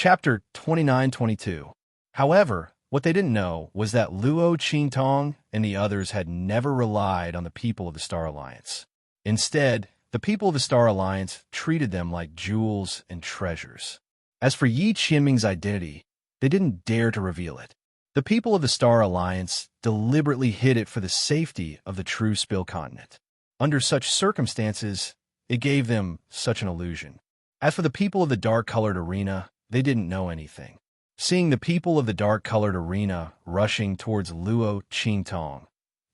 Chapter 29-22. However, what they didn't know was that Luo Qingtong and the others had never relied on the people of the Star Alliance. Instead, the people of the Star Alliance treated them like jewels and treasures. As for Yi Qianming's identity, they didn't dare to reveal it. The people of the Star Alliance deliberately hid it for the safety of the true Spill Continent. Under such circumstances, it gave them such an illusion. As for the people of the dark-colored arena, they didn't know anything. Seeing the people of the dark-colored arena rushing towards Luo Qingtong,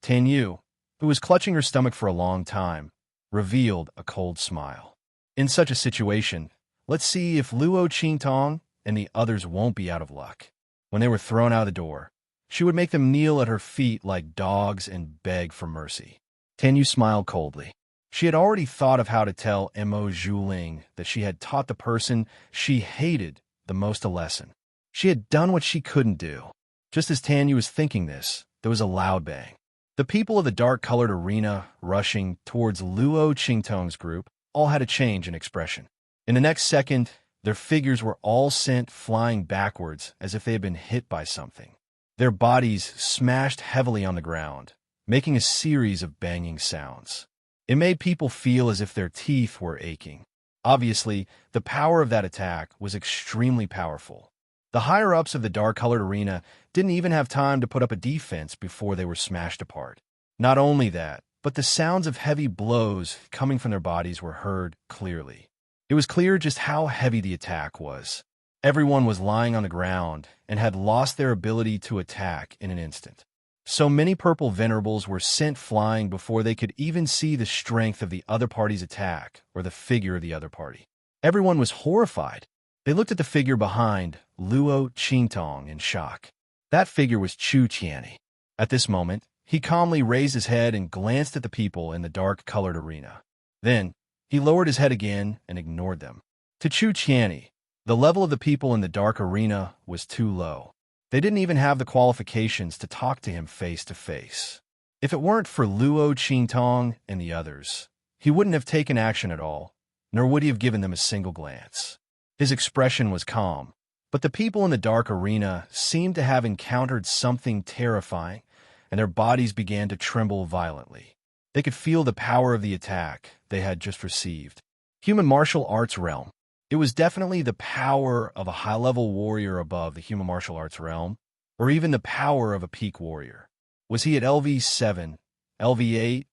Tan Yu, who was clutching her stomach for a long time, revealed a cold smile. In such a situation, let's see if Luo Qingtong and the others won't be out of luck. When they were thrown out of the door, she would make them kneel at her feet like dogs and beg for mercy. Tan Yu smiled coldly. She had already thought of how to tell Mo Zhuling that she had taught the person she hated the most a lesson. She had done what she couldn't do. Just as Tan Yu was thinking this, there was a loud bang. The people of the dark-colored arena rushing towards Luo Qingtong's group all had a change in expression. In the next second, their figures were all sent flying backwards as if they had been hit by something. Their bodies smashed heavily on the ground, making a series of banging sounds. It made people feel as if their teeth were aching. Obviously, the power of that attack was extremely powerful. The higher-ups of the dark-colored arena didn't even have time to put up a defense before they were smashed apart. Not only that, but the sounds of heavy blows coming from their bodies were heard clearly. It was clear just how heavy the attack was. Everyone was lying on the ground and had lost their ability to attack in an instant. So many purple venerables were sent flying before they could even see the strength of the other party's attack or the figure of the other party. Everyone was horrified. They looked at the figure behind Luo Qingtong in shock. That figure was Chu Qianni. At this moment, he calmly raised his head and glanced at the people in the dark-colored arena. Then, he lowered his head again and ignored them. To Chu Qianni, the level of the people in the dark arena was too low. They didn't even have the qualifications to talk to him face to face. If it weren't for Luo Qingtong and the others, he wouldn't have taken action at all, nor would he have given them a single glance. His expression was calm, but the people in the dark arena seemed to have encountered something terrifying, and their bodies began to tremble violently. They could feel the power of the attack they had just received. Human martial arts realm. It was definitely the power of a high-level warrior above the human martial arts realm, or even the power of a peak warrior. Was he at LV7, LV8,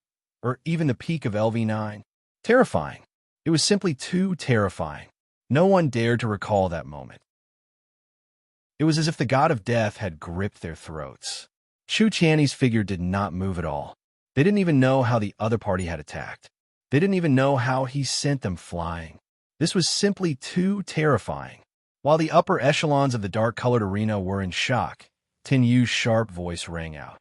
or even the peak of LV9? Terrifying. It was simply too terrifying. No one dared to recall that moment. It was as if the god of death had gripped their throats. Chu Qianni's figure did not move at all. They didn't even know how the other party had attacked. They didn't even know how he sent them flying. This was simply too terrifying. While the upper echelons of the dark-colored arena were in shock, Tan Yu's sharp voice rang out.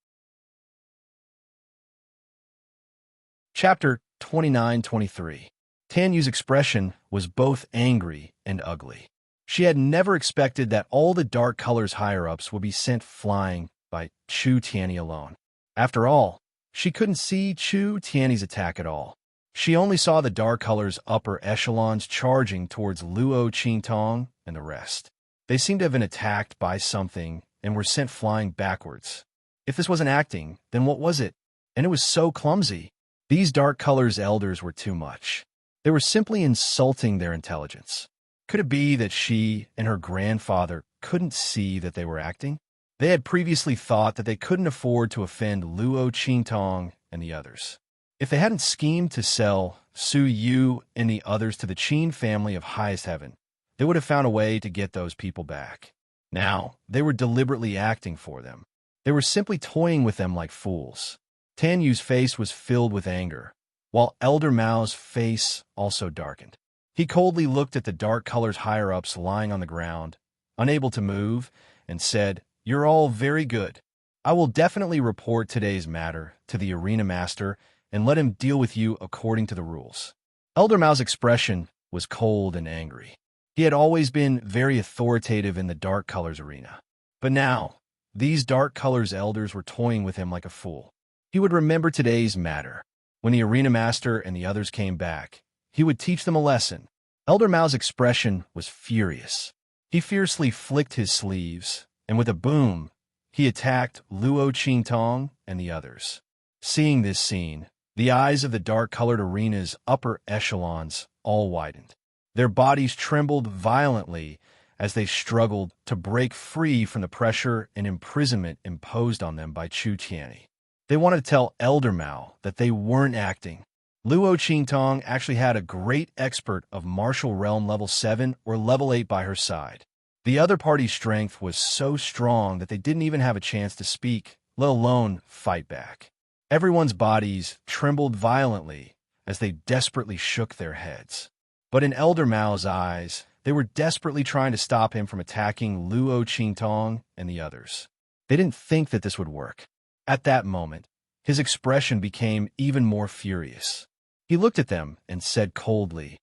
Chapter 29-23. Tan Yu's expression was both angry and ugly. She had never expected that all the dark colors higher-ups would be sent flying by Chu Qianni alone. After all, she couldn't see Chu Qianni's attack at all. She only saw the dark colors' upper echelons charging towards Luo Qingtong and the rest. They seemed to have been attacked by something and were sent flying backwards. If this wasn't acting, then what was it? And it was so clumsy. These dark colors' elders were too much. They were simply insulting their intelligence. Could it be that she and her grandfather couldn't see that they were acting? They had previously thought that they couldn't afford to offend Luo Qingtong and the others. If they hadn't schemed to sell Su Yu and the others to the Qin family of highest heaven, they would have found a way to get those people back. Now, they were deliberately acting for them. They were simply toying with them like fools. Tan Yu's face was filled with anger, while Elder Mao's face also darkened. He coldly looked at the dark colors higher-ups lying on the ground, unable to move, and said, "You're all very good. I will definitely report today's matter to the arena master and let him deal with you according to the rules." Elder Mao's expression was cold and angry. He had always been very authoritative in the dark colors arena. But now, these dark colors elders were toying with him like a fool. He would remember today's matter. When the arena master and the others came back, he would teach them a lesson. Elder Mao's expression was furious. He fiercely flicked his sleeves, and with a boom, he attacked Luo Qingtong and the others. Seeing this scene, the eyes of the dark-colored arena's upper echelons all widened. Their bodies trembled violently as they struggled to break free from the pressure and imprisonment imposed on them by Chu Tianyi. They wanted to tell Elder Mao that they weren't acting. Luo Qingtong actually had a great expert of martial realm level 7 or level 8 by her side. The other party's strength was so strong that they didn't even have a chance to speak, let alone fight back. Everyone's bodies trembled violently as they desperately shook their heads. But in Elder Mao's eyes, they were desperately trying to stop him from attacking Luo Qingtong and the others. They didn't think that this would work. At that moment, his expression became even more furious. He looked at them and said coldly,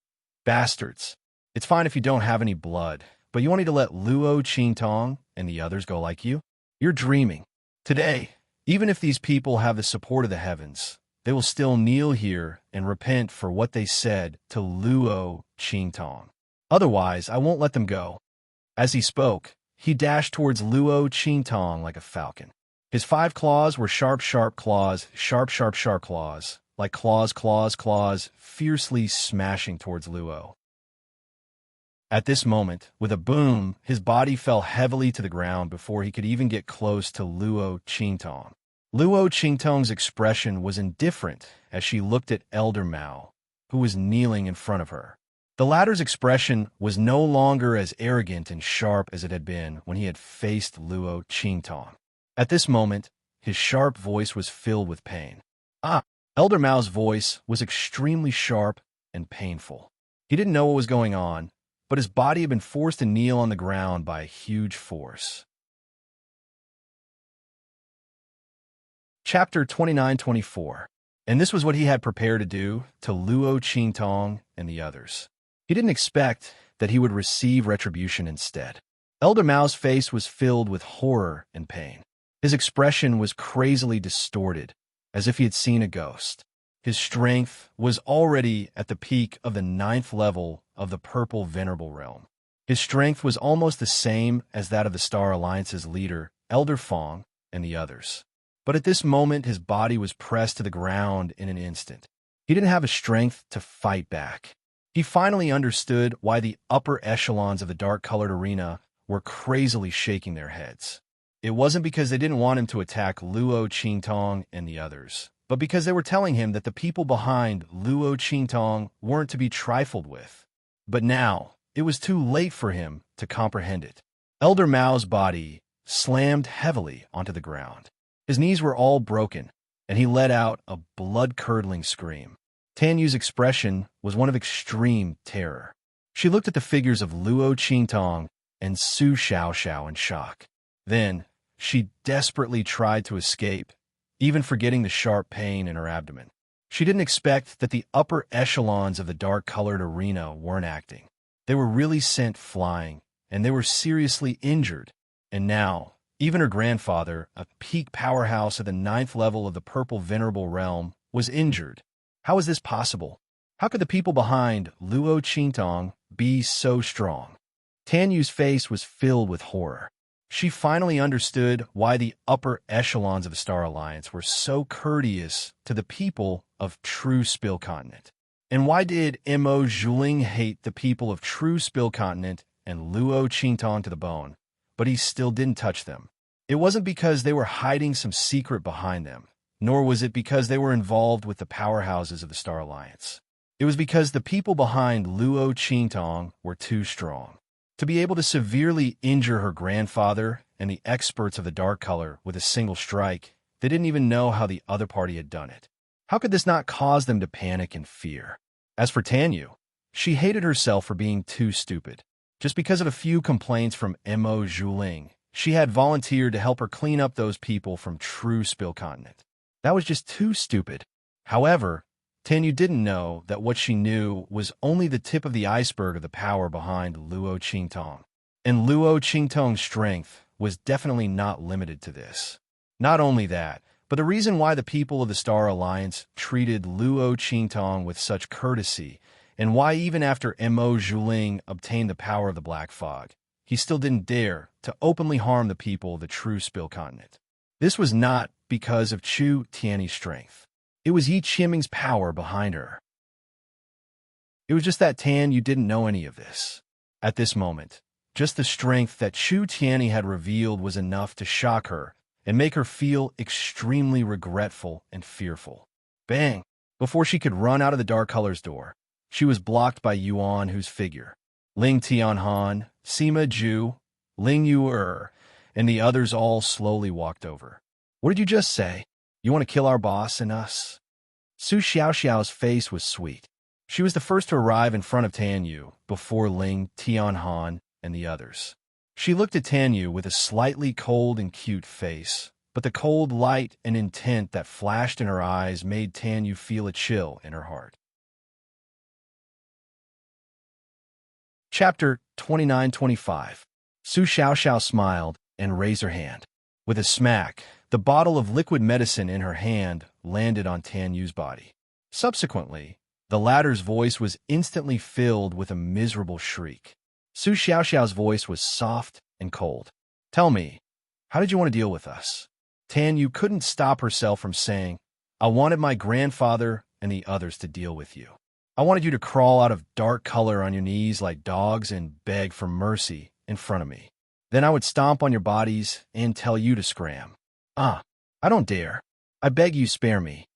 "Bastards, it's fine if you don't have any blood, but you want me to let Luo Qingtong and the others go like you? You're dreaming. Today, even if these people have the support of the heavens, they will still kneel here and repent for what they said to Luo Qingtong. Otherwise, I won't let them go." As he spoke, he dashed towards Luo Qingtong like a falcon. His 5 claws were sharp, sharp claws, sharp, sharp, sharp claws, like claws, claws, claws, fiercely smashing towards Luo. At this moment, with a boom, his body fell heavily to the ground before he could even get close to Luo Qingtong. Luo Qingtong's expression was indifferent as she looked at Elder Mao, who was kneeling in front of her. The latter's expression was no longer as arrogant and sharp as it had been when he had faced Luo Qingtong. At this moment, his sharp voice was filled with pain. Elder Mao's voice was extremely sharp and painful. He didn't know what was going on, but his body had been forced to kneel on the ground by a huge force. Chapter 29-24. And this was what he had prepared to do to Luo Qingtong and the others. He didn't expect that he would receive retribution instead. Elder Mao's face was filled with horror and pain. His expression was crazily distorted, as if he had seen a ghost. His strength was already at the peak of the 9th level of the Purple Venerable Realm. His strength was almost the same as that of the Star Alliance's leader, Elder Fong, and the others. But at this moment, his body was pressed to the ground in an instant. He didn't have the strength to fight back. He finally understood why the upper echelons of the dark-colored arena were crazily shaking their heads. It wasn't because they didn't want him to attack Luo Qingtong and the others, but because they were telling him that the people behind Luo Qingtong weren't to be trifled with. But now, it was too late for him to comprehend it. Elder Mao's body slammed heavily onto the ground. His knees were all broken, and he let out a blood-curdling scream. Tan Yu's expression was one of extreme terror. She looked at the figures of Luo Qingtong and Su Xiaoxiao in shock. Then, she desperately tried to escape, even forgetting the sharp pain in her abdomen. She didn't expect that the upper echelons of the dark-colored arena weren't acting. They were really sent flying, and they were seriously injured. And now, even her grandfather, a peak powerhouse at the 9th level of the Purple Venerable Realm, was injured. How is this possible? How could the people behind Luo Qingtong be so strong? Tan Yu's face was filled with horror. She finally understood why the upper echelons of the Star Alliance were so courteous to the people of True Spill Continent. And why did Mo Zhuling hate the people of True Spill Continent and Luo Qingtong to the bone, but he still didn't touch them? It wasn't because they were hiding some secret behind them, nor was it because they were involved with the powerhouses of the Star Alliance. It was because the people behind Luo Qingtong were too strong. To be able to severely injure her grandfather and the experts of the dark color with a single strike, they didn't even know how the other party had done it. How could this not cause them to panic and fear? As for Tan Yu, she hated herself for being too stupid. Just because of a few complaints from Mo Zhuling, she had volunteered to help her clean up those people from True Spill Continent. That was just too stupid. However, Tan Yu didn't know that what she knew was only the tip of the iceberg of the power behind Luo Qingtong. And Luo Qingtong's strength was definitely not limited to this. Not only that, but the reason why the people of the Star Alliance treated Luo Qingtong with such courtesy, and why even after Mo Zhuling obtained the power of the Black Fog, he still didn't dare to openly harm the people of the true Spill Continent. This was not because of Chu Tiany's strength. It was Yi Qiming's power behind her. It was just that Tan Yu didn't know any of this. At this moment, just the strength that Chu Tiany had revealed was enough to shock her and make her feel extremely regretful and fearful. Bang! Before she could run out of the Dark Colors door, she was blocked by Yuan, whose figure, Ling Tianhan, Sima Ju, Ling Yuer, and the others all slowly walked over. What did you just say? You want to kill our boss and us? Su Xiaoxiao's face was sweet. She was the first to arrive in front of Tan Yu, before Ling Tianhan and the others. She looked at Tan Yu with a slightly cold and cute face, but the cold light and intent that flashed in her eyes made Tan Yu feel a chill in her heart. Chapter 29-25. Su Xiaoxiao smiled and raised her hand. With a smack, the bottle of liquid medicine in her hand landed on Tan Yu's body. Subsequently, the latter's voice was instantly filled with a miserable shriek. Su Xiaoxiao's voice was soft and cold. Tell me, how did you want to deal with us? Tan Yu couldn't stop herself from saying, I wanted my grandfather and the others to deal with you. I wanted you to crawl out of dark color on your knees like dogs and beg for mercy in front of me. Then I would stomp on your bodies and tell you to scram. I don't dare. I beg you spare me.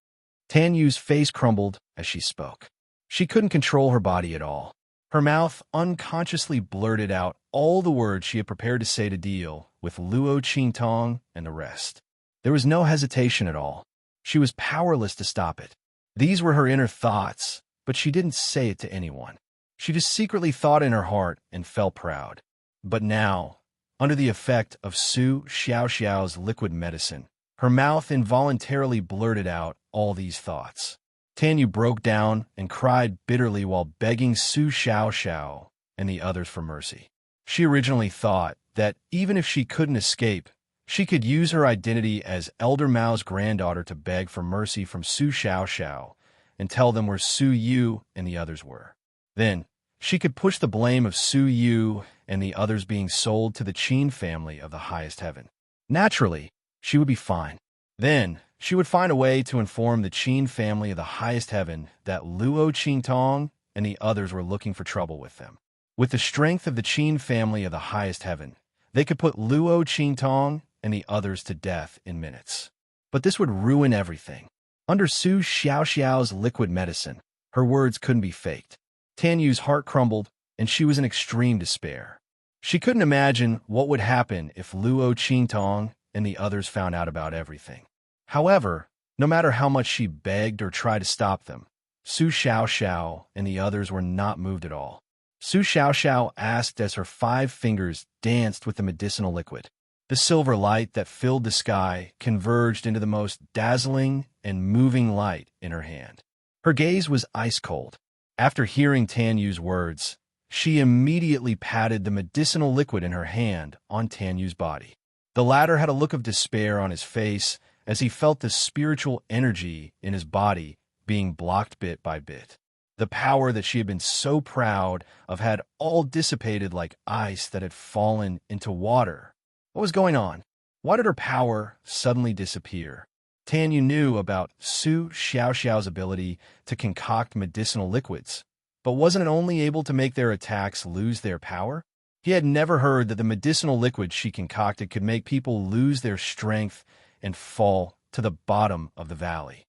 Tan Yu's face crumbled as she spoke. She couldn't control her body at all. Her mouth unconsciously blurted out all the words she had prepared to say to deal with Luo Qingtong and the rest. There was no hesitation at all. She was powerless to stop it. These were her inner thoughts, but she didn't say it to anyone. She just secretly thought in her heart and felt proud. But now, under the effect of Su Xiaoxiao's liquid medicine, her mouth involuntarily blurted out all these thoughts. Tan Yu broke down and cried bitterly while begging Su Xiaoxiao and the others for mercy. She originally thought that even if she couldn't escape, she could use her identity as Elder Mao's granddaughter to beg for mercy from Su Xiaoxiao and tell them where Su Yu and the others were. Then, she could push the blame of Su Yu and the others being sold to the Qin family of the highest heaven. Naturally, she would be fine. Then, she would find a way to inform the Qin family of the highest heaven that Luo Qingtong and the others were looking for trouble with them. With the strength of the Qin family of the highest heaven, they could put Luo Qingtong and the others to death in minutes. But this would ruin everything. Under Su Xiaoxiao's liquid medicine, her words couldn't be faked. Tan Yu's heart crumbled, and she was in extreme despair. She couldn't imagine what would happen if Luo Qingtong and the others found out about everything. However, no matter how much she begged or tried to stop them, Su Xiaoxiao and the others were not moved at all. Su Xiaoxiao asked as her 5 fingers danced with the medicinal liquid. The silver light that filled the sky converged into the most dazzling and moving light in her hand. Her gaze was ice cold. After hearing Tan Yu's words, she immediately patted the medicinal liquid in her hand on Tan Yu's body. The latter had a look of despair on his face as he felt the spiritual energy in his body being blocked bit by bit. The power that she had been so proud of had all dissipated like ice that had fallen into water. What was going on? Why did her power suddenly disappear? Tan Yu knew about Su Xiaoxiao's ability to concoct medicinal liquids, but wasn't it only able to make their attacks lose their power? He had never heard that the medicinal liquid she concocted could make people lose their strength and fall to the bottom of the valley.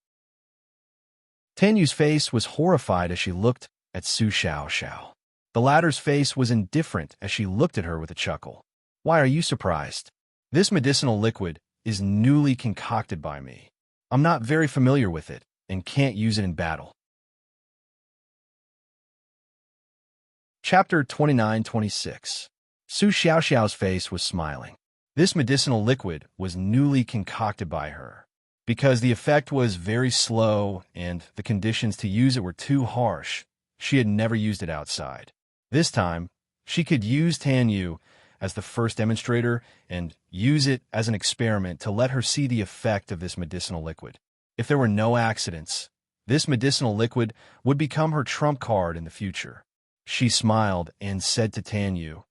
Tan Yu's face was horrified as she looked at Su Xiaoxiao. The latter's face was indifferent as she looked at her with a chuckle. Why are you surprised? This medicinal liquid is newly concocted by me. I'm not very familiar with it and can't use it in battle. Chapter 29-26. Su Xiaoxiao's face was smiling. This medicinal liquid was newly concocted by her. Because the effect was very slow and the conditions to use it were too harsh, she had never used it outside. This time, she could use Tan Yu as the first demonstrator and use it as an experiment to let her see the effect of this medicinal liquid. If there were no accidents, this medicinal liquid would become her trump card in the future. She smiled and said to Tan Yu,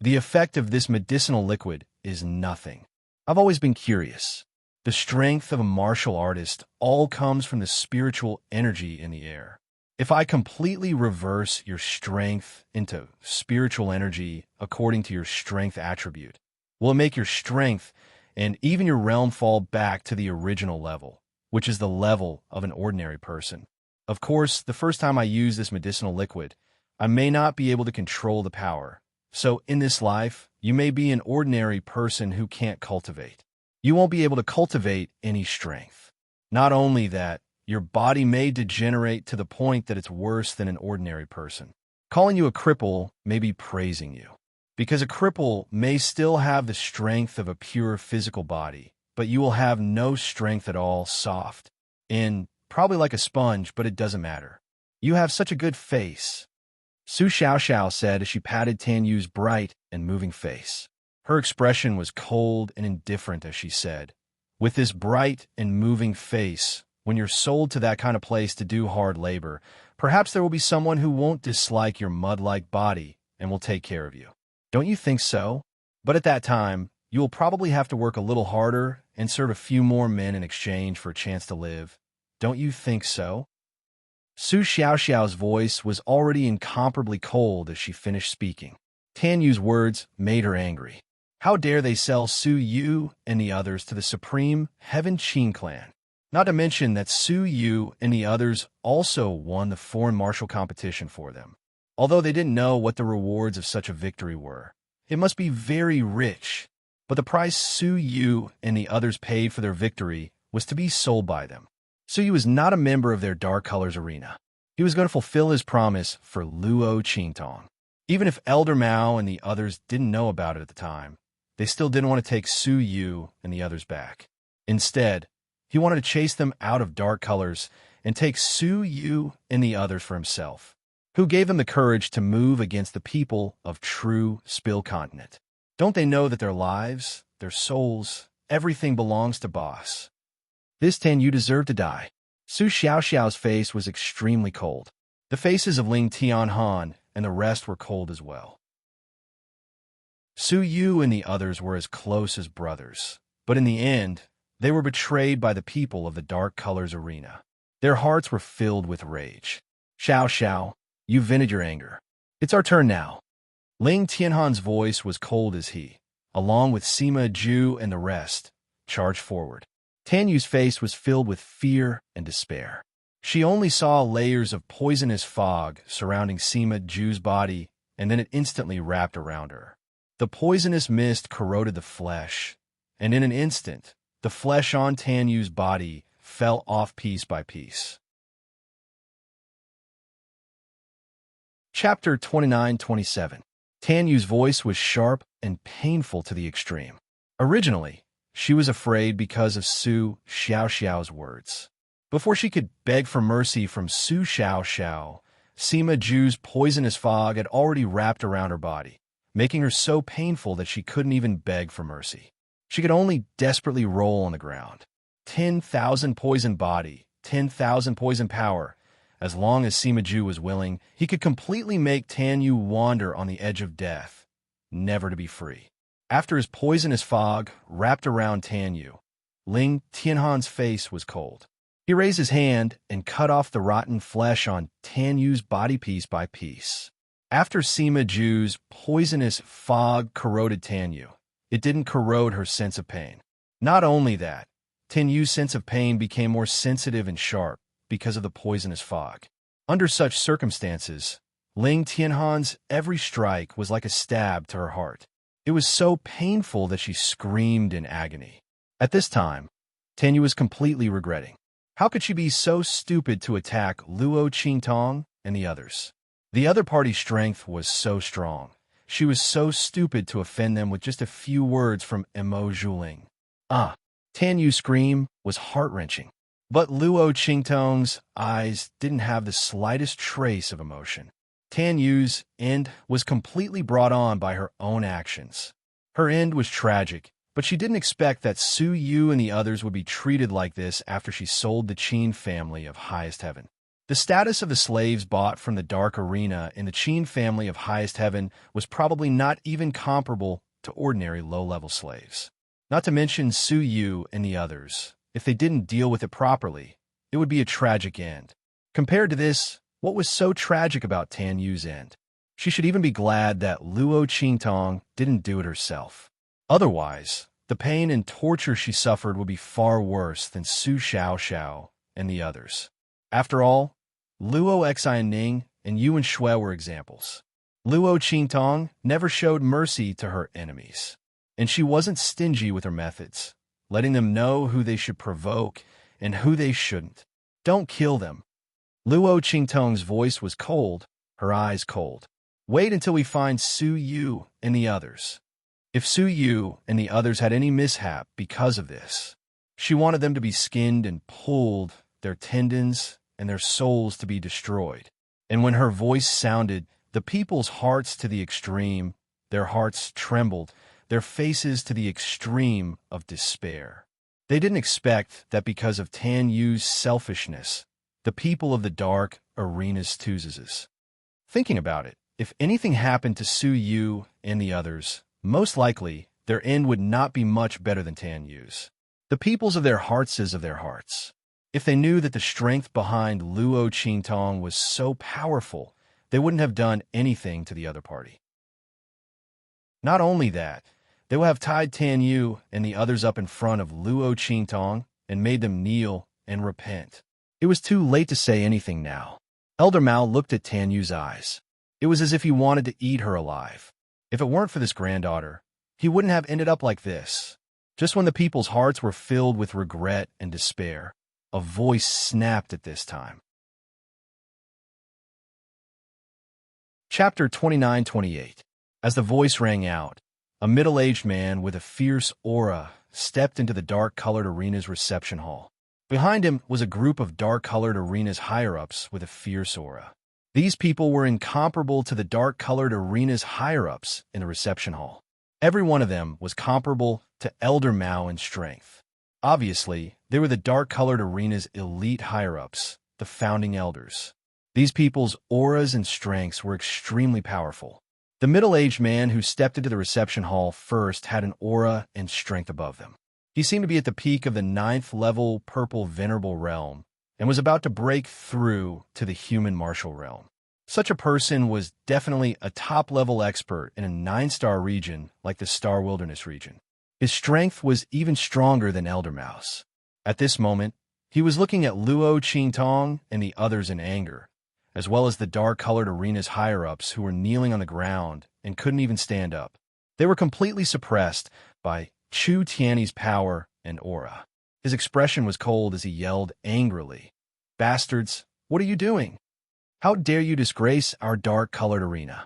The effect of this medicinal liquid is nothing. I've always been curious. The strength of a martial artist all comes from the spiritual energy in the air. If I completely reverse your strength into spiritual energy according to your strength attribute, will it make your strength and even your realm fall back to the original level, which is the level of an ordinary person? Of course, the first time I use this medicinal liquid, I may not be able to control the power. So in this life, you may be an ordinary person who can't cultivate. You won't be able to cultivate any strength. Not only that, your body may degenerate to the point that it's worse than an ordinary person. Calling you a cripple may be praising you, because a cripple may still have the strength of a pure physical body, but you will have no strength at all, soft, and probably like a sponge, but it doesn't matter. You have such a good face, Su Xiaoxiao said as she patted Tan Yu's bright and moving face. Her expression was cold and indifferent as she said, "With this bright and moving face, when you're sold to that kind of place to do hard labor, perhaps there will be someone who won't dislike your mud-like body and will take care of you. Don't you think so? But at that time, you will probably have to work a little harder and serve a few more men in exchange for a chance to live. Don't you think so?" Su Xiaoxiao's voice was already incomparably cold as she finished speaking. Tan Yu's words made her angry. How dare they sell Su Yu and the others to the supreme Heaven Qin clan? Not to mention that Su Yu and the others also won the foreign martial competition for them. Although they didn't know what the rewards of such a victory were. It must be very rich. But the price Su Yu and the others paid for their victory was to be sold by them. Su Yu was not a member of their Dark Colors arena. He was going to fulfill his promise for Luo Qingtong. Even if Elder Mao and the others didn't know about it at the time, they still didn't want to take Su Yu and the others back. Instead, he wanted to chase them out of Dark Colors and take Su Yu and the others for himself, who gave them the courage to move against the people of true Spill Continent. Don't they know that their lives, their souls, everything belongs to Boss? This Tan Yu deserved to die. Su Xiaoxiao's face was extremely cold. The faces of Ling Tianhan and the rest were cold as well. Su Yu and the others were as close as brothers, but in the end, they were betrayed by the people of the Dark Colors arena. Their hearts were filled with rage. Xiao Xiao, you vented your anger. It's our turn now. Ling Tianhan's voice was cold as he, along with Sima Ju and the rest, charged forward. Tan Yu's face was filled with fear and despair. She only saw layers of poisonous fog surrounding Sima Ju's body, and then it instantly wrapped around her. The poisonous mist corroded the flesh, and in an instant, the flesh on Tan Yu's body fell off piece by piece. Chapter 29-27. Tan Yu's voice was sharp and painful to the extreme. Originally, she was afraid because of Su Xiaoxiao's words. Before she could beg for mercy from Su Xiaoxiao, Sima Ju's poisonous fog had already wrapped around her body, making her so painful that she couldn't even beg for mercy. She could only desperately roll on the ground. 10,000 poison body, 10,000 poison power. As long as Sima Ju was willing, he could completely make Tan Yu wander on the edge of death, never to be free. After his poisonous fog wrapped around Tan Yu, Ling Tianhan's face was cold. He raised his hand and cut off the rotten flesh on Tan Yu's body piece by piece. After Sima Ju's poisonous fog corroded Tan Yu, it didn't corrode her sense of pain. Not only that, Tan Yu's sense of pain became more sensitive and sharp because of the poisonous fog. Under such circumstances, Ling Tianhan's every strike was like a stab to her heart. It was so painful that she screamed in agony. At this time, Tan Yu was completely regretting. How could she be so stupid to attack Luo Qingtong and the others? The other party's strength was so strong. She was so stupid to offend them with just a few words from Emo Zhuling. Tan Yu's scream was heart-wrenching. But Luo Qingtong's eyes didn't have the slightest trace of emotion. Tan Yu's end was completely brought on by her own actions. Her end was tragic, but she didn't expect that Su Yu and the others would be treated like this after she sold the Qin family of highest heaven. The status of the slaves bought from the Dark Arena in the Qin family of Highest Heaven was probably not even comparable to ordinary low-level slaves. Not to mention Su Yu and the others. If they didn't deal with it properly, it would be a tragic end. Compared to this, what was so tragic about Tan Yu's end? She should even be glad that Luo Qingtong didn't do it herself. Otherwise, the pain and torture she suffered would be far worse than Su Xiaoxiao and the others. After all, Luo Xianning and Yuan Shui were examples. Luo Qingtong never showed mercy to her enemies, and she wasn't stingy with her methods, letting them know who they should provoke and who they shouldn't. Don't kill them. Luo Qingtong's voice was cold, her eyes cold. Wait until we find Su Yu and the others. If Su Yu and the others had any mishap because of this, she wanted them to be skinned and pulled, their tendons and their souls to be destroyed. And when her voice sounded, the people's hearts to the extreme, their hearts trembled, their faces to the extreme of despair. They didn't expect that because of Tan Yu's selfishness, the people of the Dark Arena's chooses. Thinking about it, if anything happened to Su Yu and the others, most likely their end would not be much better than Tan Yu's. The peoples of their hearts is of their hearts. If they knew that the strength behind Luo Qingtong was so powerful, they wouldn't have done anything to the other party. Not only that, they will have tied Tan Yu and the others up in front of Luo Qingtong and made them kneel and repent. It was too late to say anything now. Elder Mao looked at Tan Yu's eyes. It was as if he wanted to eat her alive. If it weren't for this granddaughter, he wouldn't have ended up like this. Just when the people's hearts were filled with regret and despair, a voice snapped at this time. Chapter 29-28. As the voice rang out, a middle-aged man with a fierce aura stepped into the dark-colored arena's reception hall. Behind him was a group of dark-colored arena's higher-ups with a fierce aura. These people were incomparable to the dark-colored arena's higher-ups in the reception hall. Every one of them was comparable to Elder Mao in strength. Obviously, they were the dark-colored arena's elite higher-ups, the founding elders. These people's auras and strengths were extremely powerful. The middle-aged man who stepped into the reception hall first had an aura and strength above them. He seemed to be at the peak of the 9th-level purple venerable realm, and was about to break through to the human martial realm. Such a person was definitely a top-level expert in a 9-star region like the Star Wilderness region. His strength was even stronger than Elder Mao's. At this moment, he was looking at Luo Qingtong and the others in anger, as well as the dark-colored arena's higher-ups who were kneeling on the ground and couldn't even stand up. They were completely suppressed by Chu Tiany's power and aura. His expression was cold as he yelled angrily, "Bastards, what are you doing? How dare you disgrace our dark-colored arena?"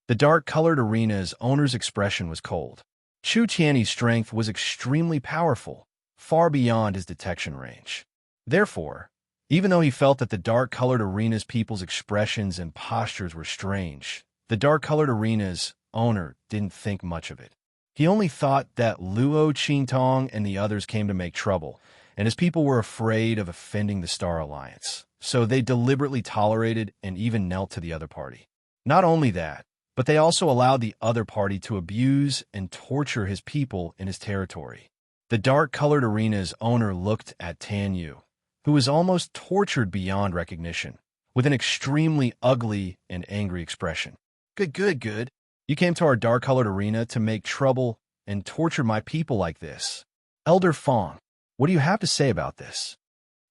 The dark-colored arena's owner's expression was cold. Chu Tiany's strength was extremely powerful, far beyond his detection range. Therefore, even though he felt that the dark-colored arena's people's expressions and postures were strange, the dark-colored arena's owner didn't think much of it. He only thought that Luo Qingtong and the others came to make trouble, and his people were afraid of offending the Star Alliance, so they deliberately tolerated and even knelt to the other party. Not only that, but they also allowed the other party to abuse and torture his people in his territory. The dark-colored arena's owner looked at Tan Yu, who was almost tortured beyond recognition, with an extremely ugly and angry expression. Good. You came to our dark-colored arena to make trouble and torture my people like this. Elder Fong, what do you have to say about this?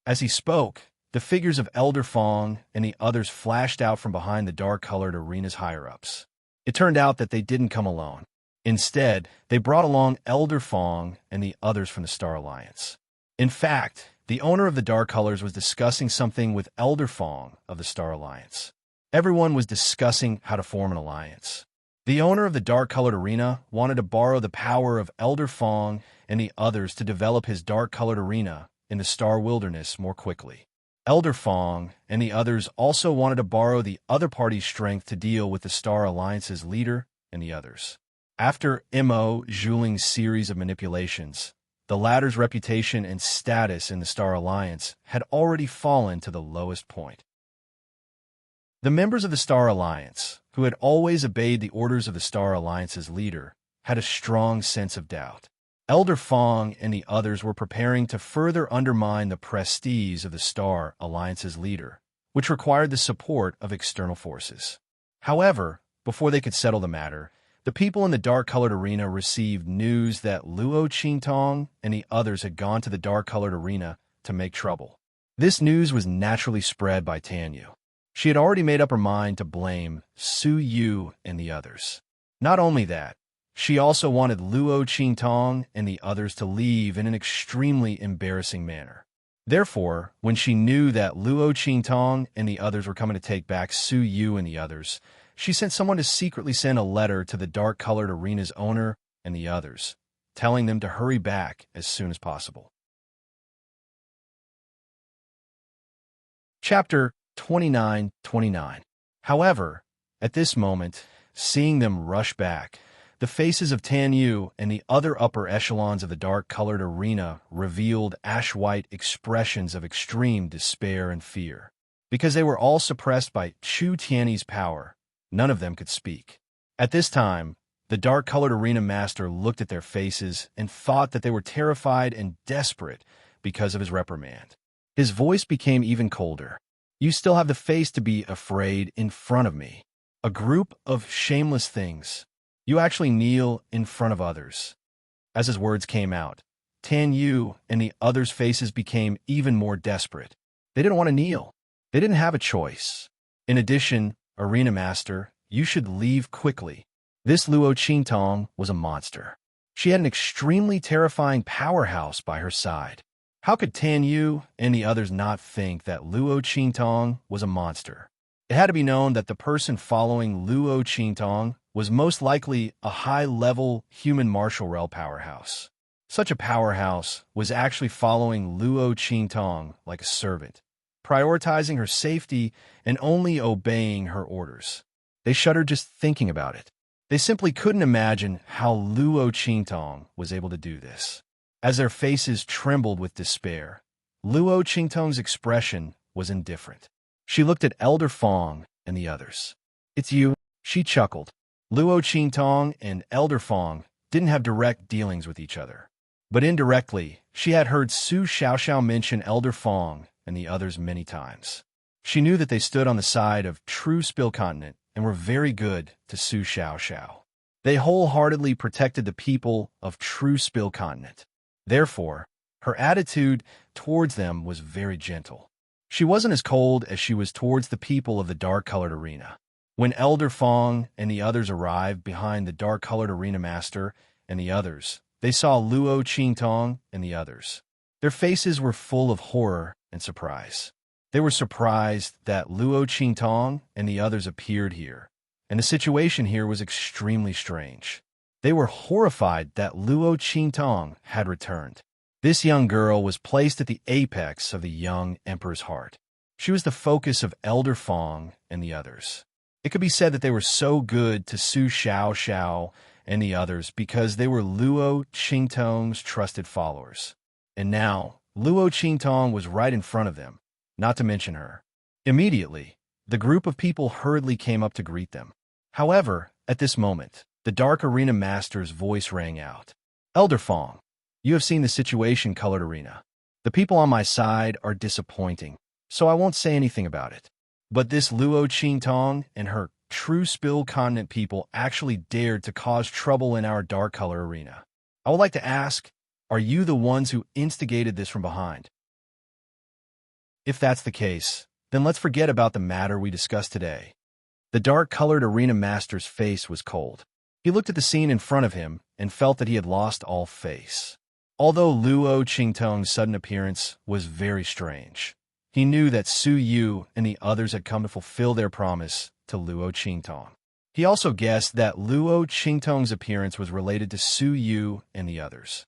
As he spoke, the figures of Elder Fong and the others flashed out from behind the dark-colored arena's higher-ups. It turned out that they didn't come alone. Instead, they brought along Elder Fong and the others from the Star Alliance. In fact, the owner of the Dark Colors was discussing something with Elder Fong of the Star Alliance. Everyone was discussing how to form an alliance. The owner of the dark-colored arena wanted to borrow the power of Elder Fong and the others to develop his dark-colored arena in the Star Wilderness more quickly. Elder Fong and the others also wanted to borrow the other party's strength to deal with the Star Alliance's leader and the others. After Mo Zhuling's series of manipulations, the latter's reputation and status in the Star Alliance had already fallen to the lowest point. The members of the Star Alliance, who had always obeyed the orders of the Star Alliance's leader, had a strong sense of doubt. Elder Fong and the others were preparing to further undermine the prestige of the Star Alliance's leader, which required the support of external forces. However, before they could settle the matter, the people in the dark-colored arena received news that Luo Qingtong and the others had gone to the dark-colored arena to make trouble. This news was naturally spread by Tanyu. She had already made up her mind to blame Su Yu and the others. Not only that, she also wanted Luo Qingtong and the others to leave in an extremely embarrassing manner. Therefore, when she knew that Luo Qingtong and the others were coming to take back Su Yu and the others, she sent someone to secretly send a letter to the dark-colored arena's owner and the others, telling them to hurry back as soon as possible. Chapter 29:29. However, at this moment, seeing them rush back, the faces of Tanyu and the other upper echelons of the dark-colored arena revealed ash-white expressions of extreme despair and fear. Because they were all suppressed by Chu Tiany's power, none of them could speak. At this time, the dark-colored arena master looked at their faces and thought that they were terrified and desperate because of his reprimand. His voice became even colder. "You still have the face to be afraid in front of me. A group of shameless things. You actually kneel in front of others." As his words came out, Tanyu and the others' faces became even more desperate. They didn't want to kneel. They didn't have a choice. In addition, Arena Master, you should leave quickly. This Luo Qingtong was a monster. She had an extremely terrifying powerhouse by her side. How could Tanyu and the others not think that Luo Qingtong was a monster? It had to be known that the person following Luo Qingtong was most likely a high-level human martial rel powerhouse. Such a powerhouse was actually following Luo Qingtong like a servant, prioritizing her safety and only obeying her orders. They shuddered just thinking about it. They simply couldn't imagine how Luo Qingtong was able to do this. As their faces trembled with despair, Luo Qingtong's expression was indifferent. She looked at Elder Fong and the others. "It's you," she chuckled. Luo Qingtong and Elder Fong didn't have direct dealings with each other. But indirectly, she had heard Su Xiaoxiao mention Elder Fong and the others many times. She knew that they stood on the side of true Spill Continent and were very good to Su Xiaoxiao. They wholeheartedly protected the people of true Spill Continent. Therefore, her attitude towards them was very gentle. She wasn't as cold as she was towards the people of the dark-colored arena. When Elder Fong and the others arrived behind the dark-colored arena master and the others, they saw Luo Qingtong and the others. Their faces were full of horror and surprise. They were surprised that Luo Qingtong and the others appeared here, and the situation here was extremely strange. They were horrified that Luo Qingtong had returned. This young girl was placed at the apex of the young emperor's heart. She was the focus of Elder Fong and the others. It could be said that they were so good to Su Xiaoxiao and the others because they were Luo Qingtong's trusted followers. And now, Luo Qingtong was right in front of them, not to mention her. Immediately, the group of people hurriedly came up to greet them. However, at this moment, the Dark Arena Master's voice rang out. "Elder Fong, you have seen the situation, Colored Arena. The people on my side are disappointing, so I won't say anything about it. But this Luo Qingtong and her true Spill Continent people actually dared to cause trouble in our Dark Color Arena. I would like to ask, are you the ones who instigated this from behind? If that's the case, then let's forget about the matter we discussed today." The dark-colored arena master's face was cold. He looked at the scene in front of him and felt that he had lost all face. Although Luo Qingtong's sudden appearance was very strange, he knew that Su Yu and the others had come to fulfill their promise to Luo Qingtong. He also guessed that Luo Qingtong's appearance was related to Su Yu and the others.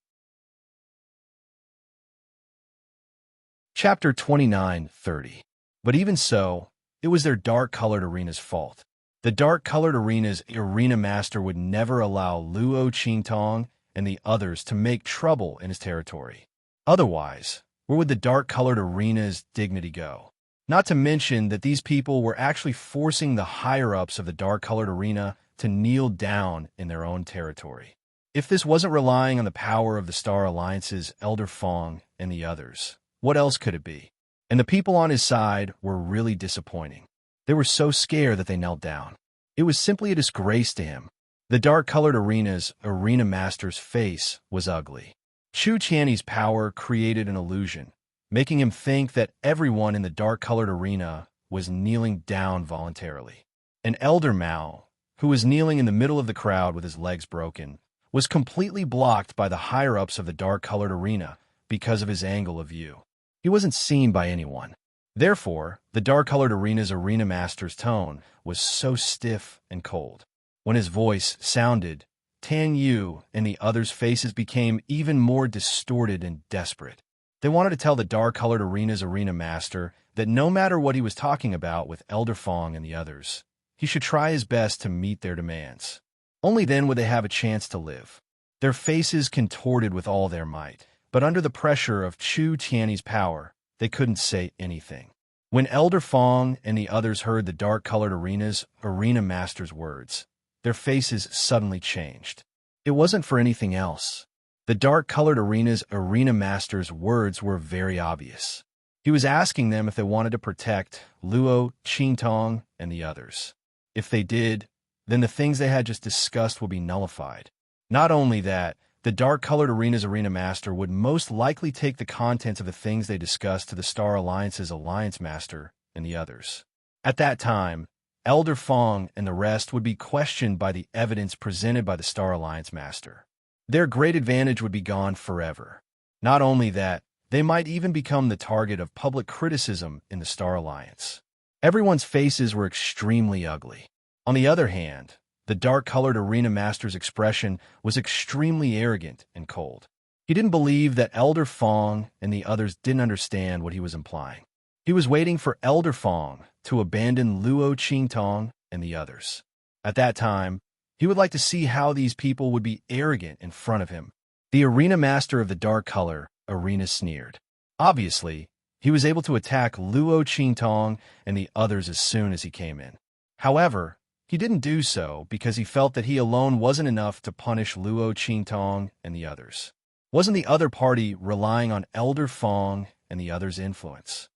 Chapter 29:30. But even so, it was their dark-colored arena's fault. The dark-colored arena's arena master would never allow Luo Qingtong and the others to make trouble in his territory. Otherwise, where would the dark-colored arena's dignity go? Not to mention that these people were actually forcing the higher-ups of the dark-colored arena to kneel down in their own territory. If this wasn't relying on the power of the Star Alliance's Elder Fong and the others, what else could it be? And the people on his side were really disappointing. They were so scared that they knelt down. It was simply a disgrace to him. The dark-colored arena's arena master's face was ugly. Chu Qian's power created an illusion, making him think that everyone in the dark-colored arena was kneeling down voluntarily. An elder Mao, who was kneeling in the middle of the crowd with his legs broken, was completely blocked by the higher-ups of the dark-colored arena because of his angle of view. He wasn't seen by anyone. Therefore, the dark-colored arena's arena master's tone was so stiff and cold. When his voice sounded, Tan Yu and the others' faces became even more distorted and desperate. They wanted to tell the dark-colored arena's arena master that no matter what he was talking about with Elder Fong and the others, he should try his best to meet their demands. Only then would they have a chance to live. Their faces contorted with all their might, but under the pressure of Chu Qian's power, they couldn't say anything. When Elder Fong and the others heard the dark-colored arena's arena master's words, their faces suddenly changed. It wasn't for anything else. The dark-colored arena's arena master's words were very obvious. He was asking them if they wanted to protect Luo, Qingtong, and the others. If they did, then the things they had just discussed would be nullified. Not only that, the dark-colored arena's arena master would most likely take the contents of the things they discussed to the Star Alliance's alliance master and the others. At that time, Elder Fong and the rest would be questioned by the evidence presented by the Star Alliance master. Their great advantage would be gone forever. Not only that, they might even become the target of public criticism in the Star Alliance. Everyone's faces were extremely ugly. On the other hand, the dark-colored arena master's expression was extremely arrogant and cold. He didn't believe that Elder Fong and the others didn't understand what he was implying. He was waiting for Elder Fong to abandon Luo Qingtong and the others. At that time, he would like to see how these people would be arrogant in front of him. The arena master of the dark color arena sneered. Obviously, he was able to attack Luo Qingtong and the others as soon as he came in. However, he didn't do so because he felt that he alone wasn't enough to punish Luo Qingtong and the others. Wasn't the other party relying on Elder Fong and the others' influence?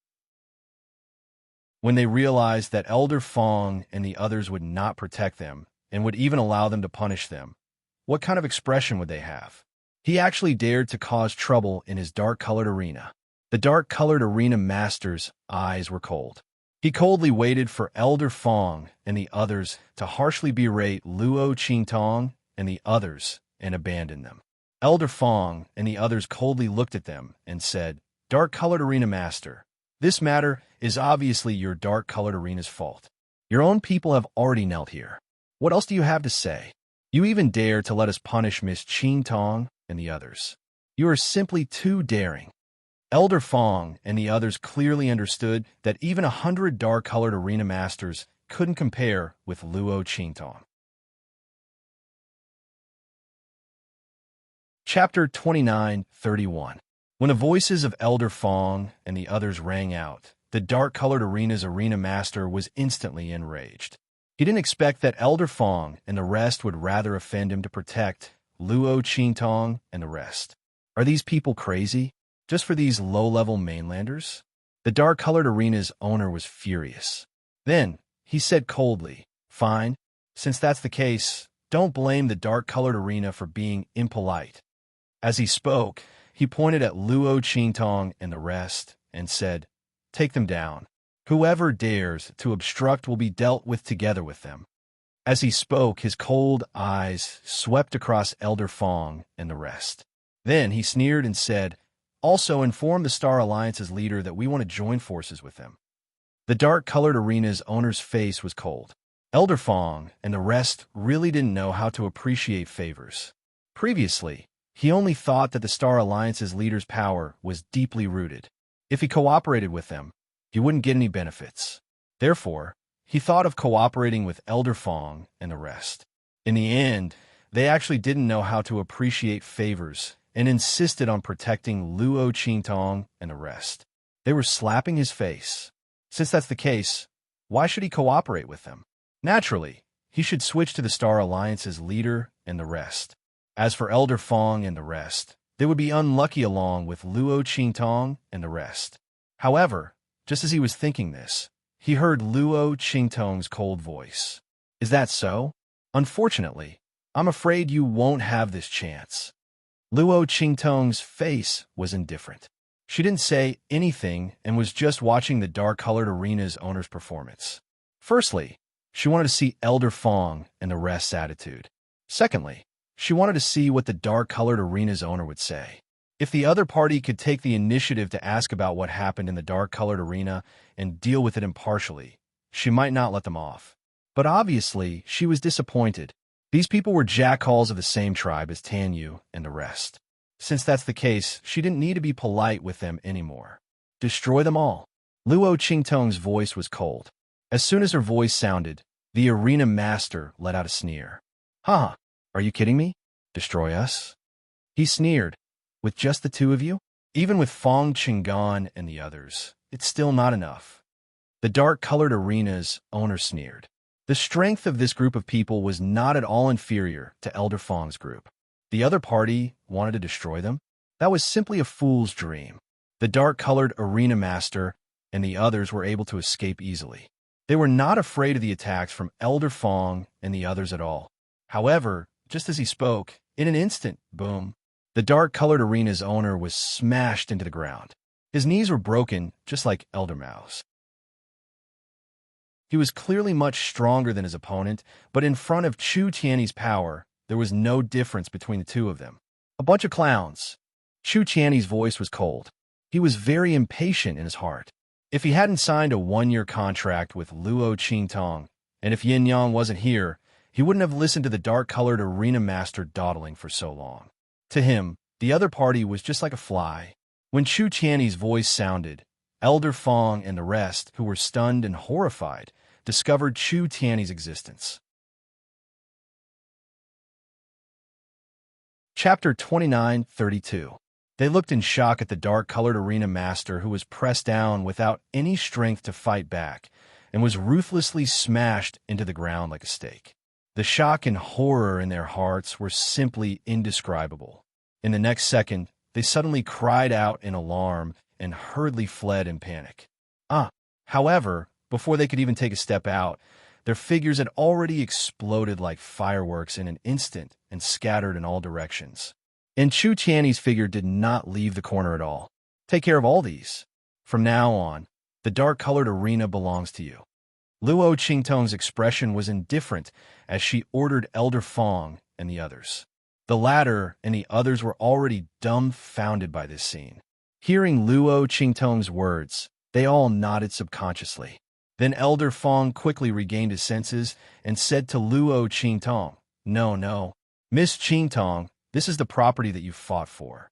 When they realized that Elder Fong and the others would not protect them and would even allow them to punish them, what kind of expression would they have? He actually dared to cause trouble in his dark-colored arena. The dark-colored arena master's eyes were cold. He coldly waited for Elder Fong and the others to harshly berate Luo Qingtong and the others and abandon them. Elder Fong and the others coldly looked at them and said, "Dark-colored arena master, this matter is obviously your dark-colored arena's fault. Your own people have already knelt here. What else do you have to say? You even dare to let us punish Miss Qingtong and the others. You are simply too daring." Elder Fong and the others clearly understood that even 100 dark-colored arena masters couldn't compare with Luo Qingtong. Chapter 29:31. When the voices of Elder Fong and the others rang out, the dark-colored arena's arena master was instantly enraged. He didn't expect that Elder Fong and the rest would rather offend him to protect Luo Qingtong and the rest. Are these people crazy? Just for these low-level mainlanders? The dark-colored arena's owner was furious. Then, he said coldly, "Fine, since that's the case, don't blame the dark-colored arena for being impolite." As he spoke, he pointed at Luo Qingtong and the rest and said, "Take them down. Whoever dares to obstruct will be dealt with together with them." As he spoke, his cold eyes swept across Elder Fong and the rest. Then he sneered and said, "Also inform the Star Alliance's leader that we want to join forces with them." The dark-colored arena's owner's face was cold. Elder Fong and the rest really didn't know how to appreciate favors. Previously, he only thought that the Star Alliance's leader's power was deeply rooted. If he cooperated with them, he wouldn't get any benefits. Therefore, he thought of cooperating with Elder Fong and the rest. In the end, they actually didn't know how to appreciate favors and insisted on protecting Luo Qingtong and the rest. They were slapping his face. Since that's the case, why should he cooperate with them? Naturally, he should switch to the Star Alliance's leader and the rest. As for Elder Fong and the rest, they would be unlucky along with Luo Qingtong and the rest. However, just as he was thinking this, he heard Luo Qingtong's cold voice. Is that so? Unfortunately, I'm afraid you won't have this chance. Luo Qingtong's face was indifferent. She didn't say anything and was just watching the dark-colored arena's owner's performance. Firstly, she wanted to see Elder Fong and the rest's attitude. Secondly, she wanted to see what the dark-colored arena's owner would say. If the other party could take the initiative to ask about what happened in the dark-colored arena and deal with it impartially, she might not let them off. But obviously, she was disappointed. These people were jackals of the same tribe as Tan Yu and the rest. Since that's the case, she didn't need to be polite with them anymore. Destroy them all. Luo Qingtong's voice was cold. As soon as her voice sounded, the arena master let out a sneer. Huh, are you kidding me? Destroy us? He sneered. With just the two of you? Even with Fong Qinggan and the others, it's still not enough. The dark-colored arena's owner sneered. The strength of this group of people was not at all inferior to Elder Fong's group. The other party wanted to destroy them? That was simply a fool's dream. The dark-colored arena master and the others were able to escape easily. They were not afraid of the attacks from Elder Fong and the others at all. However, just as he spoke, in an instant, boom, the dark-colored arena's owner was smashed into the ground. His knees were broken, just like Elder Mao's. He was clearly much stronger than his opponent, but in front of Chu Tiany's power, there was no difference between the two of them. A bunch of clowns. Chu Tiany's voice was cold. He was very impatient in his heart. If he hadn't signed a one-year contract with Luo Qingtong, and if Yin Yang wasn't here, he wouldn't have listened to the dark-colored arena master dawdling for so long. To him, the other party was just like a fly. When Chu Tiany's voice sounded, Elder Fong and the rest, who were stunned and horrified, discovered Chu Tiany's existence. Chapter 29:32. They looked in shock at the dark-colored arena master who was pressed down without any strength to fight back and was ruthlessly smashed into the ground like a steak. The shock and horror in their hearts were simply indescribable. In the next second, they suddenly cried out in alarm and hurriedly fled in panic. However, before they could even take a step out, their figures had already exploded like fireworks in an instant and scattered in all directions. And Chu Tiany's figure did not leave the corner at all. Take care of all these. From now on, the dark-colored arena belongs to you. Luo Qingtong's expression was indifferent as she ordered Elder Fong and the others. The latter and the others were already dumbfounded by this scene. Hearing Luo Qingtong's words, they all nodded subconsciously. Then Elder Fong quickly regained his senses and said to Luo Qingtong, No, Miss Qingtong, this is the property that you fought for.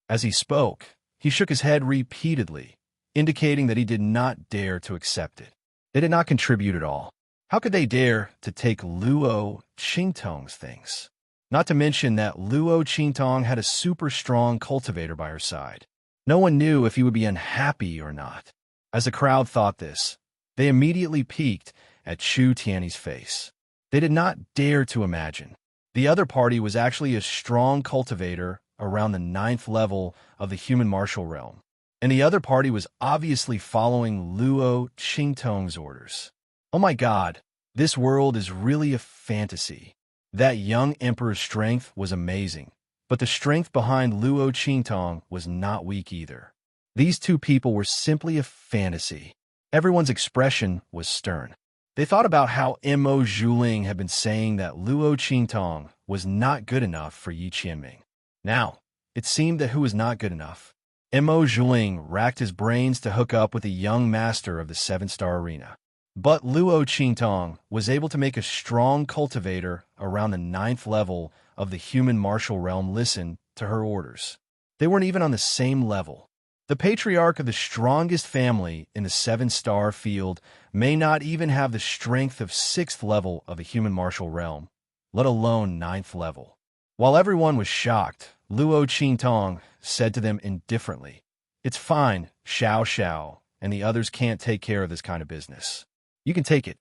As he spoke, he shook his head repeatedly, indicating that he did not dare to accept it. They did not contribute at all. How could they dare to take Luo Qingtong's things? Not to mention that Luo Qingtong had a super strong cultivator by her side. No one knew if he would be unhappy or not. As the crowd thought this, they immediately peeked at Chu Tiany's face. They did not dare to imagine. The other party was actually a strong cultivator around the 9th level of the human martial realm, and the other party was obviously following Luo Qingtong's orders. Oh my God, this world is really a fantasy. That young emperor's strength was amazing, but the strength behind Luo Qingtong was not weak either. These two people were simply a fantasy. Everyone's expression was stern. They thought about how Mo Zhuling had been saying that Luo Qingtong was not good enough for Yi Qianming. Now, it seemed that who was not good enough? Mo Zhuling racked his brains to hook up with a young master of the 7-star arena. But Luo Qingtong was able to make a strong cultivator around the 9th level of the human martial realm listen to her orders. They weren't even on the same level. The patriarch of the strongest family in the 7-star field may not even have the strength of 6th level of the human martial realm, let alone 9th level. While everyone was shocked, Luo Qingtong said to them indifferently, "It's fine, Xiao Xiao and the others can't take care of this kind of business. You can take it.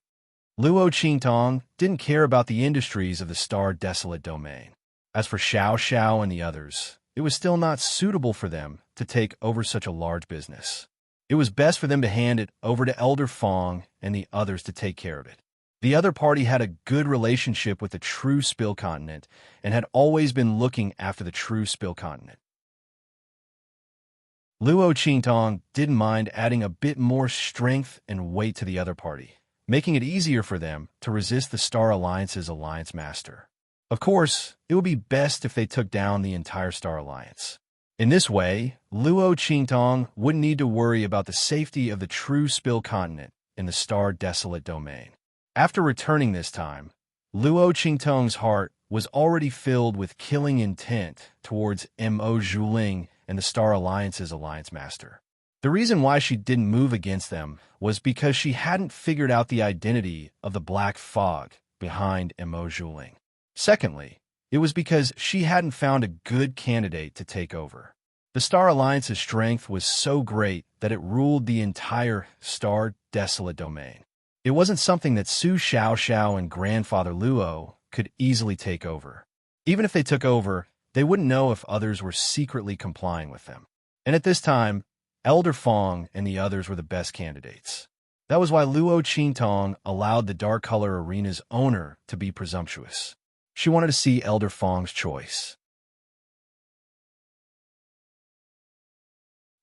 Luo Qingtong didn't care about the industries of the Star Desolate Domain. As for Xiao Xiao and the others, it was still not suitable for them to take over such a large business. It was best for them to hand it over to Elder Fong and the others to take care of it. The other party had a good relationship with the True Spill Continent and had always been looking after the True Spill Continent. Luo Qingtong didn't mind adding a bit more strength and weight to the other party, making it easier for them to resist the Star Alliance's Alliance Master. Of course, it would be best if they took down the entire Star Alliance. In this way, Luo Qingtong wouldn't need to worry about the safety of the True Spill Continent in the Star Desolate Domain. After returning this time, Luo Qingtong's heart was already filled with killing intent towards Mo Zhuling and the Star Alliance's Alliance Master. The reason why she didn't move against them was because she hadn't figured out the identity of the black fog behind Mo Zhuling. Secondly, it was because she hadn't found a good candidate to take over. The Star Alliance's strength was so great that it ruled the entire Star Desolate Domain. It wasn't something that Su Xiaoxiao and Grandfather Luo could easily take over. Even if they took over, they wouldn't know if others were secretly complying with them. And at this time, Elder Fong and the others were the best candidates. That was why Luo Qingtong allowed the Dark Color Arena's owner to be presumptuous. She wanted to see Elder Fong's choice.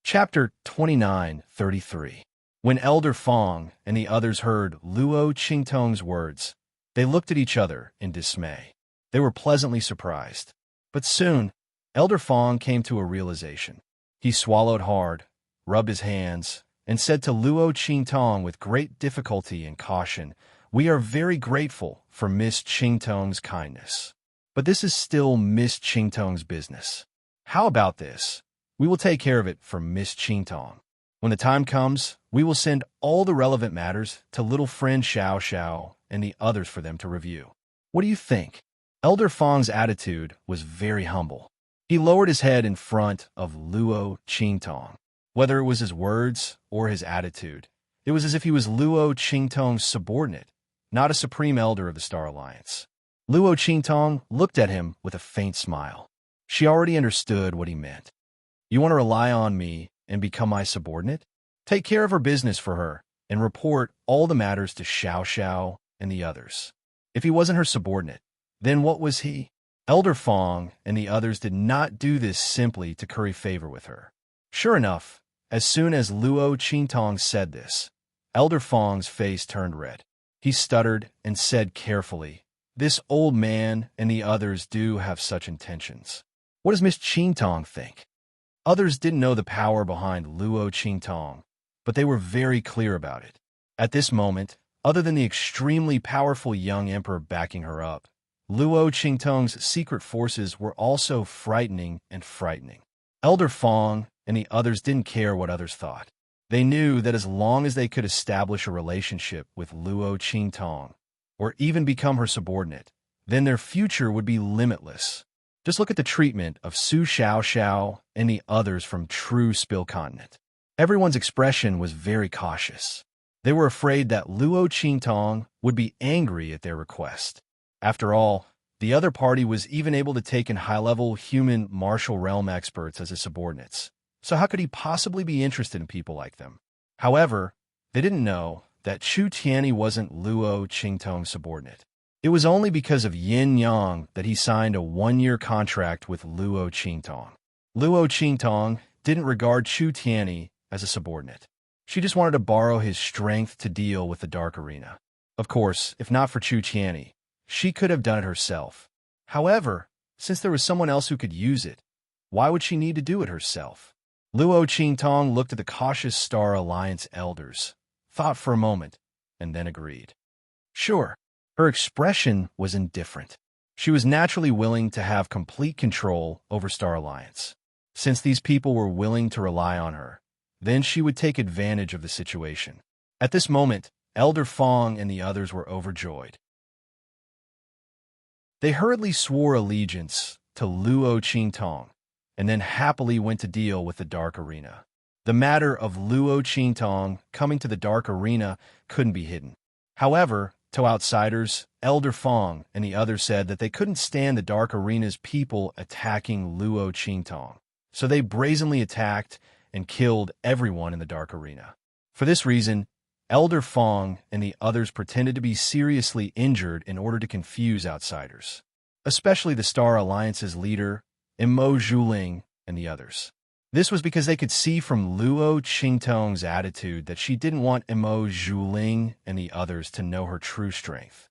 Chapter 29:33. When Elder Fong and the others heard Luo Qingtong's words, they looked at each other in dismay. They were pleasantly surprised. But soon, Elder Fong came to a realization. He swallowed hard, rubbed his hands, and said to Luo Qingtong with great difficulty and caution, "We are very grateful for Miss Qingtong's kindness. But this is still Miss Qingtong's business. How about this? We will take care of it for Miss Qingtong. When the time comes, we will send all the relevant matters to little friend Xiao Xiao and the others for them to review. What do you think?" Elder Fong's attitude was very humble. He lowered his head in front of Luo Qingtong. Whether it was his words or his attitude, it was as if he was Luo Qingtong's subordinate, not a supreme elder of the Star Alliance. Luo Qingtong looked at him with a faint smile. She already understood what he meant. You want to rely on me and become my subordinate? Take care of her business for her and report all the matters to Xiao Xiao and the others. If he wasn't her subordinate, then what was he? Elder Fong and the others did not do this simply to curry favor with her. Sure enough, as soon as Luo Qingtong said this, Elder Fong's face turned red. He stuttered and said carefully, "This old man and the others do have such intentions. What does Miss Qingtong think?" Others didn't know the power behind Luo Qingtong, but they were very clear about it. At this moment, other than the extremely powerful young emperor backing her up, Luo Qingtong's secret forces were also frightening and frightening. Elder Fong and the others didn't care what others thought. They knew that as long as they could establish a relationship with Luo Qingtong, or even become her subordinate, then their future would be limitless. Just look at the treatment of Su Xiaoxiao and the others from True Spill Continent. Everyone's expression was very cautious. They were afraid that Luo Qingtong would be angry at their request. After all, the other party was even able to take in high-level human martial realm experts as his subordinates. So how could he possibly be interested in people like them? However, they didn't know that Chu Tianyi wasn't Luo Qingtong's subordinate. It was only because of Yin Yang that he signed a one-year contract with Luo Qingtong. Luo Qingtong didn't regard Chu Tianyi as a subordinate. She just wanted to borrow his strength to deal with the Dark Arena. Of course, if not for Chu Tianyi, she could have done it herself. However, since there was someone else who could use it, why would she need to do it herself? Luo Qingtong looked at the cautious Star Alliance elders, thought for a moment, and then agreed. Sure, her expression was indifferent. She was naturally willing to have complete control over Star Alliance. Since these people were willing to rely on her, then she would take advantage of the situation. At this moment, Elder Fong and the others were overjoyed. They hurriedly swore allegiance to Luo Qingtong, and then happily went to deal with the Dark Arena. The matter of Luo Qingtong coming to the dark arena couldn't be hidden. However, to outsiders, Elder Fong and the others said that they couldn't stand the dark arena's people attacking Luo Qingtong. So they brazenly attacked and killed everyone in the dark arena. For this reason, Elder Fong and the others pretended to be seriously injured in order to confuse outsiders, especially the Star Alliance's leader, Imo Zhuling, and the others. This was because they could see from Luo Qingtong's attitude that she didn't want Imo Zhuling and the others to know her true strength.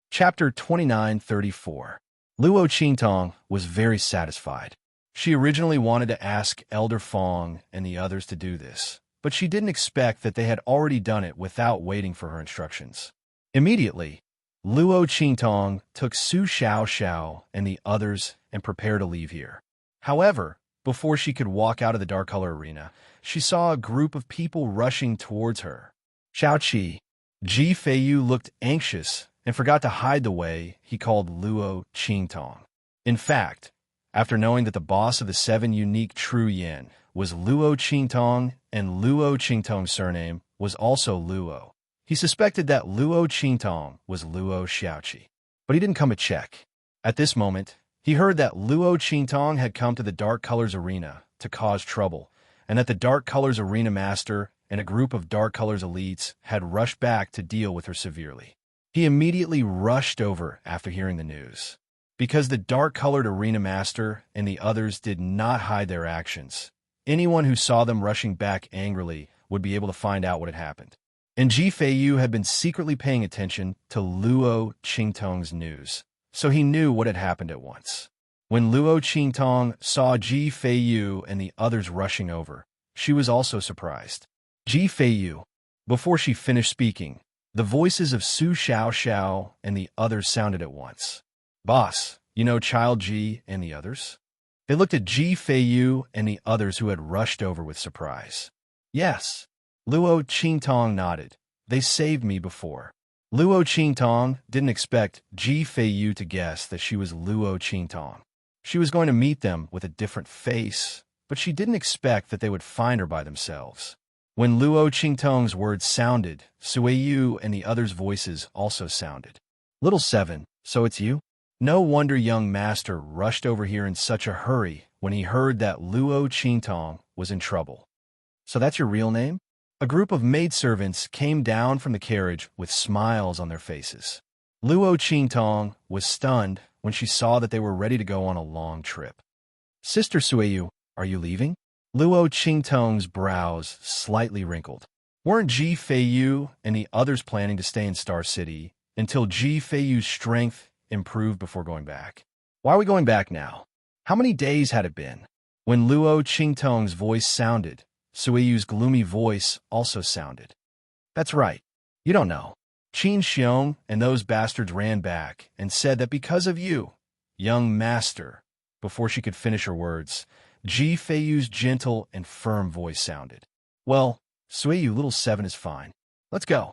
Chapter 29:34. Luo Qingtong was very satisfied. She originally wanted to ask Elder Fong and the others to do this, but she didn't expect that they had already done it without waiting for her instructions. Immediately, Luo Qingtong took Su Xiao and the others and prepared to leave here. However, before she could walk out of the dark color arena, she saw a group of people rushing towards her. Xiaoqi, Ji Feiyu looked anxious and forgot to hide the way he called Luo Qingtong. In fact, after knowing that the boss of the 7 unique True Yin was Luo Qingtong and Luo Qingtong's surname was also Luo, he suspected that Luo Qingtong was Luo Xiaoqi. But he didn't come to check. At this moment, he heard that Luo Qingtong had come to the Dark Colors Arena to cause trouble, and that the Dark Colors Arena Master and a group of Dark Colors elites had rushed back to deal with her severely. He immediately rushed over after hearing the news. Because the dark-colored arena master and the others did not hide their actions, anyone who saw them rushing back angrily would be able to find out what had happened. And Ji Feiyu had been secretly paying attention to Luo Qingtong's news, so he knew what had happened at once. When Luo Qingtong saw Ji Feiyu and the others rushing over, she was also surprised. Ji Feiyu. Before she finished speaking, the voices of Su Xiao and the others sounded at once. Boss, you know Child Ji and the others? They looked at Ji Feiyu and the others who had rushed over with surprise. Yes. Luo Qingtong nodded. They saved me before. Luo Qingtong didn't expect Ji Feiyu to guess that she was Luo Qingtong. She was going to meet them with a different face, but she didn't expect that they would find her by themselves. When Luo Qingtong's words sounded, Suiyu and the others' voices also sounded. Little 7, so it's you? No wonder young master rushed over here in such a hurry when he heard that Luo Qingtong was in trouble. So that's your real name? A group of maidservants came down from the carriage with smiles on their faces. Luo Qingtong was stunned when she saw that they were ready to go on a long trip. Sister Suiyu, are you leaving? Luo Qingtong's brows slightly wrinkled. Weren't Ji Feiyu and the others planning to stay in Star City until Ji Feiyu's strength improved before going back? Why are we going back now? How many days had it been? When Luo Qingtong's voice sounded, Suiyu's gloomy voice also sounded. That's right. You don't know. Qin Xiong and those bastards ran back and said that because of you, young master. Before she could finish her words, Ji Feiyu's gentle and firm voice sounded. Well, Suiyu, little 7 is fine. Let's go.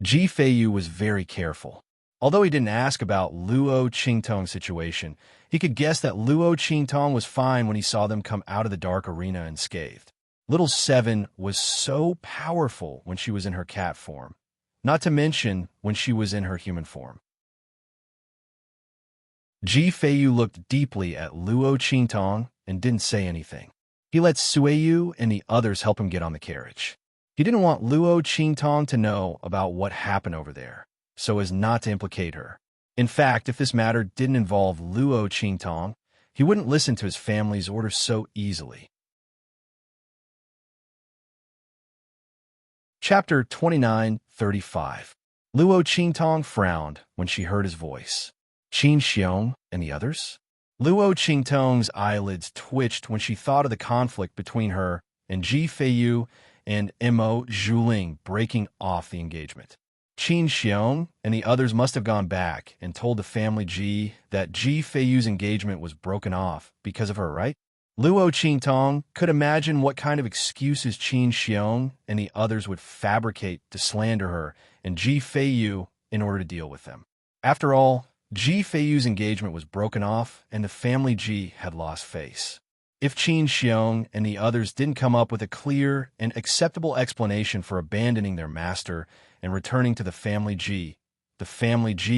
Ji Feiyu was very careful. Although he didn't ask about Luo Qingtong's situation, he could guess that Luo Qingtong was fine when he saw them come out of the dark arena unscathed. Little 7 was so powerful when she was in her cat form, not to mention when she was in her human form. Ji Feiyu looked deeply at Luo Qingtong and didn't say anything. He let Suiyu and the others help him get on the carriage. He didn't want Luo Qingtong to know about what happened over there, so as not to implicate her. In fact, if this matter didn't involve Luo Qingtong, he wouldn't listen to his family's orders so easily. Chapter 29:35. Luo Qingtong frowned when she heard his voice. Qin Xiong and the others? Luo Qingtong's eyelids twitched when she thought of the conflict between her and Ji Feiyu and Imo Zhuling breaking off the engagement. Qin Xiong and the others must have gone back and told the family Ji that Ji Feiyu's engagement was broken off because of her, right? Luo Qingtong could imagine what kind of excuses Qin Xiong and the others would fabricate to slander her and Ji Feiyu in order to deal with them. After all, Ji Feiyu's engagement was broken off, and the family Ji had lost face. If Qin Xiong and the others didn't come up with a clear and acceptable explanation for abandoning their master and returning to the family Ji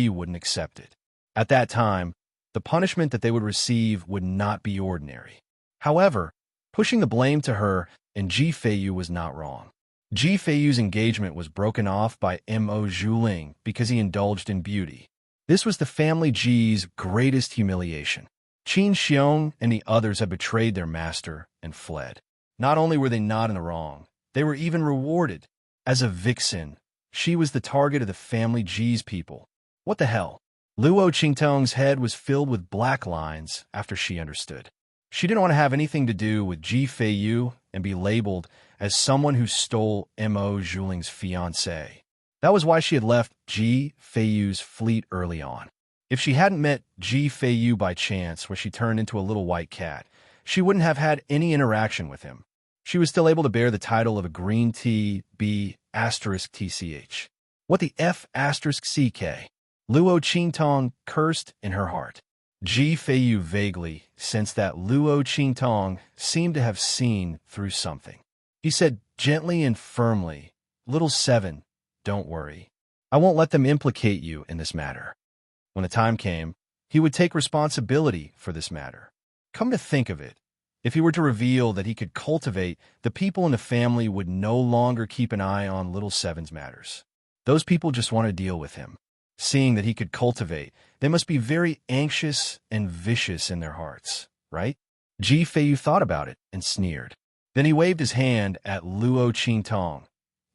wouldn't accept it. At that time, the punishment that they would receive would not be ordinary. However, pushing the blame to her and Ji Feiyu was not wrong. Ji Feiyu's engagement was broken off by Mo Zhuling because he indulged in beauty. This was the family Ji's greatest humiliation. Qin Xiong and the others had betrayed their master and fled. Not only were they not in the wrong, they were even rewarded. As a vixen, she was the target of the family Ji's people. What the hell? Luo Qingtong's head was filled with black lines after she understood. She didn't want to have anything to do with Ji Feiyu and be labeled as someone who stole Mo Zhuling's fiancé. That was why she had left Ji Feiyu's fleet early on. If she hadn't met Ji Feiyu by chance where she turned into a little white cat, she wouldn't have had any interaction with him. She was still able to bear the title of a green tea B *TCH. What the F *CK? Luo Qingtong cursed in her heart. Ji Feiyu vaguely sensed that Luo Qingtong seemed to have seen through something. He said gently and firmly, "Little Seven, don't worry. I won't let them implicate you in this matter." When the time came, he would take responsibility for this matter. Come to think of it, if he were to reveal that he could cultivate, the people in the family would no longer keep an eye on Little Seven's matters. Those people just want to deal with him. Seeing that he could cultivate, they must be very anxious and vicious in their hearts, right? Ji Feiyu thought about it and sneered. Then he waved his hand at Luo Qingtong,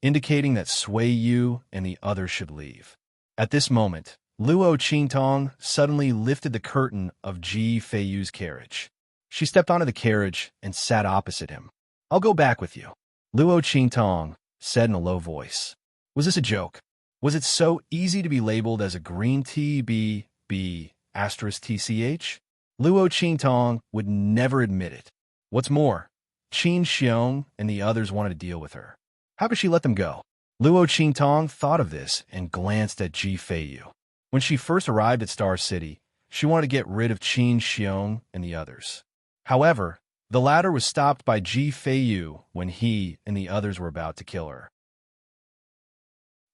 indicating that Sui Yu and the others should leave. At this moment, Luo Qingtong suddenly lifted the curtain of Ji Feiyu's carriage. She stepped onto the carriage and sat opposite him. "I'll go back with you," Luo Qingtong said in a low voice. Was this a joke? Was it so easy to be labeled as a green tea B *TCH? Luo Qingtong would never admit it. What's more, Qin Xiong and the others wanted to deal with her. How could she let them go? Luo Qingtong thought of this and glanced at Ji Feiyu. When she first arrived at Star City, she wanted to get rid of Qin Xiong and the others. However, the latter was stopped by Ji Feiyu when he and the others were about to kill her.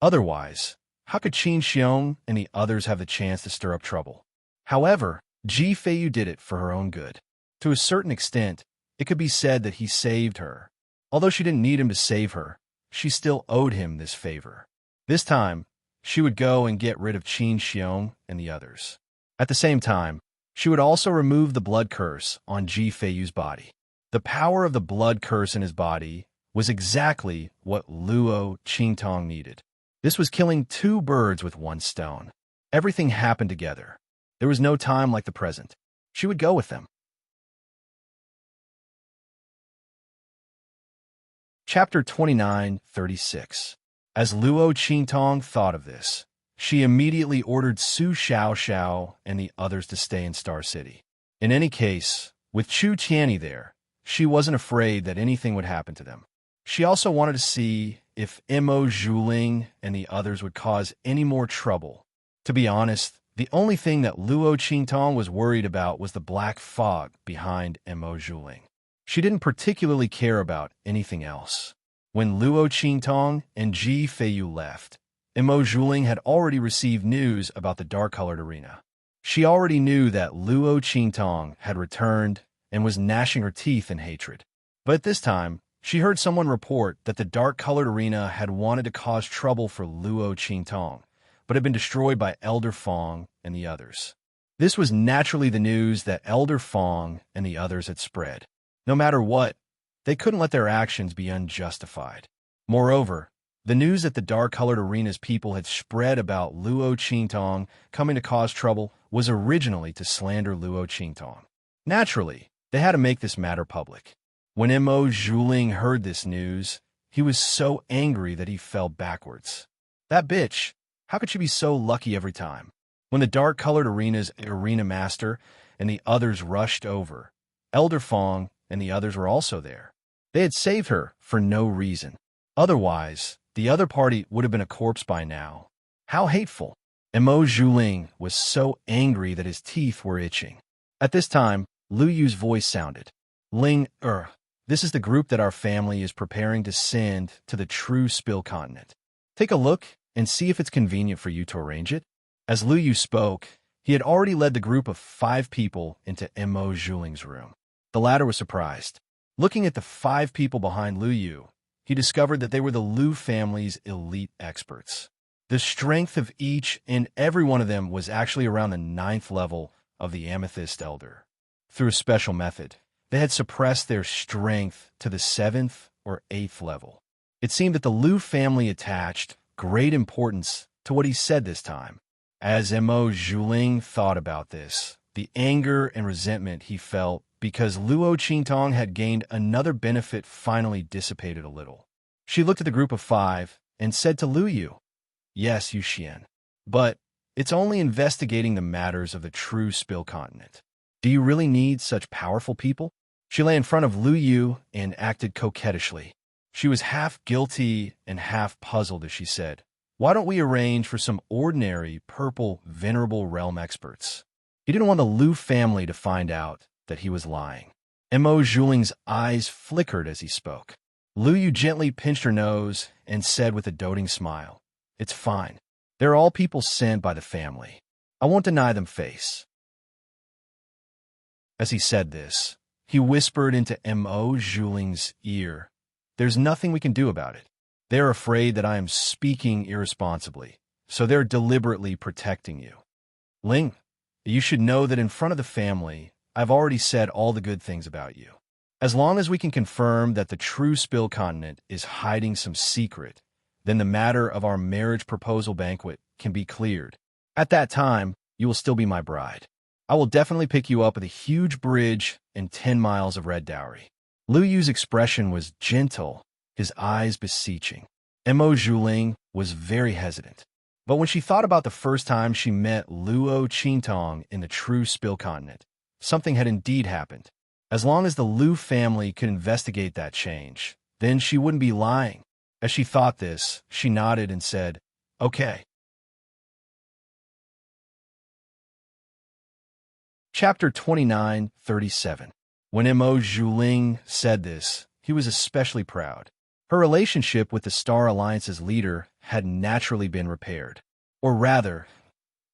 Otherwise, how could Qin Xiong and the others have the chance to stir up trouble? However, Ji Feiyu did it for her own good. To a certain extent, it could be said that he saved her. Although she didn't need him to save her, she still owed him this favor. This time, she would go and get rid of Qin Xiong and the others. At the same time, she would also remove the blood curse on Ji Feiyu's body. The power of the blood curse in his body was exactly what Luo Qingtong needed. This was killing two birds with one stone. Everything happened together. There was no time like the present. She would go with them. Chapter 29:36. As Luo Qingtong thought of this, she immediately ordered Su Xiaoxiao and the others to stay in Star City. In any case, with Chu Tianyi there, she wasn't afraid that anything would happen to them. She also wanted to see if Mo Zhuling and the others would cause any more trouble. To be honest, the only thing that Luo Qingtong was worried about was the black fog behind Mo Zhuling. She didn't particularly care about anything else. When Luo Qingtong and Ji Feiyu left, Mo Zhuling had already received news about the dark-colored arena. She already knew that Luo Qingtong had returned and was gnashing her teeth in hatred. But at this time, she heard someone report that the dark-colored arena had wanted to cause trouble for Luo Qingtong, but had been destroyed by Elder Fong and the others. This was naturally the news that Elder Fong and the others had spread. No matter what, they couldn't let their actions be unjustified. Moreover, the news that the dark-colored arena's people had spread about Luo Qingtong coming to cause trouble was originally to slander Luo Qingtong. Naturally, they had to make this matter public. When Mo Zhuling heard this news, he was so angry that he fell backwards. That bitch, how could she be so lucky every time? When the dark-colored arena's arena master and the others rushed over, Elder Fong and the others were also there. They had saved her for no reason. Otherwise, the other party would have been a corpse by now. How hateful. and Mo Zhuling was so angry that his teeth were itching. At this time, Lu Yu's voice sounded. This is the group that our family is preparing to send to the true Spill continent. Take a look and see if it's convenient for you to arrange it. As Lu Yu spoke, he had already led the group of 5 people into Mo Zhuling's room. The latter was surprised. Looking at the 5 people behind Lu Yu, he discovered that they were the Lu family's elite experts. The strength of each and every one of them was actually around the 9th level of the Amethyst Elder. Through a special method, they had suppressed their strength to the 7th or 8th level. It seemed that the Lu family attached great importance to what he said this time. As Mo Zhuling thought about this, the anger and resentment he felt because Luo Qingtong had gained another benefit finally dissipated a little. She looked at the group of 5 and said to Lu Yu, "Yes, Yu Xian, but it's only investigating the matters of the true Spill continent. Do you really need such powerful people?" She lay in front of Lu Yu and acted coquettishly. She was half guilty and half puzzled as she said, "Why don't we arrange for some ordinary purple venerable realm experts?" He didn't want the Lu family to find out that he was lying. Mo Zhuling's eyes flickered as he spoke. Lu Yu gently pinched her nose and said with a doting smile, "It's fine. They're all people sent by the family. I won't deny them face." As he said this, he whispered into Mo Zhuling's ear, "There's nothing we can do about it. They're afraid that I am speaking irresponsibly, so they're deliberately protecting you. Ling, you should know that in front of the family, I've already said all the good things about you. As long as we can confirm that the true Spill continent is hiding some secret, then the matter of our marriage proposal banquet can be cleared. At that time, you will still be my bride. I will definitely pick you up at a huge bridge and 10 miles of red dowry." Lu Yu's expression was gentle, his eyes beseeching. Mo Zhuling was very hesitant. But when she thought about the first time she met Luo Qingtong in the true Spill continent, something had indeed happened. As long as the Lu family could investigate that change, then she wouldn't be lying. As she thought this, she nodded and said, "Okay." Chapter 29:37. When Mo Zhuling said this, he was especially proud. Her relationship with the Star Alliance's leader had naturally been repaired. Or rather,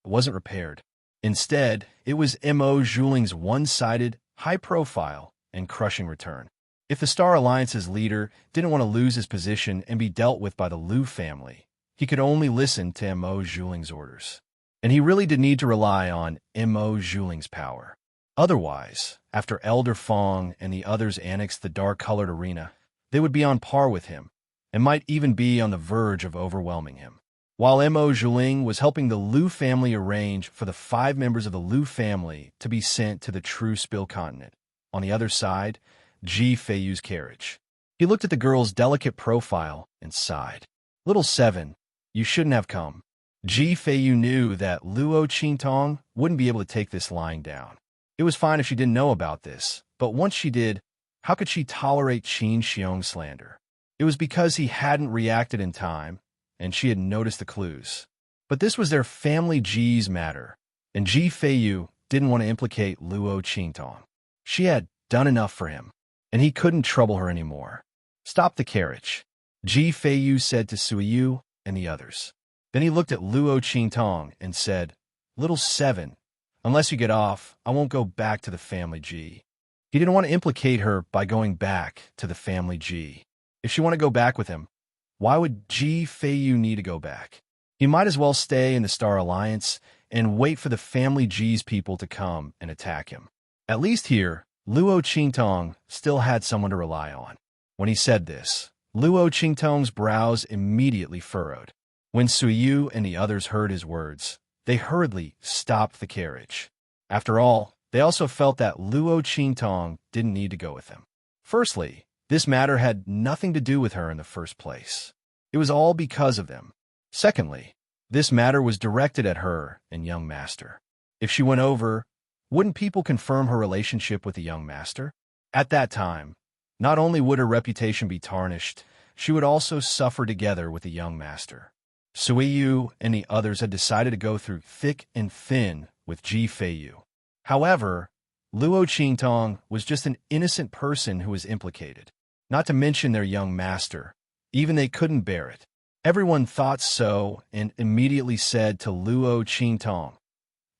it wasn't repaired. Instead, it was Mo Zhuling's one-sided, high-profile, and crushing return. If the Star Alliance's leader didn't want to lose his position and be dealt with by the Lu family, he could only listen to Mo Zhuling's orders. And he really did need to rely on Mo Zhuling's power. Otherwise, after Elder Fong and the others annexed the dark-colored arena, they would be on par with him, and might even be on the verge of overwhelming him. While Mo Zhuling was helping the Lu family arrange for the 5 members of the Lu family to be sent to the true Spill continent, on the other side, Ji Feiyu's carriage. He looked at the girl's delicate profile and sighed. "Little 7, you shouldn't have come." Ji Feiyu knew that Luo Qingtong wouldn't be able to take this lying down. It was fine if she didn't know about this, but once she did, how could she tolerate Qin Xiong's slander? It was because he hadn't reacted in time, and she had noticed the clues. But this was their family Ji's matter, and Ji Feiyu didn't want to implicate Luo Qingtong. She had done enough for him, and he couldn't trouble her anymore. "Stop the carriage," Ji Feiyu said to Suiyu and the others. Then he looked at Luo Qingtong and said, "Little 7, unless you get off, I won't go back to the family Ji." He didn't want to implicate her by going back to the family Ji. If she wanted to go back with him, why would Ji Feiyu need to go back? He might as well stay in the Star Alliance and wait for the family Ji's people to come and attack him. At least here, Luo Qingtong still had someone to rely on. When he said this, Luo Qingtong's brows immediately furrowed. When Suiyu and the others heard his words, they hurriedly stopped the carriage. After all, they also felt that Luo Qingtong didn't need to go with them. Firstly, this matter had nothing to do with her in the first place. It was all because of them. Secondly, this matter was directed at her and young master. If she went over, wouldn't people confirm her relationship with the young master? At that time, not only would her reputation be tarnished, she would also suffer together with the young master. Suiyu and the others had decided to go through thick and thin with Ji Feiyu. However, Luo Qingtong was just an innocent person who was implicated, not to mention their young master. Even they couldn't bear it. Everyone thought so and immediately said to Luo Qingtong,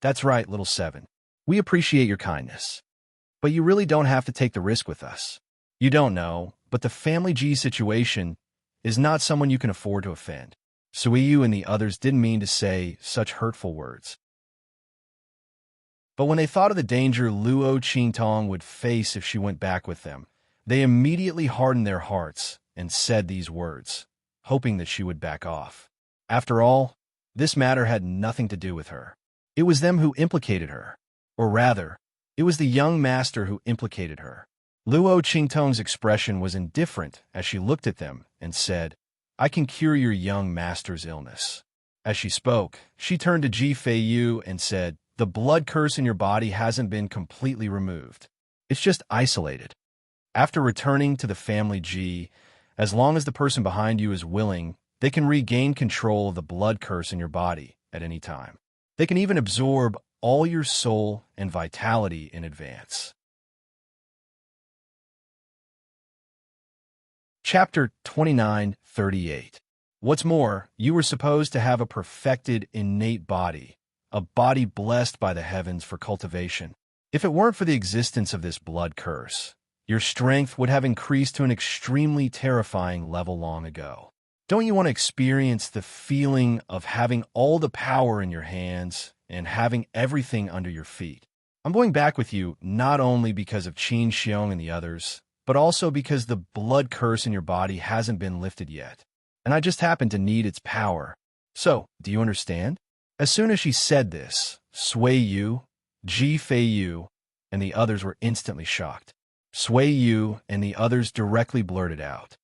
"That's right, little seven. We appreciate your kindness. But you really don't have to take the risk with us. You don't know, but the family G situation is not someone you can afford to offend." Suiyu and the others didn't mean to say such hurtful words. But when they thought of the danger Luo Qingtong would face if she went back with them, they immediately hardened their hearts and said these words, hoping that she would back off. After all, this matter had nothing to do with her. It was them who implicated her. Or rather, it was the young master who implicated her. Luo Qingtong's expression was indifferent as she looked at them and said, "I can cure your young master's illness." As she spoke, she turned to Ji Feiyu and said, "The blood curse in your body hasn't been completely removed. It's just isolated. After returning to the family G, as long as the person behind you is willing, they can regain control of the blood curse in your body at any time. They can even absorb all your soul and vitality in advance." Chapter 29:38. What's more, you were supposed to have a perfected innate body, a body blessed by the heavens for cultivation. If it weren't for the existence of this blood curse, your strength would have increased to an extremely terrifying level long ago. Don't you want to experience the feeling of having all the power in your hands and having everything under your feet? I'm going back with you not only because of Qin Xiong and the others, but also because the blood curse in your body hasn't been lifted yet, and I just happen to need its power. So, do you understand? As soon as she said this, Sui Yu, Ji Feiyu, and the others were instantly shocked. Sui Yu and the others directly blurted out,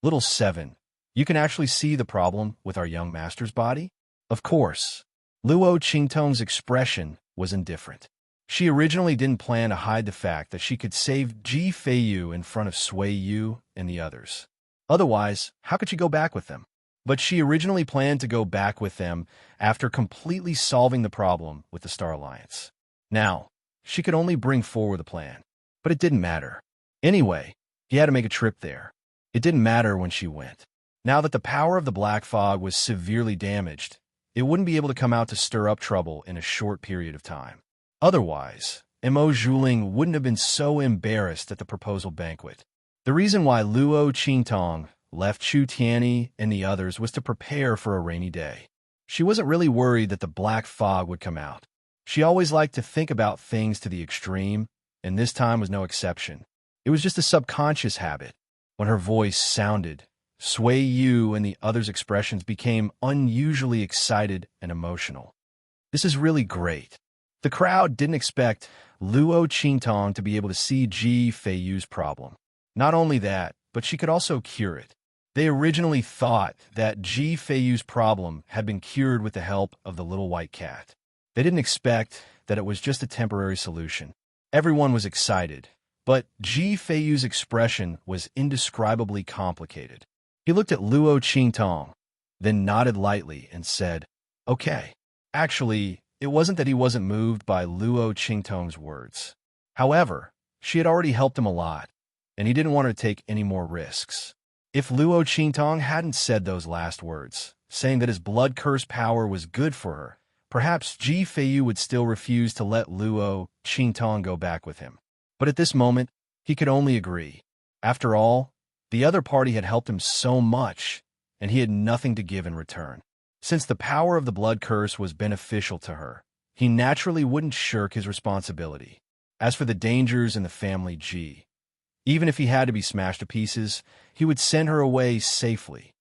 "Little seven, you can actually see the problem with our young master's body?" Of course, Luo Qingtong's expression was indifferent. She originally didn't plan to hide the fact that she could save Ji Feiyu in front of Sui Yu and the others. Otherwise, how could she go back with them? But she originally planned to go back with them after completely solving the problem with the Star Alliance. Now, she could only bring forward the plan. But it didn't matter. Anyway, he had to make a trip there. It didn't matter when she went. Now that the power of the Black Fog was severely damaged, it wouldn't be able to come out to stir up trouble in a short period of time. Otherwise, Mo Zhuling wouldn't have been so embarrassed at the proposal banquet. The reason why Luo Qingtong left Chu Tianyi and the others was to prepare for a rainy day. She wasn't really worried that the black fog would come out. She always liked to think about things to the extreme, and this time was no exception. It was just a subconscious habit. When her voice sounded, Sui Yu and the others' expressions became unusually excited and emotional. This is really great. The crowd didn't expect Luo Qingtong to be able to see Ji Feiyu's problem. Not only that, but she could also cure it. They originally thought that Ji Feiyu's problem had been cured with the help of the little white cat. They didn't expect that it was just a temporary solution. Everyone was excited, but Ji Feiyu's expression was indescribably complicated. He looked at Luo Qingtong, then nodded lightly and said, "Okay." Actually, it wasn't that he wasn't moved by Luo Qingtong's words. However, she had already helped him a lot, and he didn't want her to take any more risks. If Luo Qingtong hadn't said those last words, saying that his blood curse power was good for her, perhaps Ji Feiyu would still refuse to let Luo Qingtong go back with him. But at this moment, he could only agree. After all, the other party had helped him so much, and he had nothing to give in return. Since the power of the blood curse was beneficial to her, he naturally wouldn't shirk his responsibility. As for the dangers in the family G, even if he had to be smashed to pieces, he would send her away safely.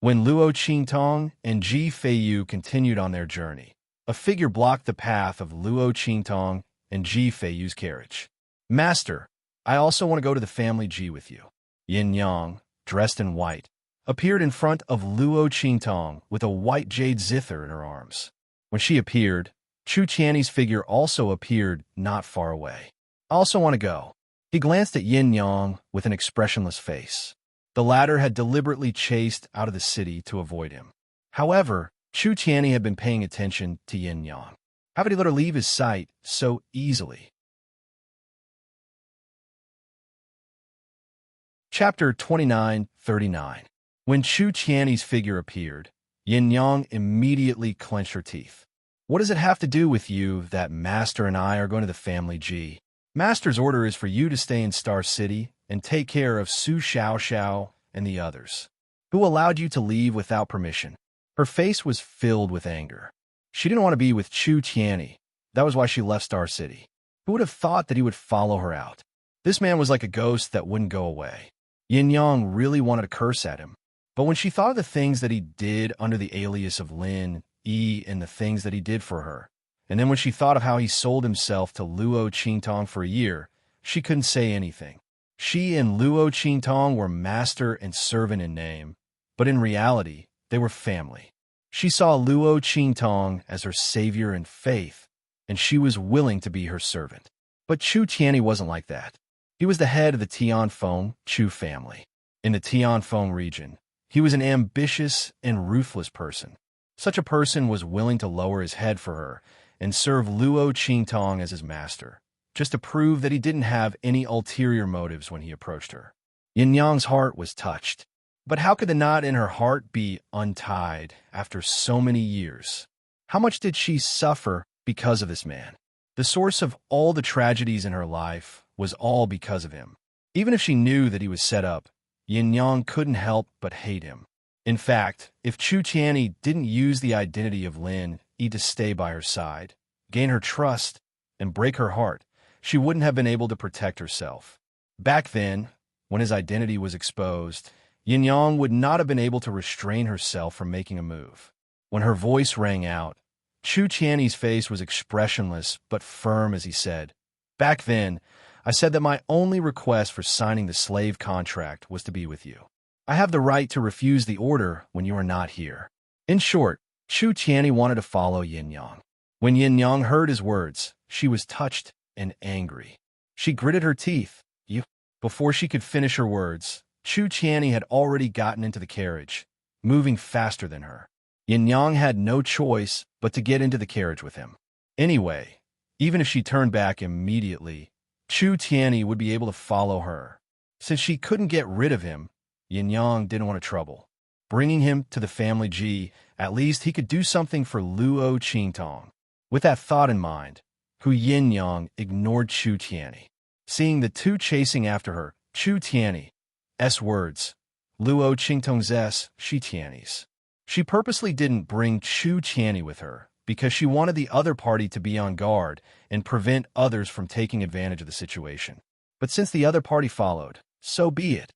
When Luo Qingtong and Ji Feiyu continued on their journey, a figure blocked the path of Luo Qingtong and Ji Feiyu's carriage. "Master, I also want to go to the family G with you." Yin Yang, dressed in white, appeared in front of Luo Qingtong with a white jade zither in her arms. When she appeared, Chu Tianyi's figure also appeared not far away. "I also want to go." He glanced at Yin Yang with an expressionless face. The latter had deliberately chased out of the city to avoid him. However, Chu Tianyi had been paying attention to Yin Yang. How could he let her leave his sight so easily? Chapter 29:39. When Chu Tianyi's figure appeared, Yin Yang immediately clenched her teeth. What does it have to do with you that Master and I are going to the family G? Master's order is for you to stay in Star City and take care of Su Xiao and the others. Who allowed you to leave without permission? Her face was filled with anger. She didn't want to be with Chu Tianyi. That was why she left Star City. Who would have thought that he would follow her out? This man was like a ghost that wouldn't go away. Yin Yang really wanted to curse at him. But when she thought of the things that he did under the alias of Lin Yi and the things that he did for her, and then when she thought of how he sold himself to Luo Qingtong for a year, she couldn't say anything. She and Luo Qingtong were master and servant in name, but in reality, they were family. She saw Luo Qingtong as her savior in faith, and she was willing to be her servant. But Chu Tianyi wasn't like that. He was the head of the Tianfeng Chu family. In the Tianfeng region, he was an ambitious and ruthless person. Such a person was willing to lower his head for her and serve Luo Qingtong as his master, just to prove that he didn't have any ulterior motives when he approached her. Yin Yang's heart was touched. But how could the knot in her heart be untied after so many years? How much did she suffer because of this man? The source of all the tragedies in her life was all because of him. Even if she knew that he was set up, Yin Yang couldn't help but hate him. In fact, if Chu Tianyi didn't use the identity of Lin Yi to stay by her side, gain her trust, and break her heart, she wouldn't have been able to protect herself. Back then, when his identity was exposed, Yin Yang would not have been able to restrain herself from making a move. When her voice rang out, Chu Tianyi's face was expressionless but firm as he said, "Back then, I said that my only request for signing the slave contract was to be with you. I have the right to refuse the order when you are not here." In short, Chu Tianyi wanted to follow Yin Yang. When Yin Yang heard his words, she was touched and angry. She gritted her teeth. Before she could finish her words, Chu Tianyi had already gotten into the carriage, moving faster than her. Yin Yang had no choice but to get into the carriage with him. Anyway, even if she turned back immediately, Chu Tianyi would be able to follow her. Since she couldn't get rid of him, Yin Yang didn't want trouble. Bringing him to the family G, at least he could do something for Luo Qingtong. With that thought in mind, Yin Yang ignored Chu Tianyi. Seeing the two chasing after her, Chu Tianyi's words, Luo Qingtong's, Shi Tianyi's. She purposely didn't bring Chu Tianyi with her because she wanted the other party to be on guard and prevent others from taking advantage of the situation. But since the other party followed, so be it.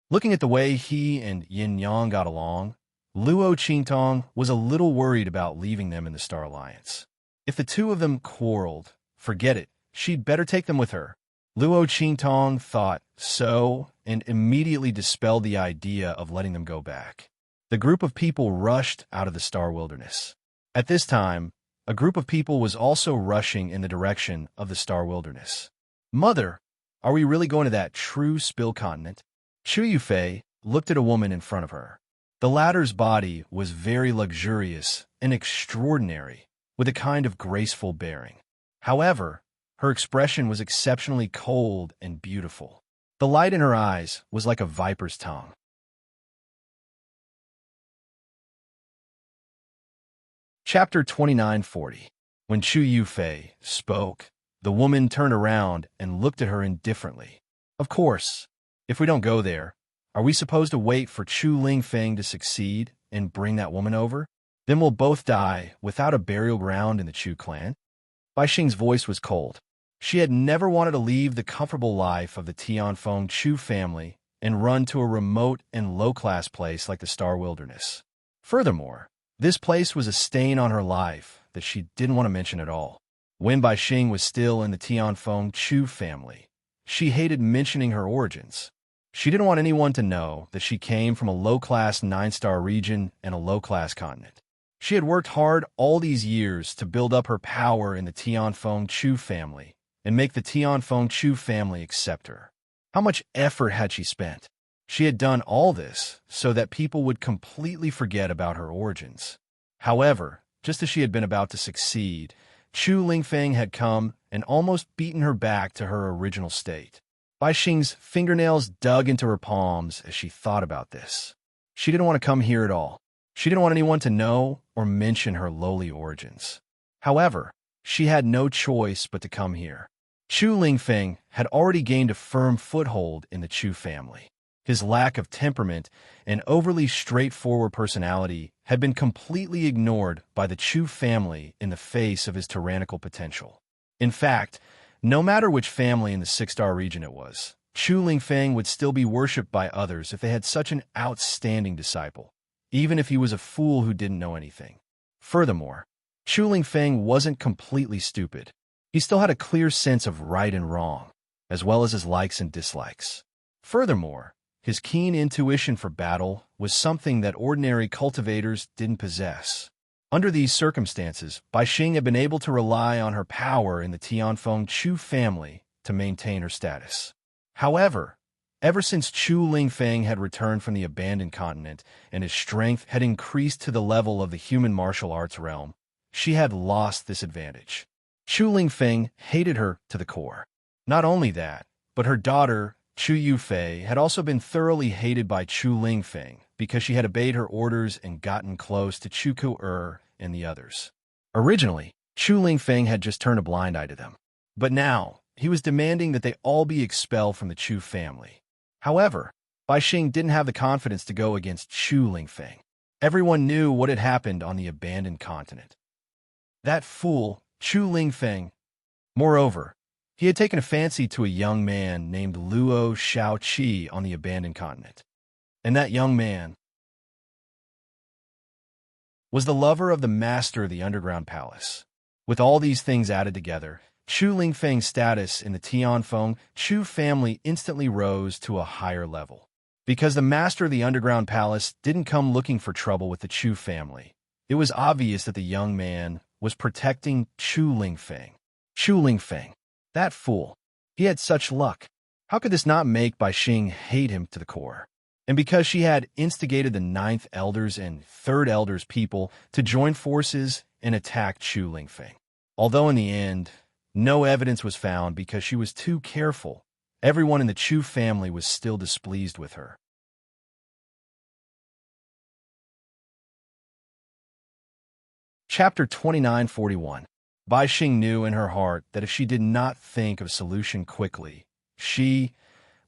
Looking at the way he and Yin Yang got along, Luo Qingtong was a little worried about leaving them in the Star Alliance. If the two of them quarreled, forget it, she'd better take them with her. Luo Qingtong thought so and immediately dispelled the idea of letting them go back. The group of people rushed out of the Star Wilderness. At this time, a group of people was also rushing in the direction of the Star Wilderness. "Mother, are we really going to that true spill continent?" Chu Yufei looked at a woman in front of her. The latter's body was very luxurious and extraordinary, with a kind of graceful bearing. However, her expression was exceptionally cold and beautiful. The light in her eyes was like a viper's tongue. Chapter 29:40. When Chu Yufei spoke, the woman turned around and looked at her indifferently. "Of course, if we don't go there, are we supposed to wait for Chu Lingfeng to succeed and bring that woman over? Then we'll both die without a burial ground in the Chu clan?" Bai Xing's voice was cold. She had never wanted to leave the comfortable life of the Tianfeng Chu family and run to a remote and low-class place like the Star Wilderness. Furthermore, this place was a stain on her life that she didn't want to mention at all. When Bai Xing was still in the Tianfeng Chu family, she hated mentioning her origins. She didn't want anyone to know that she came from a low-class 9-star region and a low-class continent. She had worked hard all these years to build up her power in the Tianfeng Chu family and make the Tianfeng Chu family accept her. How much effort had she spent? She had done all this so that people would completely forget about her origins. However, just as she had been about to succeed, Chu Lingfeng had come and almost beaten her back to her original state. Bai Xing's fingernails dug into her palms as she thought about this. She didn't want to come here at all. She didn't want anyone to know or mention her lowly origins. However, she had no choice but to come here. Chu Lingfeng had already gained a firm foothold in the Chu family. His lack of temperament and overly straightforward personality had been completely ignored by the Chu family in the face of his tyrannical potential. In fact, no matter which family in the six-star region it was, Chu Lingfeng would still be worshipped by others if they had such an outstanding disciple, even if he was a fool who didn't know anything. Furthermore, Chu Lingfeng wasn't completely stupid. He still had a clear sense of right and wrong, as well as his likes and dislikes. Furthermore, his keen intuition for battle was something that ordinary cultivators didn't possess. Under these circumstances, Bai Xing had been able to rely on her power in the Tianfeng Chu family to maintain her status. However, ever since Chu Lingfeng had returned from the abandoned continent and his strength had increased to the level of the human martial arts realm, she had lost this advantage. Chu Lingfeng hated her to the core. Not only that, but her daughter, Chu Yufei, had also been thoroughly hated by Chu Lingfeng because she had obeyed her orders and gotten close to Chu Ku and the others. Originally, Chu Lingfeng had just turned a blind eye to them. But now, he was demanding that they all be expelled from the Chu family. However, Bai Xing didn't have the confidence to go against Chu Lingfeng. Everyone knew what had happened on the abandoned continent. That fool, Chu Lingfeng. Moreover, he had taken a fancy to a young man named Luo Shaoqi on the abandoned continent. And that young man was the lover of the master of the underground palace. With all these things added together, Chu Lingfeng's status in the Tianfeng Chu family instantly rose to a higher level. Because the master of the underground palace didn't come looking for trouble with the Chu family, it was obvious that the young man was protecting Chu Lingfeng. Chu Lingfeng, that fool. He had such luck. How could this not make Bai Xing hate him to the core? And because she had instigated the 9th Elders and 3rd Elders people to join forces and attack Chu Lingfeng. Although in the end, no evidence was found because she was too careful, everyone in the Chu family was still displeased with her. Chapter 2941. Bai Xing knew in her heart that if she did not think of a solution quickly, she,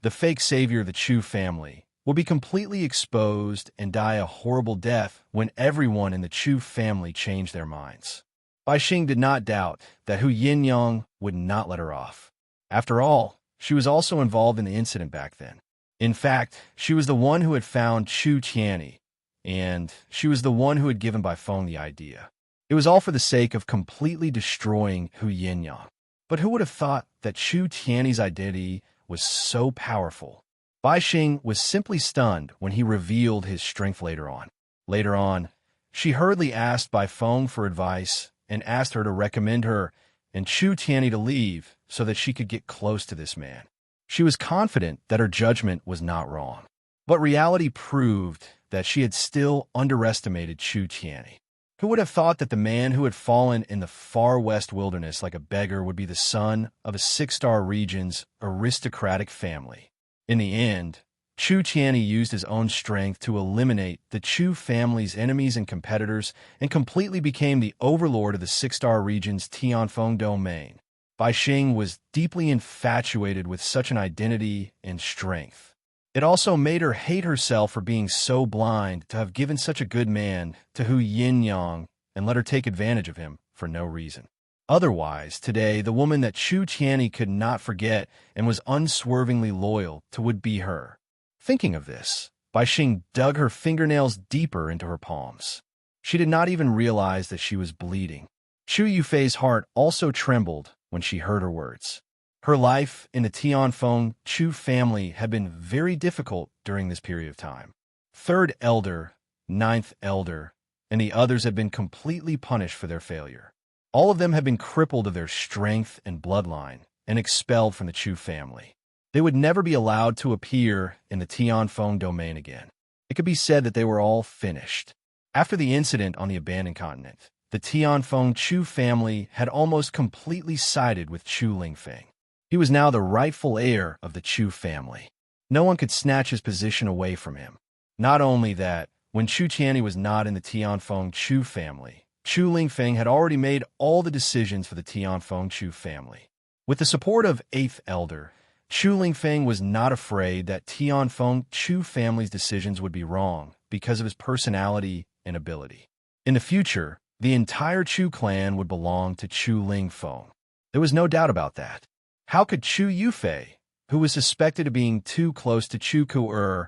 the fake savior of the Chu family, would be completely exposed and die a horrible death when everyone in the Chu family changed their minds. Bai Xing did not doubt that Hu Yinyang would not let her off. After all, she was also involved in the incident back then. In fact, she was the one who had found Chu Tianyi, and she was the one who had given Bai Feng the idea. It was all for the sake of completely destroying Hu Yinyang. But who would have thought that Chu Tianyi's identity was so powerful? Bai Xing was simply stunned when he revealed his strength later on. Later on, she hurriedly asked Bai Feng for advice and asked her to recommend her and Chu Tianyi to leave so that she could get close to this man. She was confident that her judgment was not wrong. But reality proved that she had still underestimated Chu Tianyi. Who would have thought that the man who had fallen in the far west wilderness like a beggar would be the son of a 6-star region's aristocratic family? In the end, Chu Tianyi used his own strength to eliminate the Chu family's enemies and competitors and completely became the overlord of the 6-star region's Tianfeng domain. Bai Xing was deeply infatuated with such an identity and strength. It also made her hate herself for being so blind to have given such a good man to Hu Yinyang and let her take advantage of him for no reason. Otherwise, today, the woman that Chu Tianyi could not forget and was unswervingly loyal to would be her. Thinking of this, Bai Xing dug her fingernails deeper into her palms. She did not even realize that she was bleeding. Chu Yufei's heart also trembled when she heard her words. Her life in the Tianfeng Chu family had been very difficult during this period of time. 3rd Elder, 9th Elder, and the others had been completely punished for their failure. All of them had been crippled of their strength and bloodline and expelled from the Chu family. They would never be allowed to appear in the Tianfeng domain again. It could be said that they were all finished. After the incident on the abandoned continent, the Tianfeng Chu family had almost completely sided with Chu Lingfeng. He was now the rightful heir of the Chu family. No one could snatch his position away from him. Not only that, when Chu Qianni was not in the Tianfeng Chu family, Chu Lingfeng had already made all the decisions for the Tianfeng Chu family. With the support of 8th Elder, Chu Lingfeng was not afraid that Tianfeng Chu family's decisions would be wrong because of his personality and ability. In the future, the entire Chu clan would belong to Chu Lingfeng. There was no doubt about that. How could Chu Yufei, who was suspected of being too close to Chu Ku'er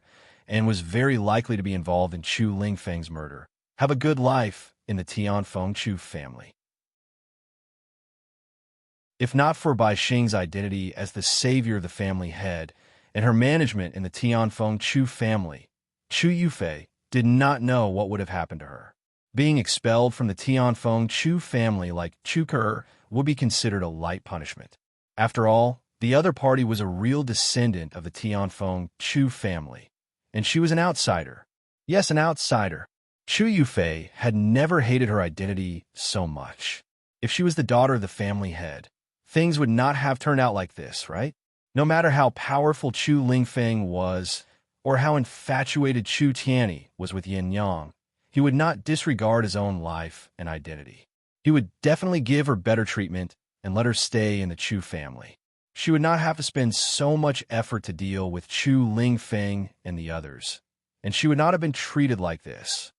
and was very likely to be involved in Chu Lingfeng's murder, have a good life in the Tianfeng Chu family? If not for Bai Xing's identity as the savior of the family head and her management in the Tianfeng Chu family, Chu Yufei did not know what would have happened to her. Being expelled from the Tianfeng Chu family like Chu Ku'er would be considered a light punishment. After all, the other party was a real descendant of the Tianfeng Chu family, and she was an outsider. Yes, an outsider. Chu Yufei had never hated her identity so much. If she was the daughter of the family head, things would not have turned out like this, right? No matter how powerful Chu Lingfeng was, or how infatuated Chu Tianni was with Yin Yang, he would not disregard his own life and identity. He would definitely give her better treatment and let her stay in the Chu family. She would not have to spend so much effort to deal with Chu Lingfeng and the others, and she would not have been treated like this.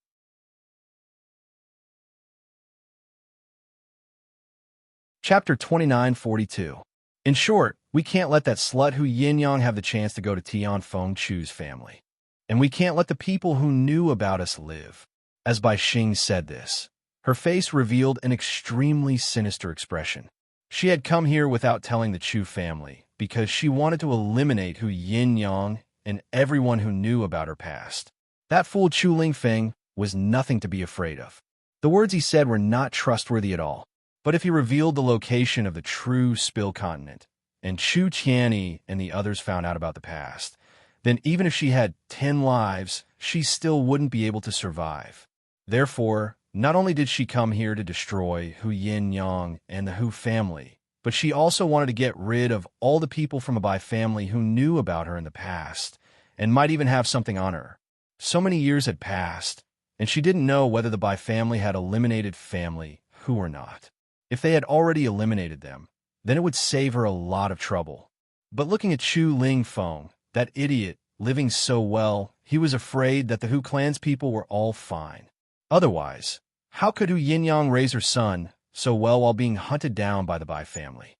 Chapter 2942. In short, we can't let that slut Hu Yinyang have the chance to go to Tianfeng Chu's family. And we can't let the people who knew about us live. As Bai Xing said this, her face revealed an extremely sinister expression. She had come here without telling the Chu family because she wanted to eliminate Hu Yinyang and everyone who knew about her past. That fool Chu Lingfeng was nothing to be afraid of. The words he said were not trustworthy at all. But if he revealed the location of the true Spill Continent, and Chu Qianni and the others found out about the past, then even if she had 10 lives, she still wouldn't be able to survive. Therefore, not only did she come here to destroy Hu Yinyang and the Hu family, but she also wanted to get rid of all the people from a Bai family who knew about her in the past, and might even have something on her. So many years had passed, and she didn't know whether the Bai family had eliminated family Hu or not. If they had already eliminated them, then it would save her a lot of trouble. But looking at Chu Lingfeng, that idiot, living so well, he was afraid that the Hu clan's people were all fine. Otherwise, how could Hu Yinyang raise her son so well while being hunted down by the Bai family?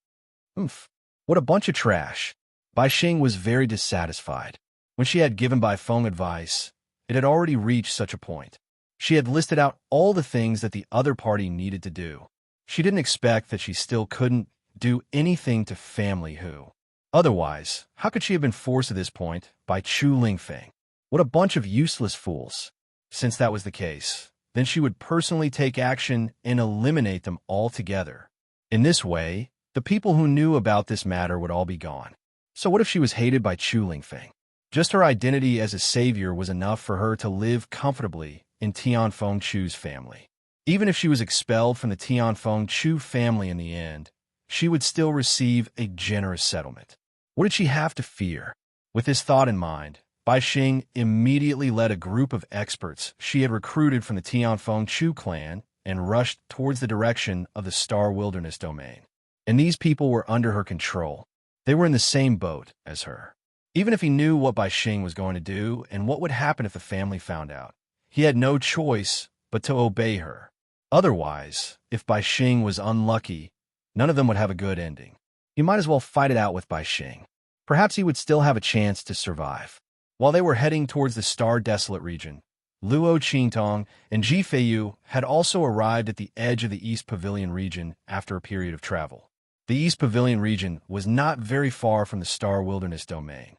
What a bunch of trash. Bai Xing was very dissatisfied. When she had given Bai Feng advice, it had already reached such a point. She had listed out all the things that the other party needed to do. She didn't expect that she still couldn't do anything to family Hu. Otherwise, how could she have been forced to this point by Chu Lingfeng? What a bunch of useless fools. Since that was the case, then she would personally take action and eliminate them altogether. In this way, the people who knew about this matter would all be gone. So what if she was hated by Chu Lingfeng? Just her identity as a savior was enough for her to live comfortably in Tianfeng Chu's family. Even if she was expelled from the Tianfeng Chu family in the end, she would still receive a generous settlement. What did she have to fear? With this thought in mind, Bai Xing immediately led a group of experts she had recruited from the Tianfeng Chu clan and rushed towards the direction of the Star Wilderness domain. And these people were under her control. They were in the same boat as her. Even if he knew what Bai Xing was going to do and what would happen if the family found out, he had no choice but to obey her. Otherwise, if Bai Xing was unlucky, none of them would have a good ending. He might as well fight it out with Bai Xing. Perhaps he would still have a chance to survive. While they were heading towards the Star Desolate region, Luo Qingtong and Ji Feiyu had also arrived at the edge of the East Pavilion region after a period of travel. The East Pavilion region was not very far from the Star Wilderness domain.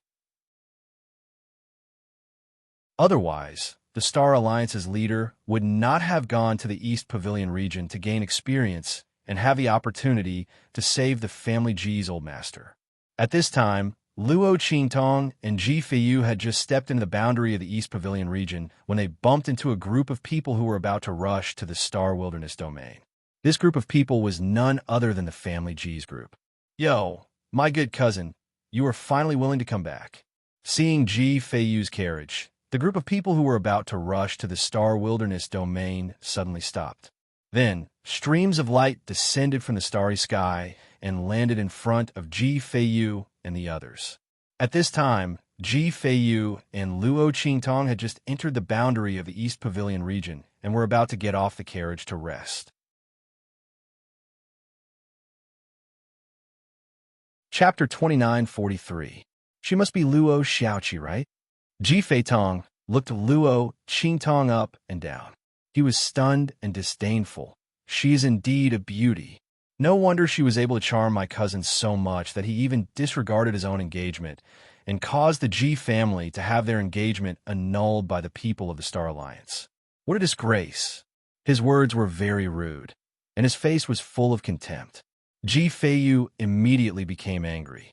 Otherwise, the Star Alliance's leader would not have gone to the East Pavilion region to gain experience and have the opportunity to save the family Ji's old master. At this time, Luo Qingtong and Ji Feiyu had just stepped into the boundary of the East Pavilion region when they bumped into a group of people who were about to rush to the Star Wilderness domain. This group of people was none other than the family G's group. "Yo, my good cousin, you are finally willing to come back." Seeing Ji Feiyu's carriage, the group of people who were about to rush to the Star Wilderness domain suddenly stopped. Then, streams of light descended from the starry sky and landed in front of Ji Feiyu and the others. At this time, Ji Feiyu and Luo Qingtong had just entered the boundary of the East Pavilion region and were about to get off the carriage to rest. Chapter 2943. She must be Luo Xiaoqi, right? Ji Feitong looked Luo Qingtong up and down. He was stunned and disdainful. "She is indeed a beauty. No wonder she was able to charm my cousin so much that he even disregarded his own engagement and caused the Ji family to have their engagement annulled by the people of the Star Alliance. What a disgrace." His words were very rude, and his face was full of contempt. Ji Feiyu immediately became angry.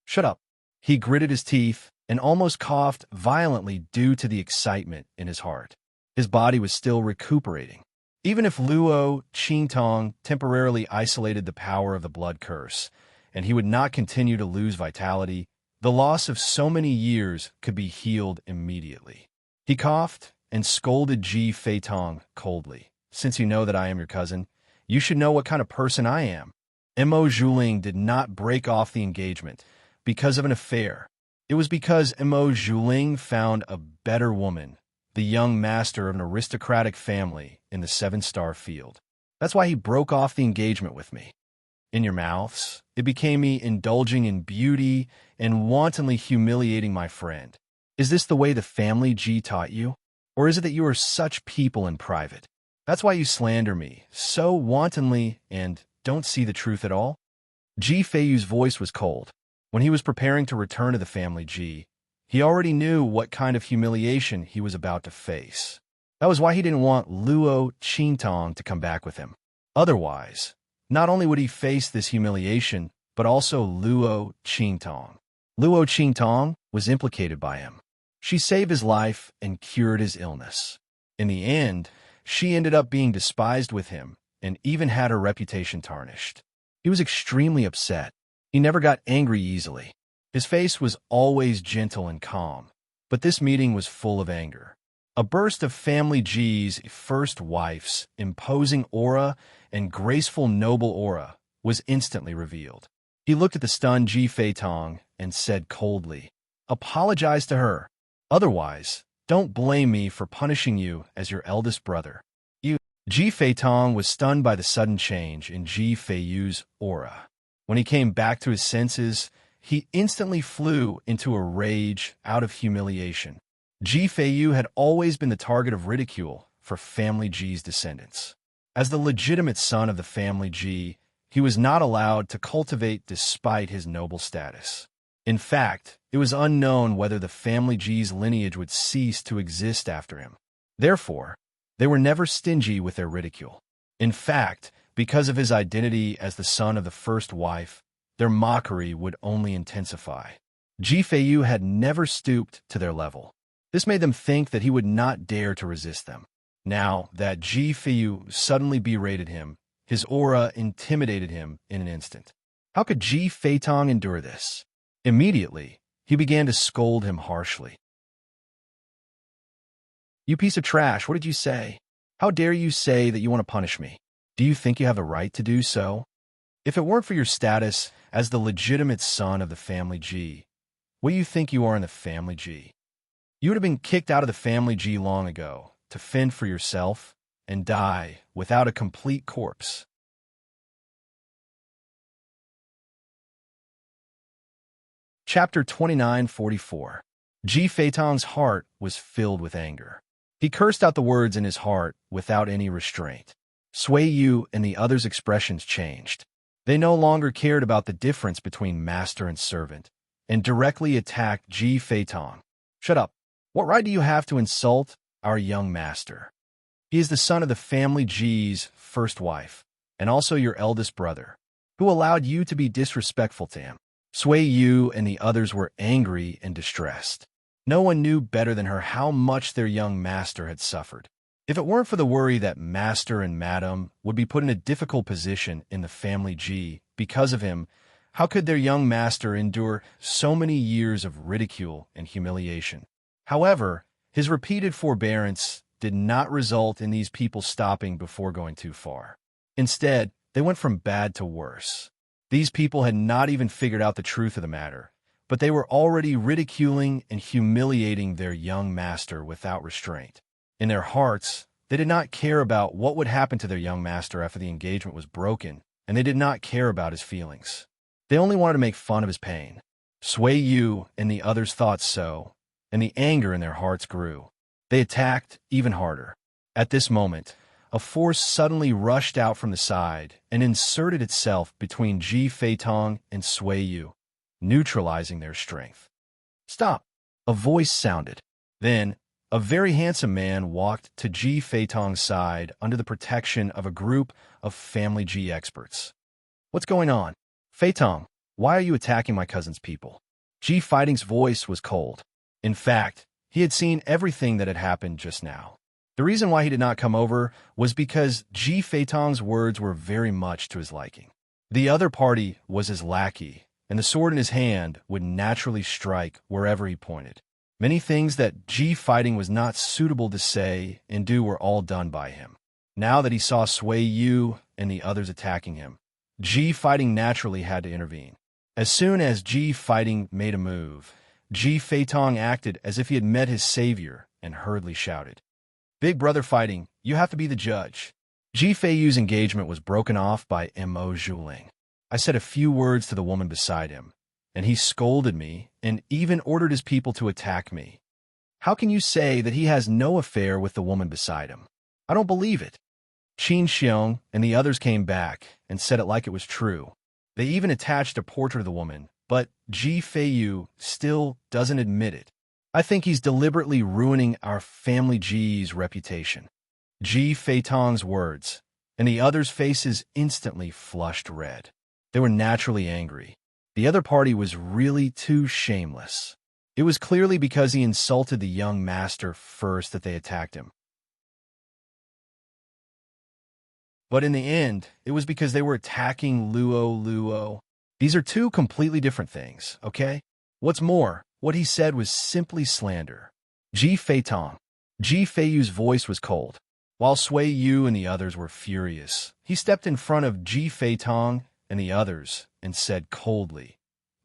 "Shut up." He gritted his teeth and almost coughed violently due to the excitement in his heart. His body was still recuperating. Even if Luo Qingtong temporarily isolated the power of the blood curse, and he would not continue to lose vitality, the loss of so many years could be healed immediately. He coughed and scolded Ji Feitong coldly. "Since you know that I am your cousin, you should know what kind of person I am." Mo Zhuling did not break off the engagement because of an affair. It was because Mo Zhuling found a better woman, the young master of an aristocratic family in the 7-star field. That's why he broke off the engagement with me. In your mouths, it became me indulging in beauty and wantonly humiliating my friend. Is this the way the family G taught you? Or is it that you are such people in private? That's why you slander me so wantonly and don't see the truth at all? Ji Feiyu's voice was cold. When he was preparing to return to the family Ji, he already knew what kind of humiliation he was about to face. That was why he didn't want Luo Qingtong to come back with him. Otherwise, not only would he face this humiliation, but also Luo Qingtong. Luo Qingtong was implicated by him. She saved his life and cured his illness. In the end, she ended up being despised with him and even had her reputation tarnished. He was extremely upset. He never got angry easily. His face was always gentle and calm, but this meeting was full of anger. A burst of family G's first wife's imposing aura and graceful noble aura was instantly revealed. He looked at the stunned Ji Feitong and said coldly, "Apologize to her. Otherwise, don't blame me for punishing you as your eldest brother." Ji Feitong was stunned by the sudden change in Ji Feiyu's aura. When he came back to his senses, he instantly flew into a rage out of humiliation. Ji Feiyu had always been the target of ridicule for family G's descendants. As the legitimate son of the family G, he was not allowed to cultivate despite his noble status. In fact, it was unknown whether the family G's lineage would cease to exist after him. Therefore, they were never stingy with their ridicule. In fact, because of his identity as the son of the first wife, their mockery would only intensify. Ji Feiyu had never stooped to their level. This made them think that he would not dare to resist them. Now that Ji Feiyu suddenly berated him, his aura intimidated him in an instant. How could Ji Feitong endure this? Immediately, he began to scold him harshly. "You piece of trash, what did you say? How dare you say that you want to punish me? Do you think you have the right to do so? If it weren't for your status as the legitimate son of the family G, what do you think you are in the family G? You would have been kicked out of the family G long ago to fend for yourself and die without a complete corpse." Chapter 2944. Ji Feitong's heart was filled with anger. He cursed out the words in his heart without any restraint. Sui Yu and the others' expressions changed. They no longer cared about the difference between master and servant, and directly attacked Ji Feitong. "Shut up. What right do you have to insult our young master? He is the son of the family G's first wife, and also your eldest brother. Who allowed you to be disrespectful to him? Sui Yu and the others were angry and distressed. No one knew better than her how much their young master had suffered. If it weren't for the worry that Master and Madam would be put in a difficult position in the family G because of him, how could their young master endure so many years of ridicule and humiliation? However, his repeated forbearance did not result in these people stopping before going too far. Instead, they went from bad to worse. These people had not even figured out the truth of the matter, but they were already ridiculing and humiliating their young master without restraint. In their hearts, they did not care about what would happen to their young master after the engagement was broken, and they did not care about his feelings. They only wanted to make fun of his pain. Sui Yu and the others thought so, and the anger in their hearts grew. They attacked even harder. At this moment, a force suddenly rushed out from the side and inserted itself between Ji Feitong and Sui Yu, neutralizing their strength. "Stop!" a voice sounded. Then, a very handsome man walked to Ji Feitong's side under the protection of a group of Family G experts. "What's going on? Feitong, why are you attacking my cousin's people?" Ji Fighting's voice was cold. In fact, he had seen everything that had happened just now. The reason why he did not come over was because Ji Feitong's words were very much to his liking. The other party was his lackey, and the sword in his hand would naturally strike wherever he pointed. Many things that Ji Fighting was not suitable to say and do were all done by him. Now that he saw Sui Yu and the others attacking him, Ji Fighting naturally had to intervene. As soon as Ji Fighting made a move, Ji Feitong acted as if he had met his savior and hurriedly shouted, "Big brother Fighting, you have to be the judge." Ji Feiyu's engagement was broken off by Mo Zhuling. I said a few words to the woman beside him, and he scolded me and even ordered his people to attack me. How can you say that he has no affair with the woman beside him? I don't believe it. Qin Xiong and the others came back and said it like it was true. They even attached a portrait of the woman, but Ji Feiyu still doesn't admit it. I think he's deliberately ruining our family G's reputation. Ji Feitong's words, and the others' faces instantly flushed red. They were naturally angry. The other party was really too shameless. It was clearly because he insulted the young master first that they attacked him. But in the end, it was because they were attacking Luo. These are two completely different things, okay? What's more, what he said was simply slander. Ji Feitong. Ji Feiyu's voice was cold. While Sui Yu and the others were furious, he stepped in front of Ji Feitong and the others and said coldly,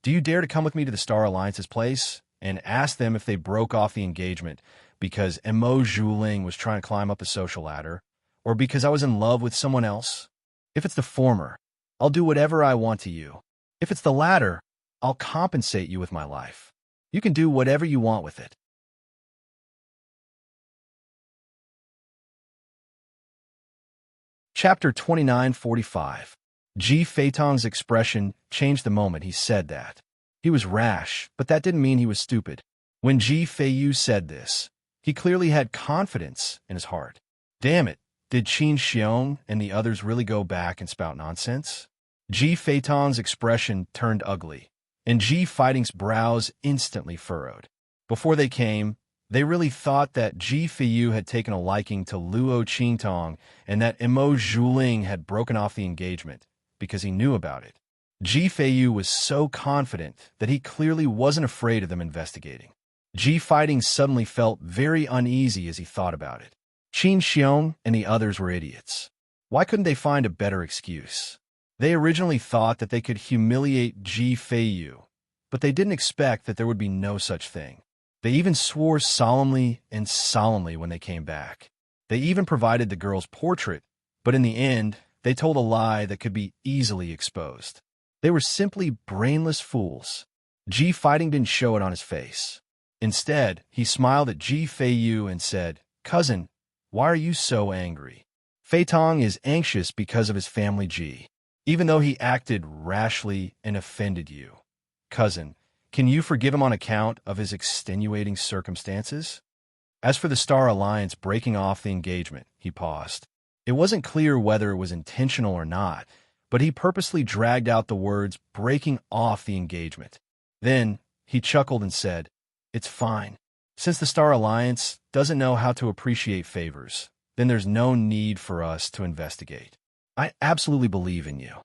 "Do you dare to come with me to the Star Alliance's place?" and ask them if they broke off the engagement because Mo Zhuling was trying to climb up the social ladder, or because I was in love with someone else? If it's the former, I'll do whatever I want to you. If it's the latter, I'll compensate you with my life. You can do whatever you want with it. Chapter 2945. Ji Feitong's expression changed the moment he said that. He was rash, but that didn't mean he was stupid. When Ji Feiyu said this, he clearly had confidence in his heart. Damn it, did Qin Xiong and the others really go back and spout nonsense? Ji Feitong's expression turned ugly, and Ji Fighting's brows instantly furrowed. Before they came, they really thought that Ji Feiyu had taken a liking to Luo Qingtong and that Mo Zhuling had broken off the engagement because he knew about it. Ji Feiyu was so confident that he clearly wasn't afraid of them investigating. Ji Fighting suddenly felt very uneasy as he thought about it. Qin Xiong and the others were idiots. Why couldn't they find a better excuse? They originally thought that they could humiliate Ji Feiyu, but they didn't expect that there would be no such thing. They even swore solemnly when they came back. They even provided the girl's portrait, but in the end, they told a lie that could be easily exposed. They were simply brainless fools. Ji Fighting didn't show it on his face. Instead, he smiled at Ji Feiyu and said, "Cousin, why are you so angry?" Feitong is anxious because of his family G, even though he acted rashly and offended you. Cousin, can you forgive him on account of his extenuating circumstances? As for the Star Alliance breaking off the engagement, he paused. It wasn't clear whether it was intentional or not, but he purposely dragged out the words breaking off the engagement. Then he chuckled and said, "It's fine. Since the Star Alliance doesn't know how to appreciate favors, then there's no need for us to investigate. I absolutely believe in you."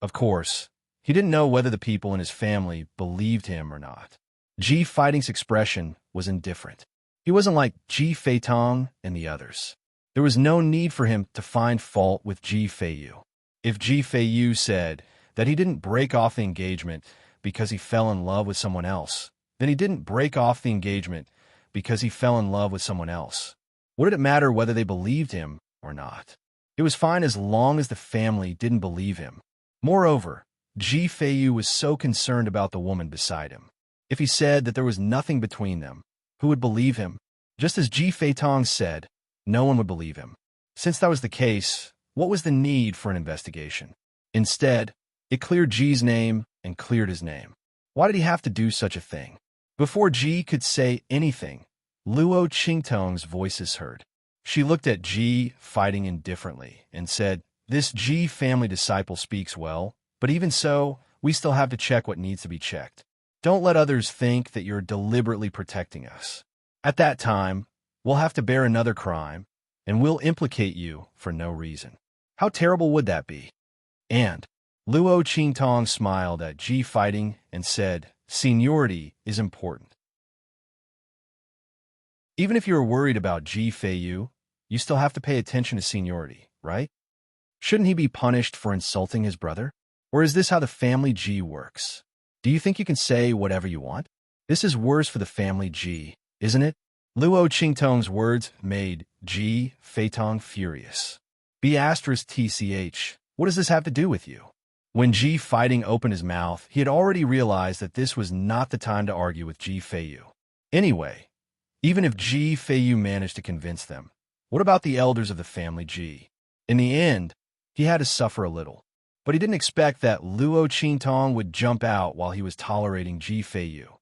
Of course, he didn't know whether the people in his family believed him or not. Ji Fighting's expression was indifferent. He wasn't like Ji Feitong and the others. There was no need for him to find fault with Ji Feiyu. If Ji Feiyu said that he didn't break off the engagement because he fell in love with someone else, then he didn't break off the engagement because he fell in love with someone else. What did it matter whether they believed him or not? It was fine as long as the family didn't believe him. Moreover, Ji Feiyu was so concerned about the woman beside him. If he said that there was nothing between them, who would believe him? Just as Ji Feitong said, no one would believe him. Since that was the case, what was the need for an investigation? Instead, it cleared Ji's name and cleared his name. Why did he have to do such a thing? Before Ji could say anything, Luo Qingtong's voice is heard. She looked at Ji Fighting indifferently and said, "This Ji family disciple speaks well, but even so, we still have to check what needs to be checked. Don't let others think that you're deliberately protecting us. At that time, we'll have to bear another crime, and we'll implicate you for no reason. How terrible would that be?" And Luo Qingtong smiled at Ji Fighting and said, "Seniority is important. Even if you're worried about Ji Feiyu, you still have to pay attention to seniority, right? Shouldn't he be punished for insulting his brother? Or is this how the family Ji works? Do you think you can say whatever you want? This is worse for the family Ji, isn't it?" Luo Qingtong's words made Ji Feitong furious. B*TCH, what does this have to do with you? When Ji Fighting opened his mouth, he had already realized that this was not the time to argue with Ji Feiyu. Anyway, even if Ji Feiyu managed to convince them, what about the elders of the family Ji? In the end, he had to suffer a little. But he didn't expect that Luo Qingtong would jump out while he was tolerating Ji Feiyu.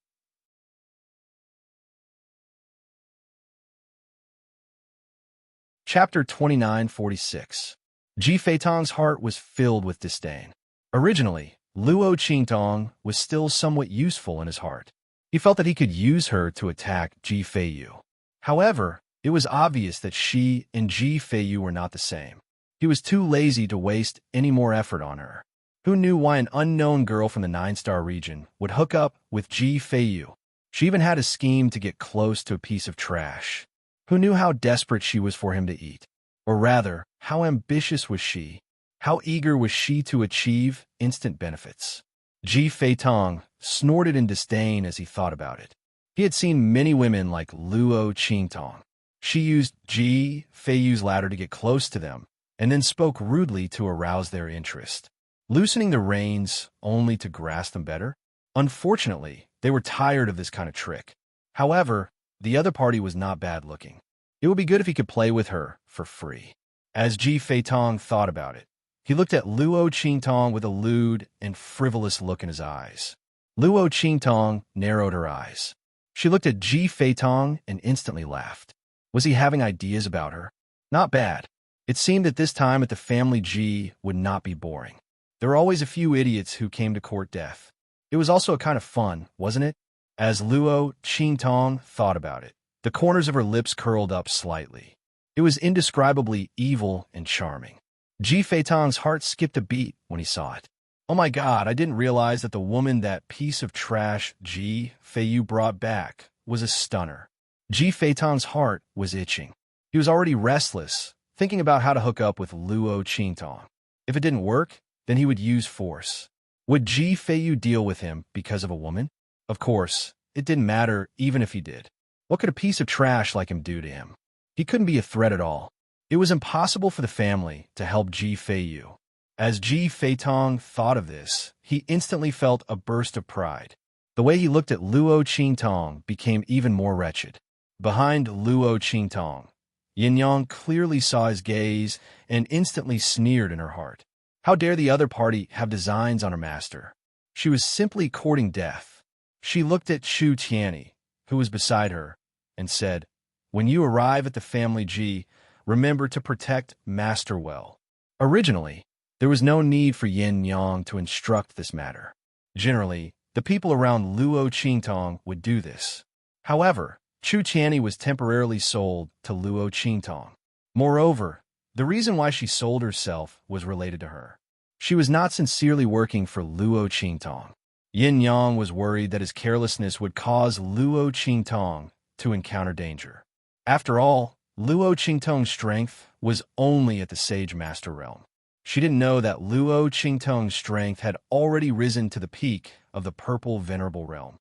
Chapter 2946. Ji Feitong's heart was filled with disdain. Originally, Luo Qingtong was still somewhat useful in his heart. He felt that he could use her to attack Ji Feiyu. However, it was obvious that she and Ji Feiyu were not the same. He was too lazy to waste any more effort on her. Who knew why an unknown girl from the 9-star region would hook up with Ji Feiyu? She even had a scheme to get close to a piece of trash. Who knew how desperate she was for him to eat? Or rather, how ambitious was she? How eager was she to achieve instant benefits? Ji Feitong snorted in disdain as he thought about it. He had seen many women like Luo Qingtong. She used Ji Feiyu's ladder to get close to them, and then spoke rudely to arouse their interest, loosening the reins only to grasp them better. Unfortunately, they were tired of this kind of trick. However, the other party was not bad looking. It would be good if he could play with her for free. As Ji Feitong thought about it, he looked at Luo Qingtong with a lewd and frivolous look in his eyes. Luo Qingtong narrowed her eyes. She looked at Ji Feitong and instantly laughed. Was he having ideas about her? Not bad. It seemed that this time at the family Ji would not be boring. There were always a few idiots who came to court death. It was also a kind of fun, wasn't it? As Luo Qingtong thought about it, the corners of her lips curled up slightly. It was indescribably evil and charming. Ji Feitong's heart skipped a beat when he saw it. Oh my God, I didn't realize that the woman that piece of trash Ji Feiyu brought back was a stunner. Ji Feitong's heart was itching. He was already restless, thinking about how to hook up with Luo Qingtong. If it didn't work, then he would use force. Would Ji Feiyu deal with him because of a woman? Of course, it didn't matter even if he did. What could a piece of trash like him do to him? He couldn't be a threat at all. It was impossible for the family to help Ji Feiyu. As Ji Feitong thought of this, he instantly felt a burst of pride. The way he looked at Luo Qingtong became even more wretched. Behind Luo Qingtong, Yin-Yang clearly saw his gaze and instantly sneered in her heart. How dare the other party have designs on her master? She was simply courting death. She looked at Chu Tianyi, who was beside her, and said, "When you arrive at the family Ji, remember to protect Master well." Originally, There was no need for Yin Yang to instruct this matter. Generally, the people around Luo Qingtong would do this. However, Chu Tianyi was temporarily sold to Luo Qingtong. Moreover, the reason why she sold herself was related to her. She was not sincerely working for Luo Qingtong. Yin Yang was worried that his carelessness would cause Luo Qingtong to encounter danger. After all, Luo Qingtong's strength was only at the Sage Master realm. She didn't know that Luo Qingtong's strength had already risen to the peak of the Purple Venerable realm.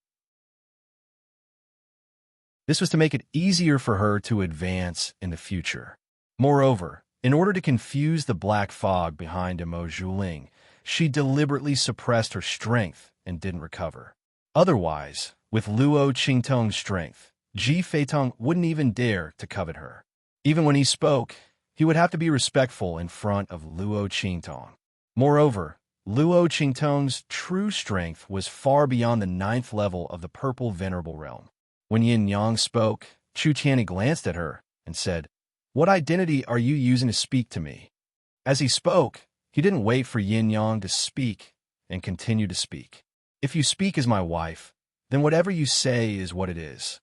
This was to make it easier for her to advance in the future. Moreover, in order to confuse the black fog behind Mo Zhuling, she deliberately suppressed her strength and didn't recover. Otherwise, with Luo Qingtong's strength, Ji Feitong wouldn't even dare to covet her. Even when he spoke, he would have to be respectful in front of Luo Qingtong. Moreover, Luo Qingtong's true strength was far beyond the 9th level of the Purple Venerable realm. When Yin Yang spoke, Chu Tianyi glanced at her and said, "What identity are you using to speak to me?" As he spoke, he didn't wait for Yin Yang to speak and continued to speak. "If you speak as my wife, then whatever you say is what it is."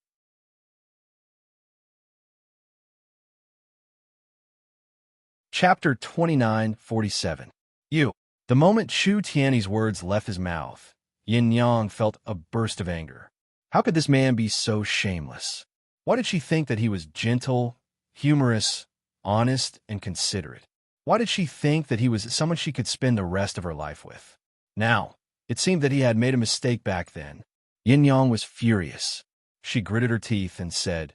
Chapter 29:47. You. The moment Chu Tianyi's words left his mouth, Yin Yang felt a burst of anger. How could this man be so shameless? Why did she think that he was gentle, humorous, honest, and considerate? Why did she think that he was someone she could spend the rest of her life with? Now, it seemed that he had made a mistake back then. Yin Yang was furious. She gritted her teeth and said,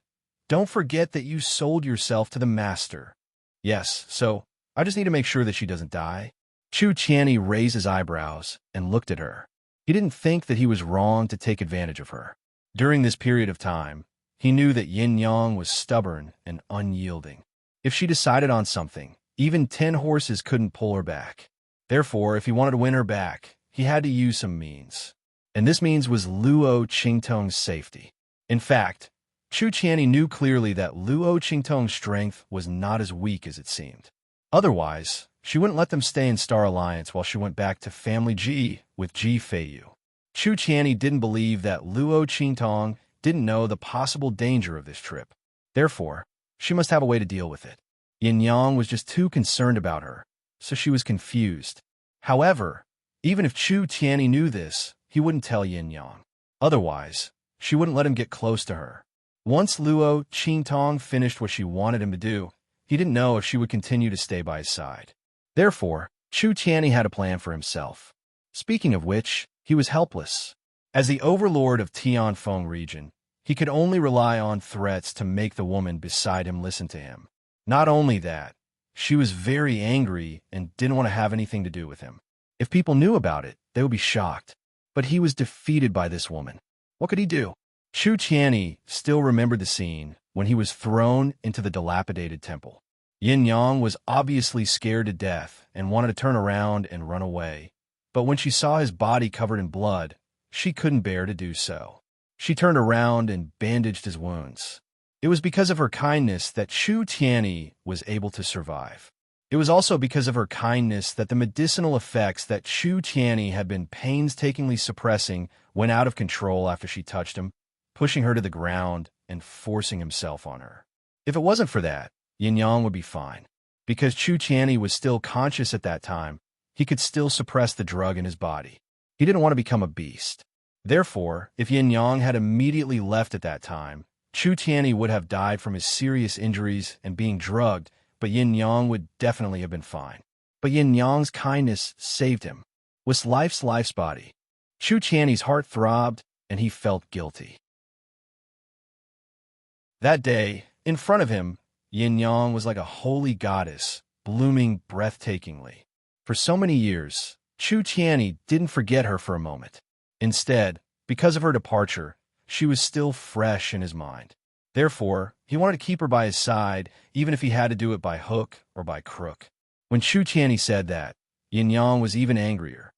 "Don't forget that you sold yourself to the master." "Yes, so I just need to make sure that she doesn't die." Chu Tianyi raised his eyebrows and looked at her. He didn't think that he was wrong to take advantage of her. During this period of time, he knew that Yin Yang was stubborn and unyielding. If she decided on something, even 10 horses couldn't pull her back. Therefore, if he wanted to win her back, he had to use some means. And this means was Luo Qingtong's safety. In fact, Chu Tianyi knew clearly that Luo Qingtong's strength was not as weak as it seemed. Otherwise, she wouldn't let them stay in Star Alliance while she went back to Family Ji with Ji Feiyu. Chu Tianyi didn't believe that Luo Qingtong didn't know the possible danger of this trip. Therefore, she must have a way to deal with it. Yin Yang was just too concerned about her, so she was confused. However, even if Chu Tianyi knew this, he wouldn't tell Yin Yang. Otherwise, she wouldn't let him get close to her. Once Luo Qingtong finished what she wanted him to do, he didn't know if she would continue to stay by his side. Therefore, Chu Tianyi had a plan for himself. Speaking of which, he was helpless. As the overlord of Tianfeng region, he could only rely on threats to make the woman beside him listen to him. Not only that, she was very angry and didn't want to have anything to do with him. If people knew about it, they would be shocked. But he was defeated by this woman. What could he do? Chu Tianyi still remembered the scene when he was thrown into the dilapidated temple. Yin Yang was obviously scared to death and wanted to turn around and run away. But when she saw his body covered in blood, she couldn't bear to do so. She turned around and bandaged his wounds. It was because of her kindness that Chu Tianyi was able to survive. It was also because of her kindness that the medicinal effects that Chu Tianyi had been painstakingly suppressing went out of control after she touched him, pushing her to the ground and forcing himself on her. If it wasn't for that, Yin Yang would be fine. Because Chu Tianyi was still conscious at that time, he could still suppress the drug in his body. He didn't want to become a beast. Therefore, if Yin Yang had immediately left at that time, Chu Tianyi would have died from his serious injuries and being drugged, but Yin Yang would definitely have been fine. But Yin Yang's kindness saved him. With life's body, Chu Tianyi's heart throbbed and he felt guilty. That day, in front of him, Yin Yang was like a holy goddess, blooming breathtakingly. For so many years, Chu Tianyi didn't forget her for a moment. Instead, because of her departure, she was still fresh in his mind. Therefore, he wanted to keep her by his side, even if he had to do it by hook or by crook. When Chu Tianyi said that, Yin Yang was even angrier.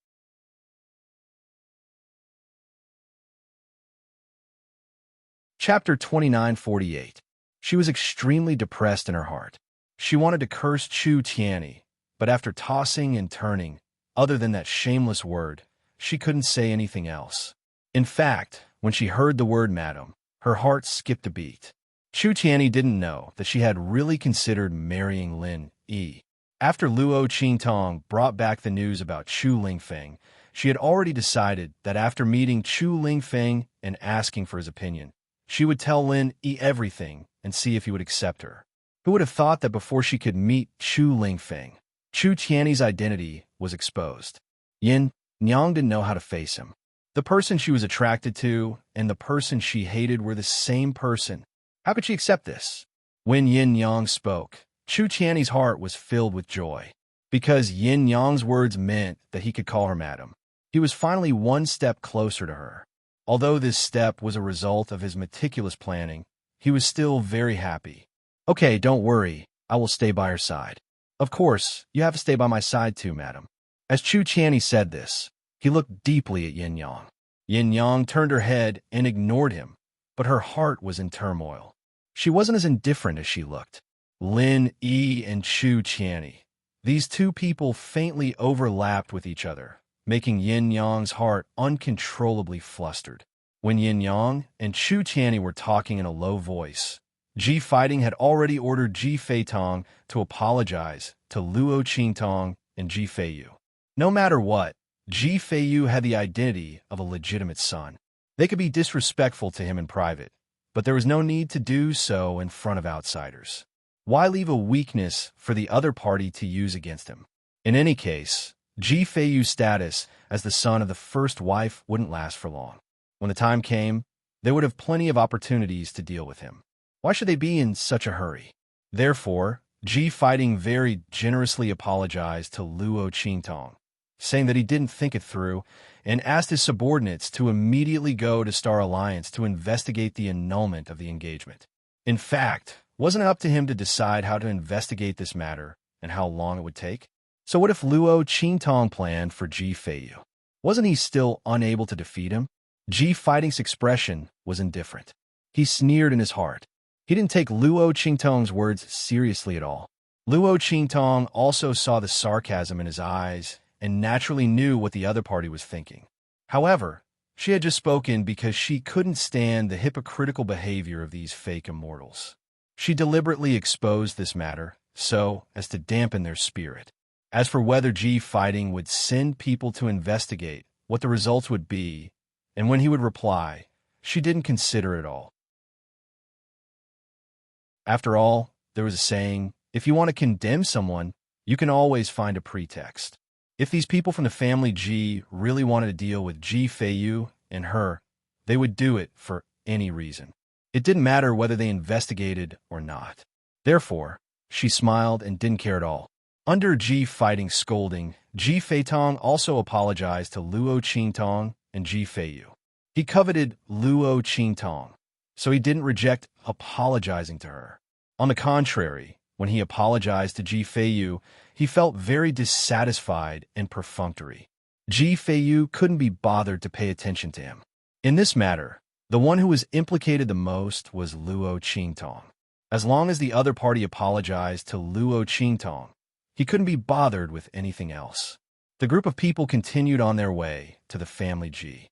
Chapter 29:48. She was extremely depressed in her heart. She wanted to curse Chu Tianyi, but after tossing and turning, other than that shameless word, she couldn't say anything else. In fact, when she heard the word madam, her heart skipped a beat. Chu Tianyi didn't know that she had really considered marrying Lin Yi. After Luo Qingtong brought back the news about Chu Lingfeng, she had already decided that after meeting Chu Lingfeng and asking for his opinion, she would tell Lin Yi everything and see if he would accept her. Who would have thought that before she could meet Chu Lingfeng, Chu Tianyi's identity was exposed? Yin Nyang didn't know how to face him. The person she was attracted to and the person she hated were the same person. How could she accept this? When Yin Yang spoke, Chu Tianyi's heart was filled with joy. Because Yin Yang's words meant that he could call her madam. He was finally one step closer to her. Although this step was a result of his meticulous planning, he was still very happy. Okay, don't worry, I will stay by her side. Of course, you have to stay by my side too, madam. As Chu Tianyi said this, he looked deeply at Yin Yang. Yin Yang turned her head and ignored him, but her heart was in turmoil. She wasn't as indifferent as she looked. Lin Yi and Chu Tianyi. These two people faintly overlapped with each other, making Yin Yang's heart uncontrollably flustered. When Yin Yang and Chu Tianyi were talking in a low voice, Ji Fighting had already ordered Ji Feitong to apologize to Luo Qingtong and Ji Feiyu. No matter what, Ji Feiyu had the identity of a legitimate son. They could be disrespectful to him in private, but there was no need to do so in front of outsiders. Why leave a weakness for the other party to use against him? In any case, Ji Feiyu's status as the son of the first wife wouldn't last for long. When the time came, they would have plenty of opportunities to deal with him. Why should they be in such a hurry? Therefore, Ji Fighting very generously apologized to Luo Qingtong, saying that he didn't think it through, and asked his subordinates to immediately go to Star Alliance to investigate the annulment of the engagement. In fact, wasn't it up to him to decide how to investigate this matter and how long it would take? So what if Luo Qingtong planned for Ji Feiyu? Wasn't he still unable to defeat him? Ji Fighting's expression was indifferent. He sneered in his heart. He didn't take Luo Qingtong's words seriously at all. Luo Qingtong also saw the sarcasm in his eyes and naturally knew what the other party was thinking. However, she had just spoken because she couldn't stand the hypocritical behavior of these fake immortals. She deliberately exposed this matter so as to dampen their spirit. As for whether Ji Fighting would send people to investigate what the results would be, and when he would reply, she didn't consider it all. After all, there was a saying, if you want to condemn someone, you can always find a pretext. If these people from the family Ji really wanted to deal with Ji Feiyu and her, they would do it for any reason. It didn't matter whether they investigated or not. Therefore, she smiled and didn't care at all. Under Ji Fighting's scolding, Ji Feitong also apologized to Luo Qingtong and Ji Feiyu. He coveted Luo Qingtong, so he didn't reject apologizing to her. On the contrary, when he apologized to Ji Feiyu, he felt very dissatisfied and perfunctory. Ji Feiyu couldn't be bothered to pay attention to him. In this matter, the one who was implicated the most was Luo Qingtong. As long as the other party apologized to Luo Qingtong, he couldn't be bothered with anything else. The group of people continued on their way to the family Ji.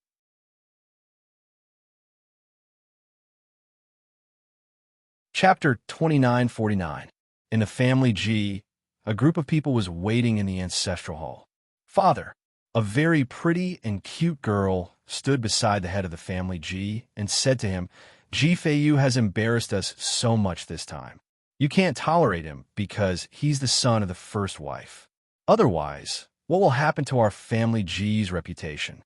Chapter 2949. In the family Ji, a group of people was waiting in the ancestral hall. Father, a very pretty and cute girl, stood beside the head of the family Ji and said to him, Ji Feiyu has embarrassed us so much this time. You can't tolerate him because he's the son of the first wife. Otherwise, what will happen to our family Ji's reputation?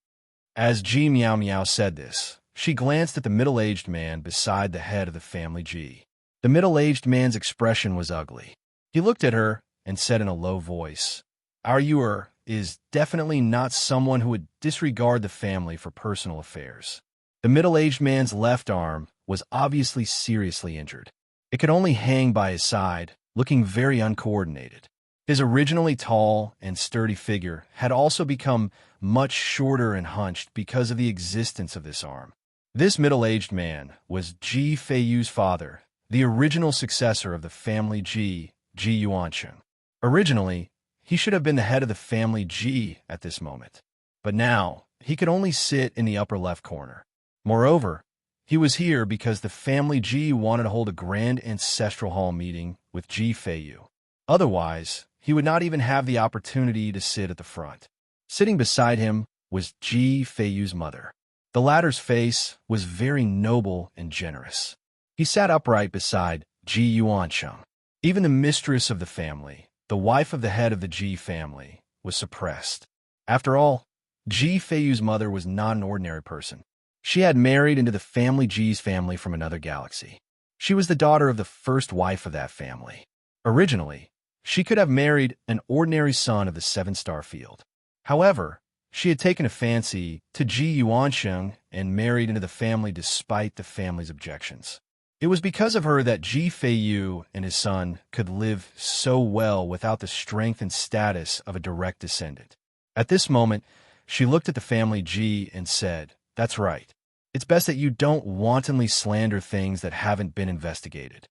As Ji Miao Miao said this, she glanced at the middle-aged man beside the head of the family Ji. The middle-aged man's expression was ugly. He looked at her and said in a low voice, Our Yuer is definitely not someone who would disregard the family for personal affairs. The middle-aged man's left arm was obviously seriously injured. It could only hang by his side, looking very uncoordinated. His originally tall and sturdy figure had also become much shorter and hunched because of the existence of this arm. This middle-aged man was Ji Feiyu's father, the original successor of the family Ji, Ji Yuancheng. Originally, he should have been the head of the family G at this moment. But now, he could only sit in the upper left corner. Moreover, he was here because the family G wanted to hold a grand ancestral hall meeting with Ji Feiyu. Otherwise, he would not even have the opportunity to sit at the front. Sitting beside him was Ji Feiyu's mother. The latter's face was very noble and generous. He sat upright beside Ji Yuansheng. Even the mistress of the family, the wife of the head of the Ji family, was suppressed. After all, Ji Feiyu's mother was not an ordinary person. She had married into the family Ji's family from another galaxy. She was the daughter of the first wife of that family. Originally, she could have married an ordinary son of the seven-star field. However, she had taken a fancy to Ji Yuansheng and married into the family despite the family's objections. It was because of her that Ji Feiyu and his son could live so well without the strength and status of a direct descendant. At this moment, she looked at the family Ji and said, "That's right. It's best that you don't wantonly slander things that haven't been investigated."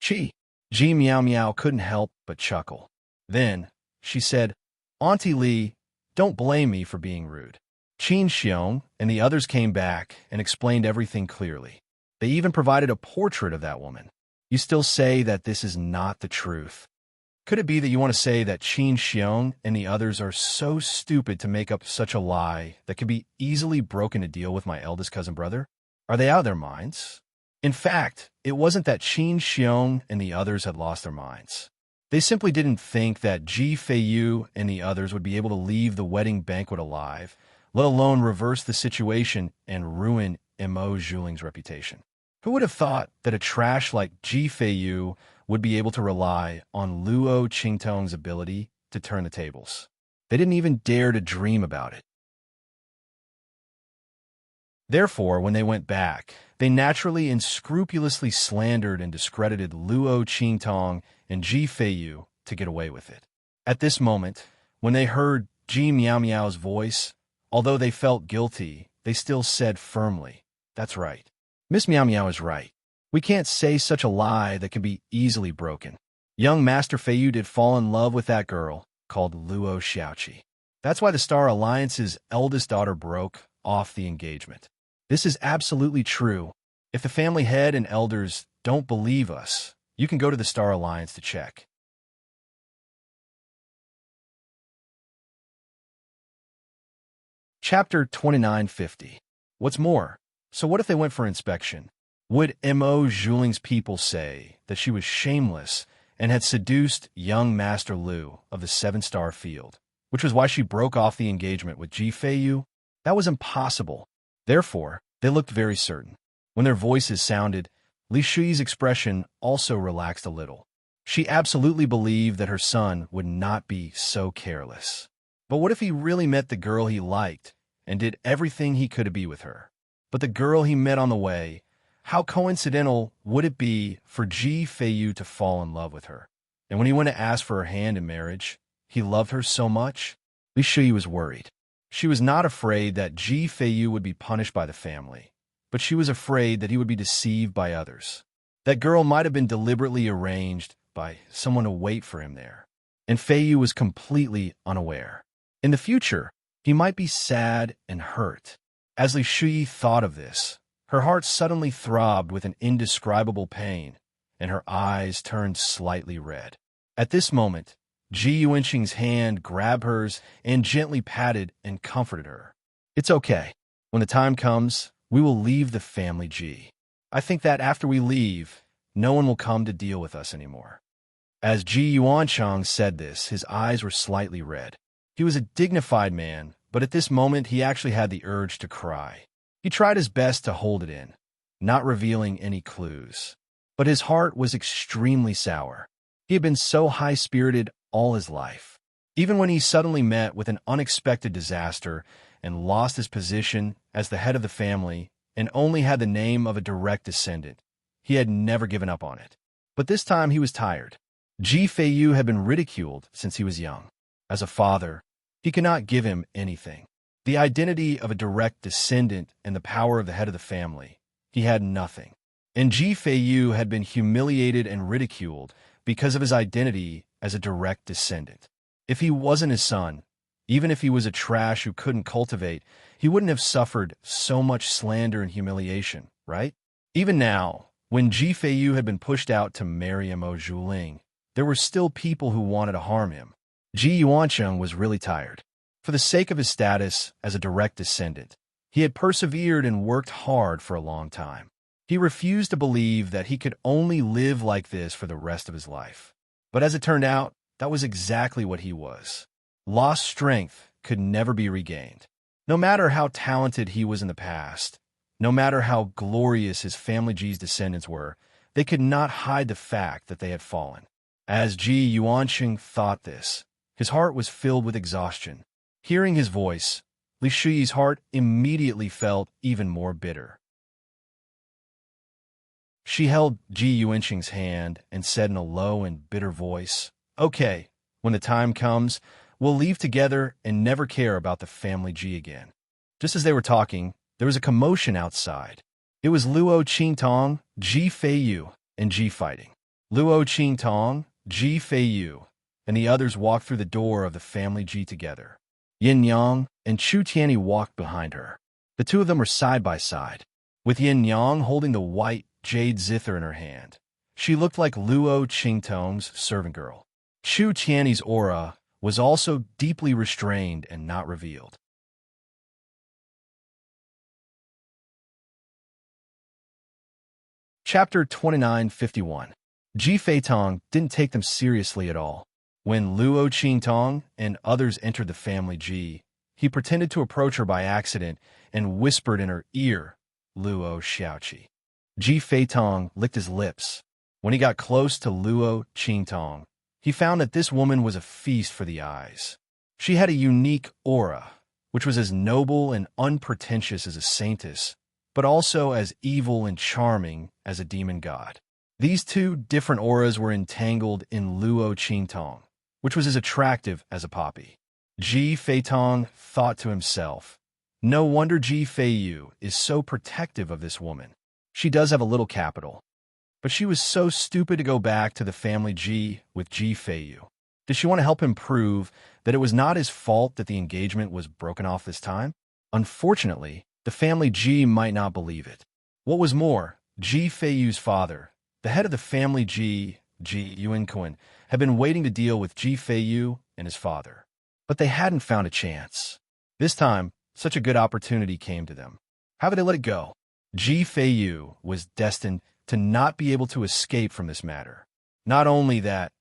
Ji Meow Meow couldn't help but chuckle. Then, she said, "Auntie Li, don't blame me for being rude." Qin Xiong and the others came back and explained everything clearly. They even provided a portrait of that woman. You still say that this is not the truth. Could it be that you want to say that Qin Xiong and the others are so stupid to make up such a lie that could be easily broken to deal with my eldest cousin brother? Are they out of their minds? In fact, it wasn't that Qin Xiong and the others had lost their minds. They simply didn't think that Ji Feiyu and the others would be able to leave the wedding banquet alive, let alone reverse the situation and ruin Mo Zhuling's reputation. Who would have thought that a trash like Ji Feiyu would be able to rely on Luo Qingtong's ability to turn the tables? They didn't even dare to dream about it. Therefore, when they went back, they naturally and scrupulously slandered and discredited Luo Qingtong and Ji Feiyu to get away with it. At this moment, when they heard Ji Meow Meow's voice, although they felt guilty, they still said firmly, "That's right. Miss Meow Meow is right. We can't say such a lie that can be easily broken. Young Master Feiyu did fall in love with that girl called Luo Xiaoqi. That's why the Star Alliance's eldest daughter broke off the engagement. This is absolutely true. If the family head and elders don't believe us, you can go to the Star Alliance to check." Chapter 2950. What's more, so what if they went for inspection? Would Mo Zhuling's people say that she was shameless and had seduced young Master Lu of the seven-star field, which was why she broke off the engagement with Ji Feiyu? That was impossible. Therefore, they looked very certain. When their voices sounded, Li Shui's expression also relaxed a little. She absolutely believed that her son would not be so careless. But what if he really met the girl he liked and did everything he could to be with her? But the girl he met on the way, how coincidental would it be for Ji Feiyu to fall in love with her? And when he went to ask for her hand in marriage, he loved her so much? Li Shui was worried. She was not afraid that Ji Feiyu would be punished by the family, but she was afraid that he would be deceived by others. That girl might have been deliberately arranged by someone to wait for him there, and Feiyu was completely unaware. In the future, he might be sad and hurt. As Li Shui thought of this, her heart suddenly throbbed with an indescribable pain, and her eyes turned slightly red. At this moment, Ji Yuanqing's hand grabbed hers and gently patted and comforted her. "It's okay. When the time comes, we will leave the family Ji. I think that after we leave, no one will come to deal with us anymore." As Ji Yuansheng said this, his eyes were slightly red. He was a dignified man, but at this moment he actually had the urge to cry. He tried his best to hold it in, not revealing any clues. But his heart was extremely sour. He had been so high-spirited all his life. Even when he suddenly met with an unexpected disaster and lost his position as the head of the family and only had the name of a direct descendant, he had never given up on it. But this time he was tired. Ji Feiyu had been ridiculed since he was young. As a father, he could not give him anything. The identity of a direct descendant and the power of the head of the family, he had nothing. And Ji Feiyu had been humiliated and ridiculed because of his identity as a direct descendant. If he wasn't his son, even if he was a trash who couldn't cultivate, he wouldn't have suffered so much slander and humiliation, right? Even now, when Ji Feiyu had been pushed out to marry Mo Zhuling, there were still people who wanted to harm him. Ji Yuancheng was really tired. For the sake of his status as a direct descendant, he had persevered and worked hard for a long time. He refused to believe that he could only live like this for the rest of his life. But as it turned out, that was exactly what he was. Lost strength could never be regained. No matter how talented he was in the past, no matter how glorious his family Ji's descendants were, they could not hide the fact that they had fallen. As Ji Yuanqing thought this, his heart was filled with exhaustion. Hearing his voice, Li Shi's heart immediately felt even more bitter. She held Ji Yuanqing's hand and said in a low and bitter voice, "Okay, when the time comes, we'll leave together and never care about the family Ji again." Just as they were talking, there was a commotion outside. It was Luo Qingtong, Ji Feiyu, and Ji fighting. Luo Qingtong, Ji Feiyu, and the others walked through the door of the family Ji together. Yin Yang and Chu Tianyi walked behind her. The two of them were side by side, with Yin Yang holding the white jade zither in her hand. She looked like Luo Qingtong's servant girl. Chu Tianyi's aura was also deeply restrained and not revealed. Chapter 2951. Ji Feitong didn't take them seriously at all. When Luo Qingtong and others entered the family Ji, he pretended to approach her by accident and whispered in her ear, "Luo Xiaoqi." Ji Feitong licked his lips. When he got close to Luo Qingtong, he found that this woman was a feast for the eyes. She had a unique aura, which was as noble and unpretentious as a saintess, but also as evil and charming as a demon god. These two different auras were entangled in Luo Qingtong, which was as attractive as a poppy. Ji Feitong thought to himself, "No wonder Ji Feiyu is so protective of this woman. She does have a little capital." But she was so stupid to go back to the family Ji with Ji Feiyu. Did she want to help him prove that it was not his fault that the engagement was broken off this time? Unfortunately, the family Ji might not believe it. What was more, Ji Feiyu's father, the head of the family Ji, Ji Yuanquan, had been waiting to deal with Ji Feiyu and his father. But they hadn't found a chance. This time, such a good opportunity came to them. How could they let it go? Ji Feiyu was destined to not be able to escape from this matter. Not only that,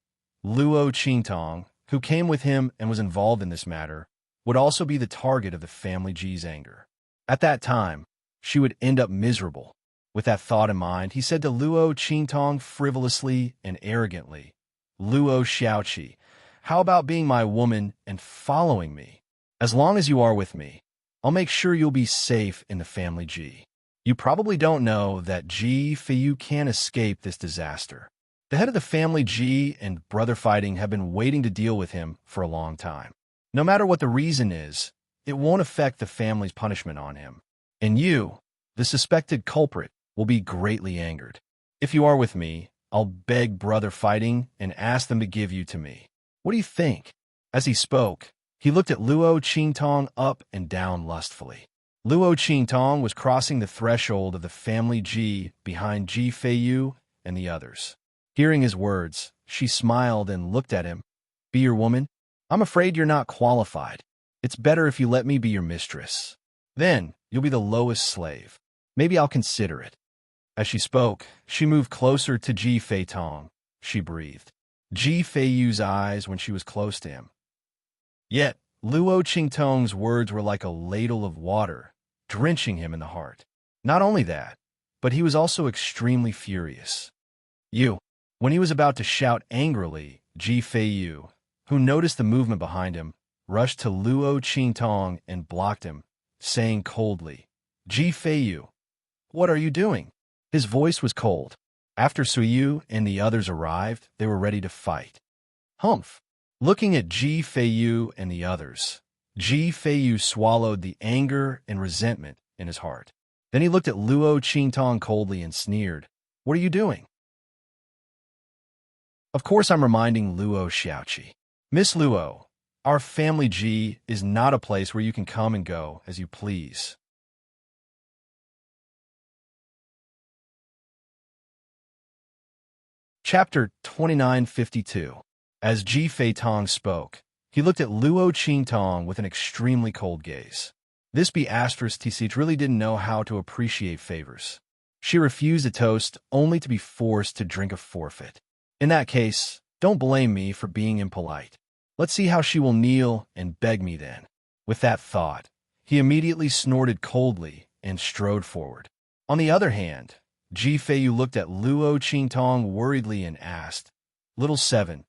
Luo Qingtong, who came with him and was involved in this matter, would also be the target of the family Ji's anger. At that time, she would end up miserable. With that thought in mind, he said to Luo Qingtong frivolously and arrogantly, "Luo Xiaoqi, how about being my woman and following me? As long as you are with me, I'll make sure you'll be safe in the family Ji. You probably don't know that Ji Feiyu can't escape this disaster. The head of the family Ji and brother fighting have been waiting to deal with him for a long time. No matter what the reason is, it won't affect the family's punishment on him. And you, the suspected culprit, will be greatly angered. If you are with me, I'll beg brother fighting and ask them to give you to me. What do you think?" As he spoke, he looked at Luo Qingtong up and down lustfully. Luo Qingtong was crossing the threshold of the family Ji behind Ji Feiyu and the others. Hearing his words, she smiled and looked at him. "Be your woman? I'm afraid you're not qualified. It's better if you let me be your mistress. Then you'll be the lowest slave. Maybe I'll consider it." As she spoke, she moved closer to Ji Feitong. She breathed. Ji Feiyu's eyes when she was close to him. Yet, Luo Qingtong's words were like a ladle of water, drenching him in the heart. Not only that, but he was also extremely furious. "You." When he was about to shout angrily, Ji Feiyu, who noticed the movement behind him, rushed to Luo Qingtong and blocked him, saying coldly, "Ji Feiyu, what are you doing?" His voice was cold. After Suyu and the others arrived, they were ready to fight. Humph! Looking at Ji Feiyu and the others, Ji Feiyu swallowed the anger and resentment in his heart. Then he looked at Luo Qingtong coldly and sneered, "What are you doing?" "Of course I'm reminding Luo Xiaoqi. Miss Luo, Our family G is not a place where you can come and go as you please. Chapter 2952. As Ji Fei Tong spoke, he looked at Luo Qing Tong with an extremely cold gaze. This Beatrice really didn't know how to appreciate favors. She refused a toast only to be forced to drink a forfeit. In that case, don't blame me for being impolite. Let's see how she will kneel and beg me then. With that thought, he immediately snorted coldly and strode forward. On the other hand, Ji Feiyu looked at Luo Qingtong worriedly and asked, "Little Seven,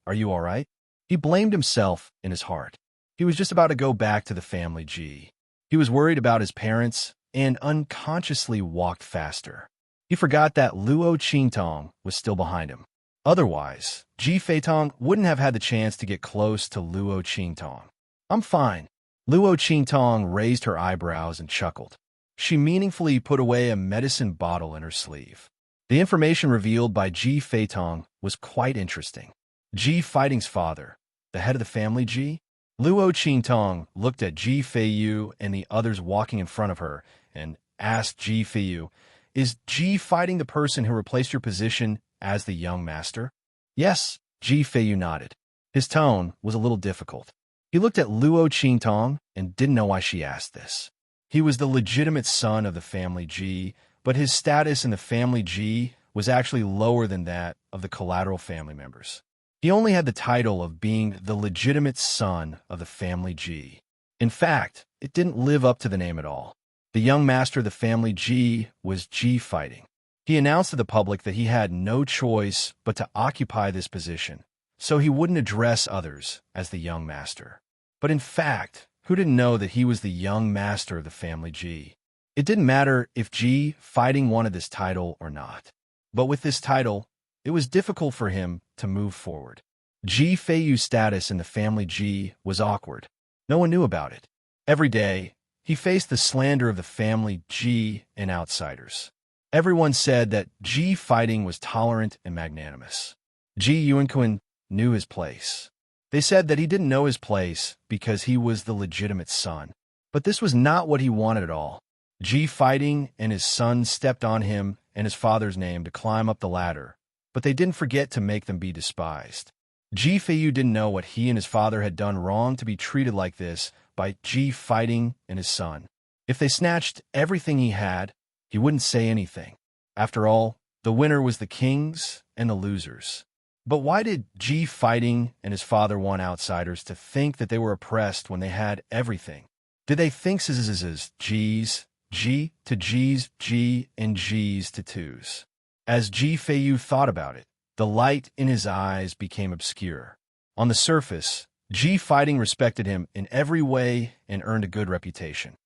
are you all right?" He blamed himself in his heart. He was just about to go back to the family G. He was worried about his parents and unconsciously walked faster. He forgot that Luo Qingtong was still behind him. Otherwise, Ji Feitong wouldn't have had the chance to get close to Luo Qingtong. "I'm fine." Luo Qingtong raised her eyebrows and chuckled. She meaningfully put away a medicine bottle in her sleeve. The information revealed by Ji Feitong was quite interesting. Ji Fighting's father, the head of the family Ji? Luo Qingtong looked at Ji Feiyu and the others walking in front of her and asked Ji Feiyu, "Is Ji Fighting the person who replaced your position as the young master?" "Yes," Ji Feiyu nodded. His tone was a little difficult. He looked at Luo Qingtong and didn't know why she asked this. He was the legitimate son of the family Ji, but his status in the family Ji was actually lower than that of the collateral family members. He only had the title of being the legitimate son of the family Ji. In fact, it didn't live up to the name at all. The young master of the family Ji was Ji Fighting. He announced to the public that he had no choice but to occupy this position, so he wouldn't address others as the young master. But in fact, who didn't know that he was the young master of the family Ji? It didn't matter if Ji Fighting wanted this title or not. But with this title, it was difficult for him to move forward. Ji Feiyu's status in the family Ji was awkward. No one knew about it. Every day, he faced the slander of the family Ji and outsiders. Everyone said that Ji Fighting was tolerant and magnanimous. Ji Yuanquan knew his place. They said that he didn't know his place because he was the legitimate son. But this was not what he wanted at all. Ji Fighting and his son stepped on him and his father's name to climb up the ladder, but they didn't forget to make them be despised. Ji Feiyu didn't know what he and his father had done wrong to be treated like this by Ji Fighting and his son. If they snatched everything he had, he wouldn't say anything. After all, the winner was the kings and the losers. But why did Ji Fighting and his father want outsiders to think that they were oppressed when they had everything? Did they think G's, G to G's, G and G's to twos? As Ji Feiyu thought about it, the light in his eyes became obscure. On the surface, Ji Fighting respected him in every way and earned a good reputation.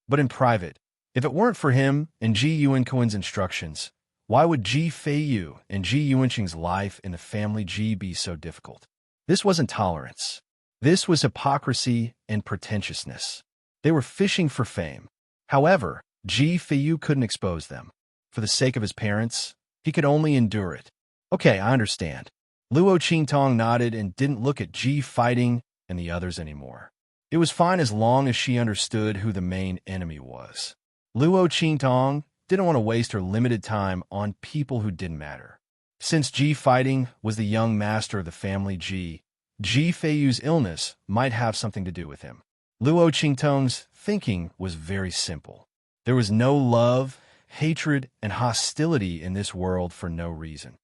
But in private, if it weren't for him and Ji Yuanquan's instructions, why would Ji Feiyu and Ji Yuanqing's life in the family Ji be so difficult? This wasn't tolerance. This was hypocrisy and pretentiousness. They were fishing for fame. However, Ji Feiyu couldn't expose them. For the sake of his parents, he could only endure it. "Okay, I understand." Luo Qingtong nodded and didn't look at Ji Fighting and the others anymore. It was fine as long as she understood who the main enemy was. Luo Qingtong didn't want to waste her limited time on people who didn't matter. Since Ji Fighting was the young master of the family Ji, Ji Feiyu's illness might have something to do with him. Luo Qingtong's thinking was very simple. There was no love, hatred, and hostility in this world for no reason.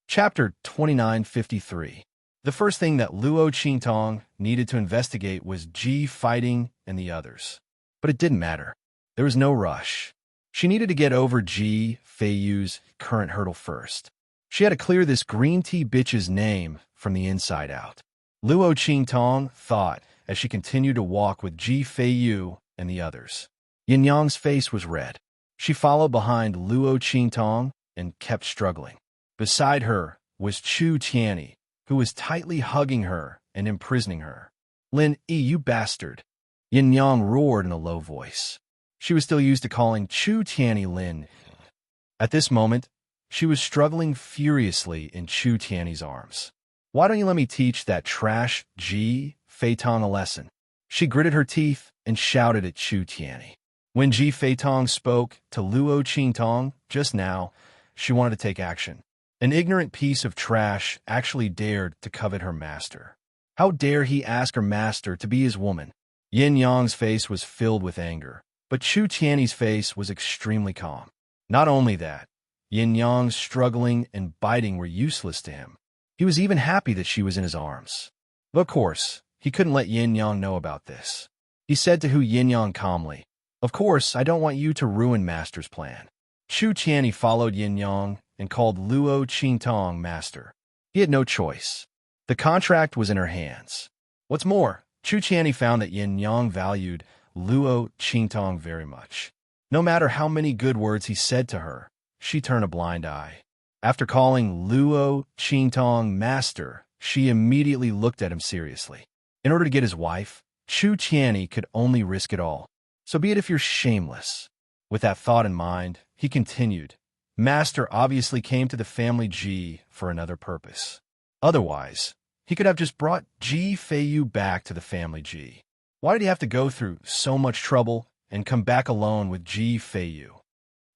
Chapter 2953. The first thing that Luo Qingtong needed to investigate was Ji Fighting and the others. But it didn't matter. There was no rush. She needed to get over Ji Feiyu's current hurdle first. She had to clear this green tea bitch's name from the inside out. Luo Qingtong thought as she continued to walk with Ji Feiyu and the others. Yin Yang's face was red. She followed behind Luo Qingtong and kept struggling. Beside her was Chu Tianyi, who was tightly hugging her and imprisoning her. "Lin Yi, you bastard!" Yin Yang roared in a low voice. She was still used to calling Chu Tianyi Lin. At this moment, She was struggling furiously in Chu Tiany's arms. "Why don't you let me teach that trash Ji Feitong a lesson?" She gritted her teeth and shouted at Chu Tiany. When Ji Feitong spoke to Luo Qingtong just now, she wanted to take action. An ignorant piece of trash actually dared to covet her master. How dare he ask her master to be his woman? Yin Yang's face was filled with anger, but Chu Tiany's face was extremely calm. Not only that, Yin Yang's struggling and biting were useless to him. He was even happy that she was in his arms. But of course, he couldn't let Yin Yang know about this. He said to Yin Yang calmly, "Of course, I don't want you to ruin Master's plan." Chu Tiany followed Yin Yang and called Luo Qingtong master. He had no choice. The contract was in her hands. What's more, Chu Tiany found that Yin Yang valued Luo Qingtong very much. No matter how many good words he said to her, she turned a blind eye. After calling Luo Qingtong master, she immediately looked at him seriously. In order to get his wife, Chu Tiany could only risk it all. "So be it if you're shameless." With that thought in mind, he continued, "Master obviously came to the family Ji for another purpose. Otherwise, he could have just brought Ji Feiyu back to the family Ji. Why did he have to go through so much trouble and come back alone with Ji Feiyu?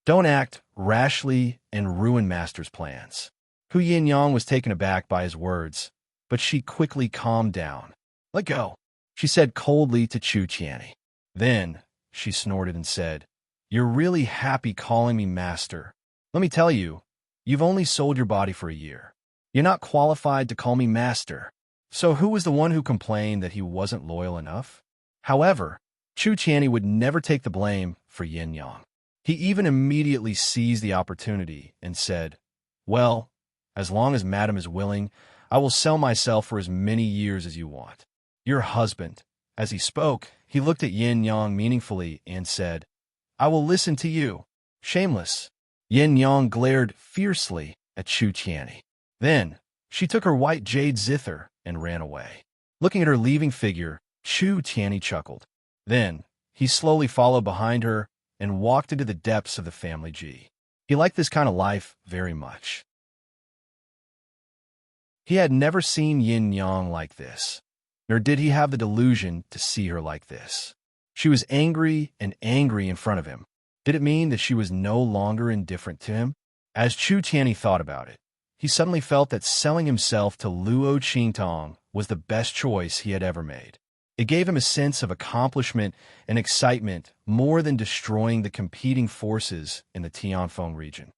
Don't act rashly and ruin Master's plans." Hu Yin-yang was taken aback by his words, but she quickly calmed down. "Let go," she said coldly to Chu Tiany. Then she snorted and said, "You're really happy calling me master. Let me tell you, you've only sold your body for a year. You're not qualified to call me master." So who was the one who complained that he wasn't loyal enough? However, Chu Tiany would never take the blame for Yin Yang. He even immediately seized the opportunity and said, "Well, as long as Madam is willing, I will sell myself for as many years as you want. Your husband." As he spoke, he looked at Yin Yang meaningfully and said, "I will listen to you." Shameless. Yin Yang glared fiercely at Chu Tiany. Then, she took her white jade zither and ran away. Looking at her leaving figure, Chu Tiany chuckled. Then, he slowly followed behind her and walked into the depths of the family Ji. He liked this kind of life very much. He had never seen Yin Yang like this, nor did he have the delusion to see her like this. She was angry and angry in front of him. Did it mean that she was no longer indifferent to him? As Chu Tiany thought about it, he suddenly felt that selling himself to Luo Qingtong was the best choice he had ever made. It gave him a sense of accomplishment and excitement more than destroying the competing forces in the Tianfeng region.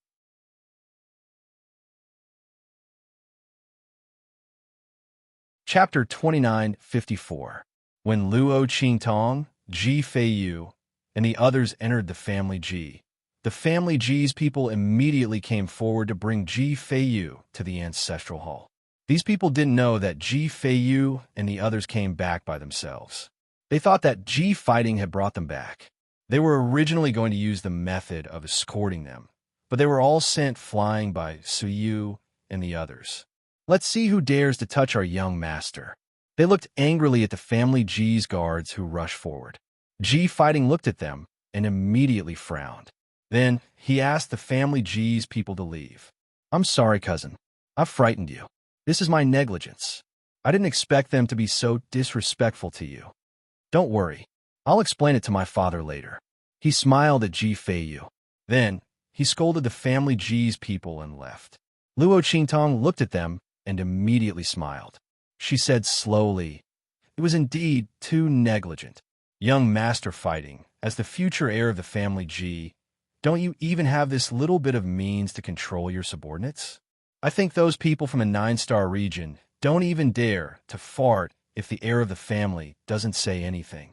Chapter 2954. When Luo Qingtong, Ji Feiyu, and the others entered the family Ji, the family Ji's people immediately came forward to bring Ji Feiyu to the ancestral hall. These people didn't know that Ji Feiyu and the others came back by themselves. They thought that Ji fighting had brought them back. They were originally going to use the method of escorting them, but they were all sent flying by Suyu and the others. "Let's see who dares to touch our young master." They looked angrily at the family Ji's guards who rushed forward. Ji fighting looked at them and immediately frowned. Then he asked the family Ji's people to leave. "I'm sorry, cousin. I've frightened you. This is my negligence. I didn't expect them to be so disrespectful to you. Don't worry. I'll explain it to my father later." He smiled at Ji Feiyu. Then he scolded the family Ji's people and left. Luo Qingtong looked at them and immediately smiled. She said slowly, "It was indeed too negligent. Young master fighting, as the future heir of the family Ji, don't you even have this little bit of means to control your subordinates? I think those people from the 9-star region don't even dare to fart if the heir of the family doesn't say anything."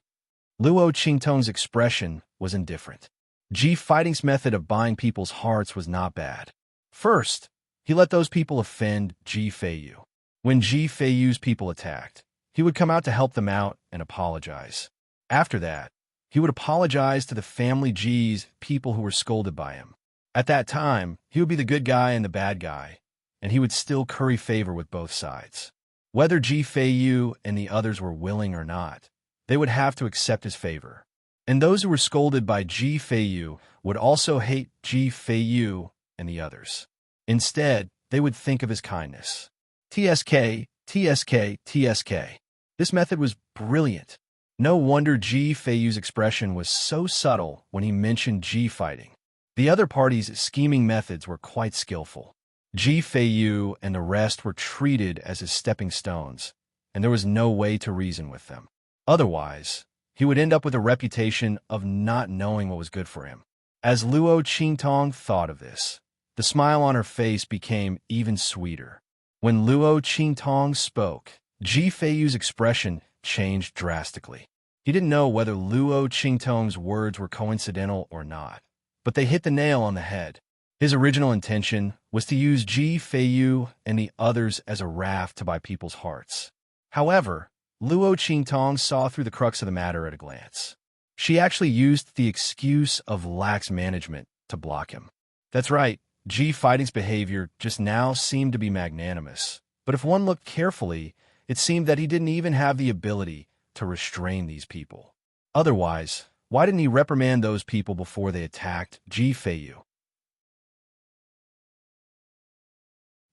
Luo Qingtong's expression was indifferent. Ji Fighting's method of buying people's hearts was not bad. First, he let those people offend Ji Feiyu. When Ji Feiyu's people attacked, he would come out to help them out and apologize. After that, he would apologize to the family Ji's people who were scolded by him. At that time, he would be the good guy and the bad guy, and he would still curry favor with both sides. Whether Ji Feiyu and the others were willing or not, they would have to accept his favor. And those who were scolded by Ji Feiyu would also hate Ji Feiyu and the others. Instead, they would think of his kindness. TSK, TSK, TSK. This method was brilliant. No wonder Ji Feiyu's expression was so subtle when he mentioned Ji fighting. The other party's scheming methods were quite skillful. Ji Feiyu and the rest were treated as his stepping stones, and there was no way to reason with them. Otherwise, he would end up with a reputation of not knowing what was good for him. As Luo Qingtong thought of this, the smile on her face became even sweeter. When Luo Qingtong spoke, Ji Feiyu's expression changed drastically. He didn't know whether Luo Qingtong's words were coincidental or not, but they hit the nail on the head. His original intention was to use Ji Feiyu and the others as a raft to buy people's hearts. However, Luo Qingtong saw through the crux of the matter at a glance. She actually used the excuse of lax management to block him. That's right, Ji Fighting's behavior just now seemed to be magnanimous, but if one looked carefully, it seemed that he didn't even have the ability to restrain these people. Otherwise, why didn't he reprimand those people before they attacked Ji Feiyu?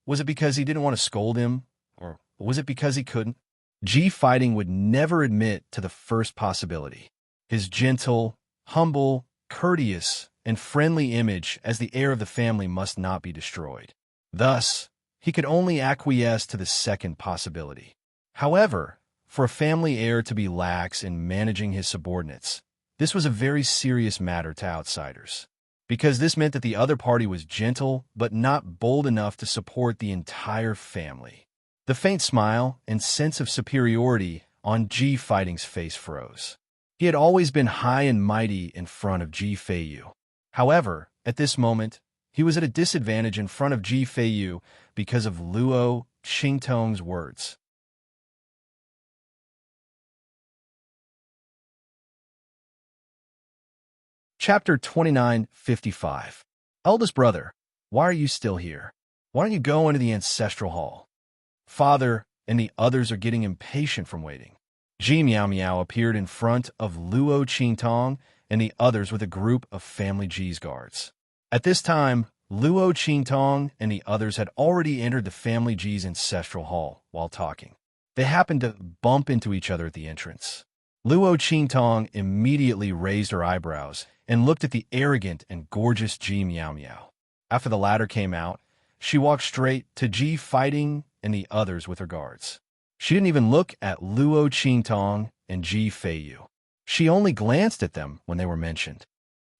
Was it because he didn't want to scold him, or was it because he couldn't? Ji Fighting would never admit to the first possibility. His gentle, humble, courteous, and friendly image as the heir of the family must not be destroyed. Thus, he could only acquiesce to the second possibility. However, for a family heir to be lax in managing his subordinates, this was a very serious matter to outsiders, because this meant that the other party was gentle but not bold enough to support the entire family. The faint smile and sense of superiority on Ji Fighting's face froze. He had always been high and mighty in front of Ji Feiyu. However, at this moment, he was at a disadvantage in front of Ji Feiyu because of Luo Qingtong's words. Chapter 2955. Eldest brother, why are you still here? Why don't you go into the ancestral hall? Father and the others are getting impatient from waiting. Ji Miao Miao appeared in front of Luo Qingtong and the others with a group of family Ji's guards. At this time, Luo Qingtong and the others had already entered the family Ji's ancestral hall while talking. They happened to bump into each other at the entrance. Luo Qingtong immediately raised her eyebrows and looked at the arrogant and gorgeous Ji Miao Miao. After the latter came out, she walked straight to Ji Fighting and the others with her guards. She didn't even look at Luo Qingtong and Ji Feiyu. She only glanced at them when they were mentioned.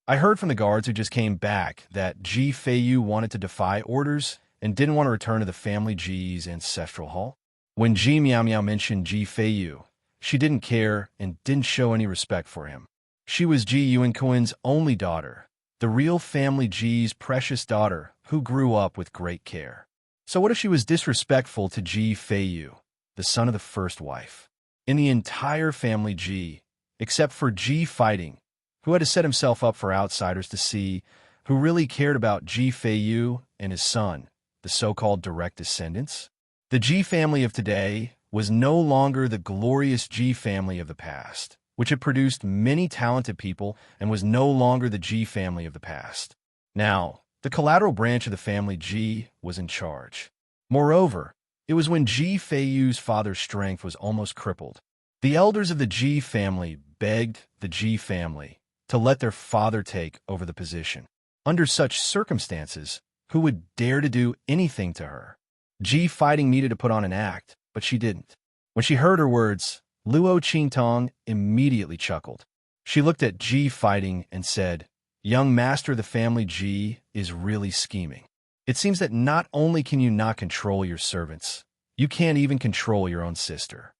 I heard from the guards who just came back that Ji Feiyu wanted to defy orders and didn't want to return to the family Ji's ancestral hall. When Ji Miao Miao mentioned Ji Feiyu, she didn't care and didn't show any respect for him. She was Ji Yuankuan's only daughter, the real family Ji's precious daughter who grew up with great care. So what if she was disrespectful to Ji Feiyu, the son of the first wife? In the entire family Ji, except for Ji Fighting, who had to set himself up for outsiders to see, who really cared about Ji Feiyu and his son, the so-called direct descendants? The Ji family of today was no longer the glorious Ji family of the past, which had produced many talented people and was no longer the Ji family of the past. Now, the collateral branch of the family Ji was in charge. Moreover, it was when Ji Feiyu's father's strength was almost crippled. The elders of the Ji family begged the Ji family to let their father take over the position. Under such circumstances, who would dare to do anything to her? Ji Fighting needed to put on an act, but she didn't. When she heard her words, Luo Qingtong immediately chuckled. She looked at Ji Fighting and said, "Young master of the family Ji is really scheming. It seems that not only can you not control your servants, you can't even control your own sister.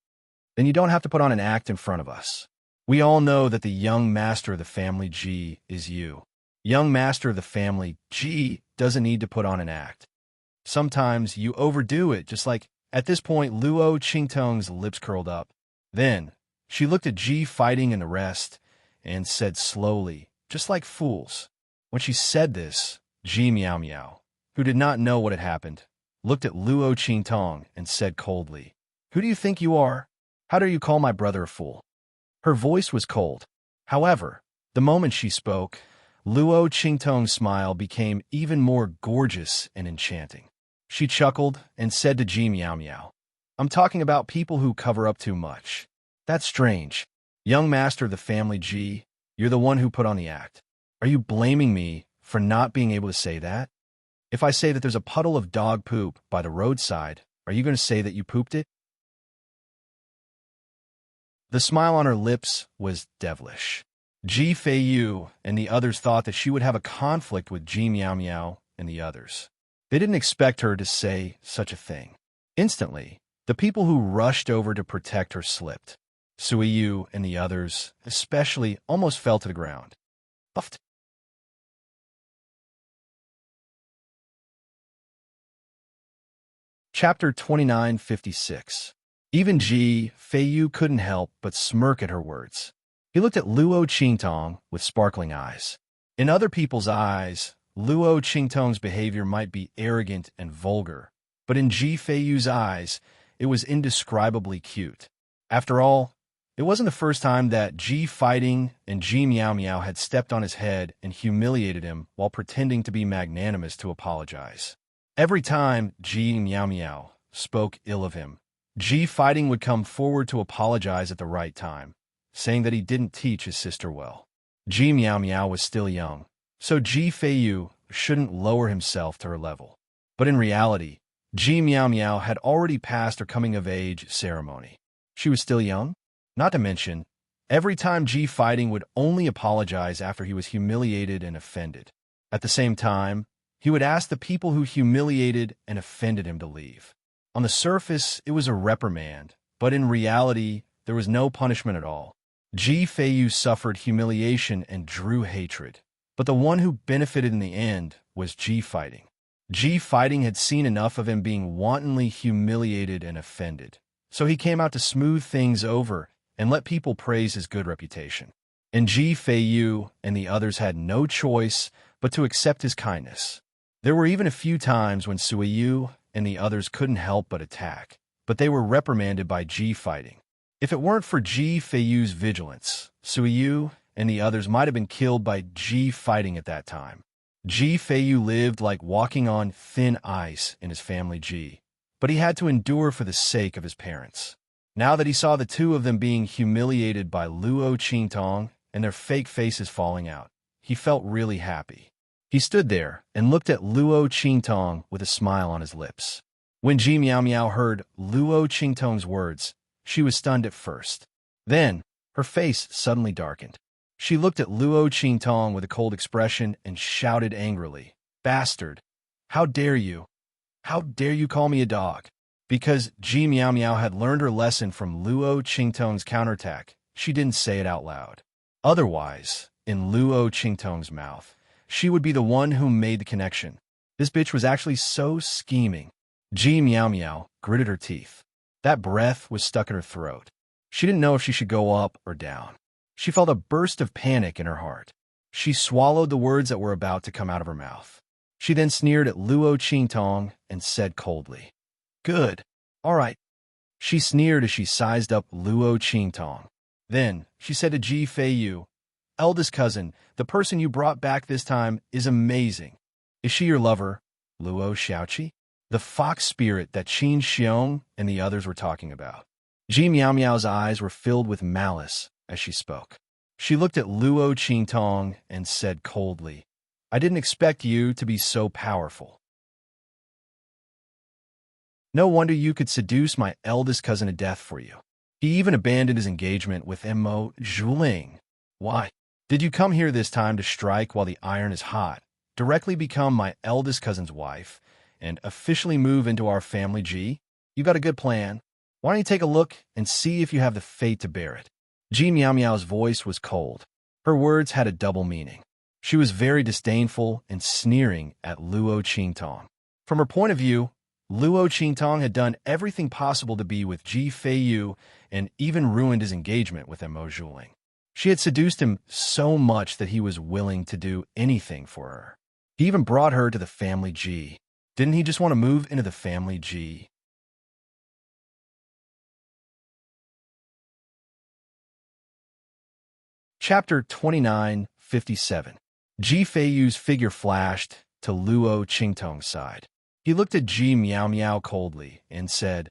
Then you don't have to put on an act in front of us. We all know that the young master of the family Ji is you. Young master of the family Ji doesn't need to put on an act. Sometimes you overdo it, just like..." At this point, Luo Qingtong's lips curled up. Then, she looked at Ji Fighting and the rest and said slowly, just like fools. When she said this, Ji Miao Miao, who did not know what had happened, looked at Luo Qingtong and said coldly, "Who do you think you are? How dare you call my brother a fool?" Her voice was cold. However, the moment she spoke, Luo Qingtong's smile became even more gorgeous and enchanting. She chuckled and said to Ji Miao Miao, "I'm talking about people who cover up too much. That's strange. Young master of the family Ji, you're the one who put on the act. Are you blaming me for not being able to say that? If I say that there's a puddle of dog poop by the roadside, are you going to say that you pooped it?" The smile on her lips was devilish. Ji Feiyu and the others thought that she would have a conflict with Ji Miao Miao and the others. They didn't expect her to say such a thing. Instantly, the people who rushed over to protect her slipped. Sui Yu and the others, especially, almost fell to the ground. Buffed. Chapter 2956. Even Ji Feiyu couldn't help but smirk at her words. He looked at Luo Qingtong with sparkling eyes. In other people's eyes, Luo Qingtong's behavior might be arrogant and vulgar, but in Ji Feiyu's eyes, it was indescribably cute. After all, it wasn't the first time that Ji Fighting and Ji Miao Miao had stepped on his head and humiliated him while pretending to be magnanimous to apologize. Every time Ji Miao Miao spoke ill of him, Ji Fighting would come forward to apologize at the right time, saying that he didn't teach his sister well. Ji Miao Miao was still young, so Ji Feiyu shouldn't lower himself to her level. But in reality, Ji Miao Miao had already passed her coming-of-age ceremony. She was still young? Not to mention, every time Ji Fighting would only apologize after he was humiliated and offended. At the same time, he would ask the people who humiliated and offended him to leave. On the surface, it was a reprimand, but in reality, there was no punishment at all. Ji Feiyu suffered humiliation and drew hatred, but the one who benefited in the end was Ji Fighting. Ji Fighting had seen enough of him being wantonly humiliated and offended, so he came out to smooth things over and let people praise his good reputation. And Ji Feiyu and the others had no choice but to accept his kindness. There were even a few times when Sui Yu and the others couldn't help but attack, but they were reprimanded by Ji Fighting. If it weren't for Ji Feiyu's vigilance, Sui Yu and the others might have been killed by Ji Fighting at that time. Ji Feiyu lived like walking on thin ice in his family Ji, but he had to endure for the sake of his parents. Now that he saw the two of them being humiliated by Luo Qingtong and their fake faces falling out, he felt really happy. He stood there and looked at Luo Qingtong with a smile on his lips. When Ji Miao Miao heard Luo Qingtong's words, she was stunned at first. Then, her face suddenly darkened. She looked at Luo Qingtong with a cold expression and shouted angrily, "Bastard! How dare you? How dare you call me a dog?" Because Ji Miao Miao had learned her lesson from Luo Qingtong's counterattack, she didn't say it out loud. Otherwise, in Luo Qingtong's mouth, she would be the one who made the connection. This bitch was actually so scheming. Ji Miao Miao gritted her teeth. That breath was stuck in her throat. She didn't know if she should go up or down. She felt a burst of panic in her heart. She swallowed the words that were about to come out of her mouth. She then sneered at Luo Qingtong and said coldly, "Good. All right." She sneered as she sized up Luo Qingtong. Then she said to Ji Feiyu, "Eldest cousin, the person you brought back this time is amazing. Is she your lover, Luo Xiaoqi? The fox spirit that Qin Xiong and the others were talking about?" Ji Miao Miao's eyes were filled with malice as she spoke. She looked at Luo Qingtong and said coldly, "I didn't expect you to be so powerful. No wonder you could seduce my eldest cousin to death for you. He even abandoned his engagement with Mo Zhuling. Why? Did you come here this time to strike while the iron is hot, directly become my eldest cousin's wife, and officially move into our family G? You got a good plan. Why don't you take a look and see if you have the fate to bear it?" Ji Miao Miao's voice was cold. Her words had a double meaning. She was very disdainful and sneering at Luo Qingtong. From her point of view, Luo Qingtong had done everything possible to be with Ji Feiyu and even ruined his engagement with Mo Zhuling. She had seduced him so much that he was willing to do anything for her. He even brought her to the family G. Didn't he just want to move into the family G? Chapter 2957. Ji Feiyu's figure flashed to Luo Qingtong's side. He looked at Ji Miao Miao coldly and said,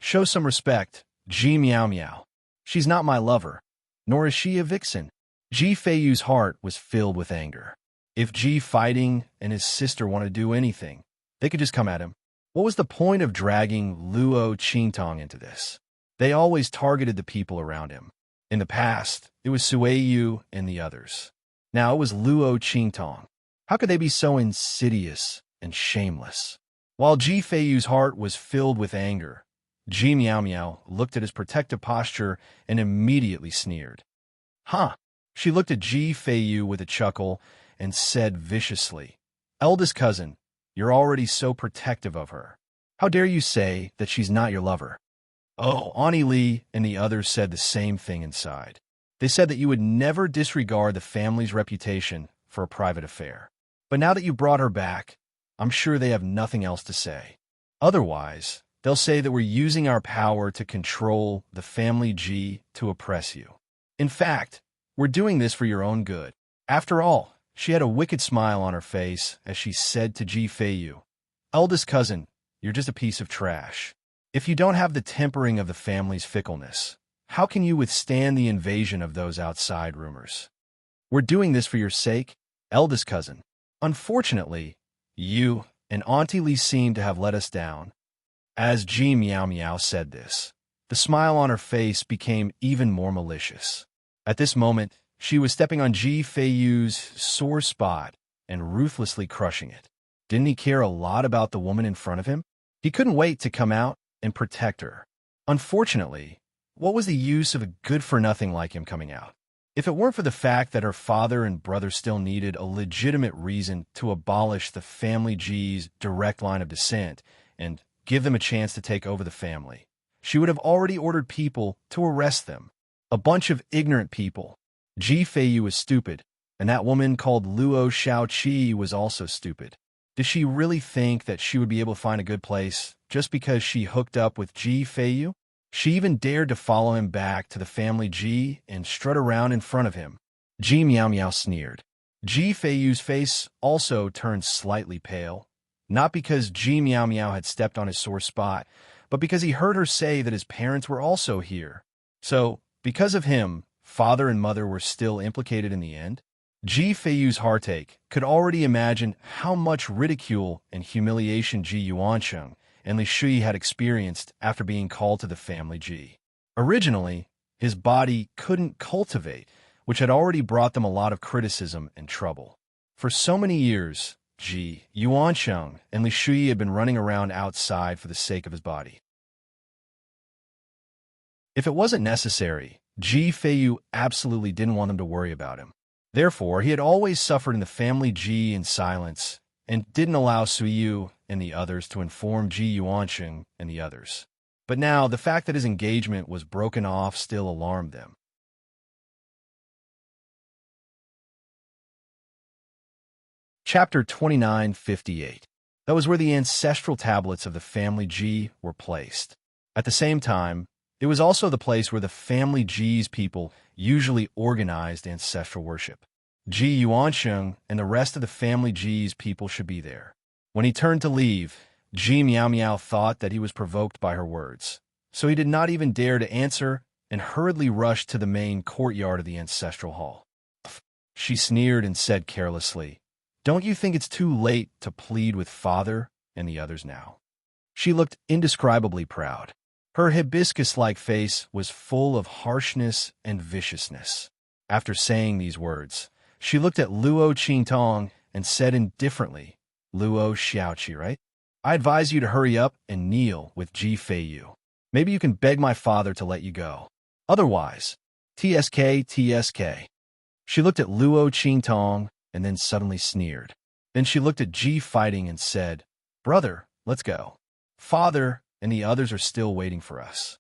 "Show some respect, Ji Miao Miao. She's not my lover, nor is she a vixen." Ji Feiyu's heart was filled with anger. If Ji Fighting and his sister wanted to do anything, they could just come at him. What was the point of dragging Luo Qingtong into this? They always targeted the people around him. In the past, it was Sui Yu and the others. Now it was Luo Qingtong. How could they be so insidious and shameless? While Ji Feiyu's heart was filled with anger, Ji Miao Miao looked at his protective posture and immediately sneered. "Huh." She looked at Ji Feiyu with a chuckle and said viciously, "Eldest cousin, you're already so protective of her. How dare you say that she's not your lover?" Oh, Ani Li and the others said the same thing inside. They said that you would never disregard the family's reputation for a private affair. But now that you brought her back, I'm sure they have nothing else to say. Otherwise, they'll say that we're using our power to control the family Ji to oppress you. In fact, we're doing this for your own good. After all, she had a wicked smile on her face as she said to Ji Feiyu, "Eldest cousin, you're just a piece of trash. If you don't have the tempering of the family's fickleness, how can you withstand the invasion of those outside rumors? We're doing this for your sake, eldest cousin. Unfortunately, you and Auntie Li seem to have let us down." As Ji Miao Miao said this, the smile on her face became even more malicious. At this moment, she was stepping on Ji Feiyu's sore spot and ruthlessly crushing it. Didn't he care a lot about the woman in front of him? He couldn't wait to come out and protect her. Unfortunately, what was the use of a good-for-nothing like him coming out? If it weren't for the fact that her father and brother still needed a legitimate reason to abolish the family G's direct line of descent and give them a chance to take over the family, she would have already ordered people to arrest them. A bunch of ignorant people. Ji Feiyu was stupid, and that woman called Luo Shaoqi was also stupid. Did she really think that she would be able to find a good place just because she hooked up with Ji Feiyu? She even dared to follow him back to the family Ji and strut around in front of him. Ji Miao Miao sneered. Ji Feiyu's face also turned slightly pale, not because Ji Miao Miao had stepped on his sore spot, but because he heard her say that his parents were also here. So, because of him, father and mother were still implicated in the end? Ji Feiyu's heartache could already imagine how much ridicule and humiliation Ji Yuansheng and Li Shui had experienced after being called to the family Ji. Originally, his body couldn't cultivate, which had already brought them a lot of criticism and trouble. For so many years, Ji Yuansheng and Li Shui had been running around outside for the sake of his body. If it wasn't necessary, Ji Feiyu absolutely didn't want them to worry about him. Therefore, he had always suffered in the family Ji in silence and didn't allow Suiyu and the others to inform Ji Yuansheng and the others. But now, the fact that his engagement was broken off still alarmed them. Chapter 2958. That was where the ancestral tablets of the family Ji were placed. At the same time, it was also the place where the family Ji's people usually organized ancestral worship. Ji Yuansheng and the rest of the family Ji's people should be there. When he turned to leave, Ji Miao Miao thought that he was provoked by her words, so he did not even dare to answer and hurriedly rushed to the main courtyard of the ancestral hall. She sneered and said carelessly, "Don't you think it's too late to plead with father and the others now?" She looked indescribably proud. Her hibiscus-like face was full of harshness and viciousness. After saying these words, she looked at Luo Qingtong and said indifferently, "Luo Xiaoqi, right? I advise you to hurry up and kneel with Ji Feiyu. Maybe you can beg my father to let you go. Otherwise, TSK, TSK." She looked at Luo Qingtong and then suddenly sneered. Then she looked at Ji Fighting and said, "Brother, let's go. Father and the others are still waiting for us.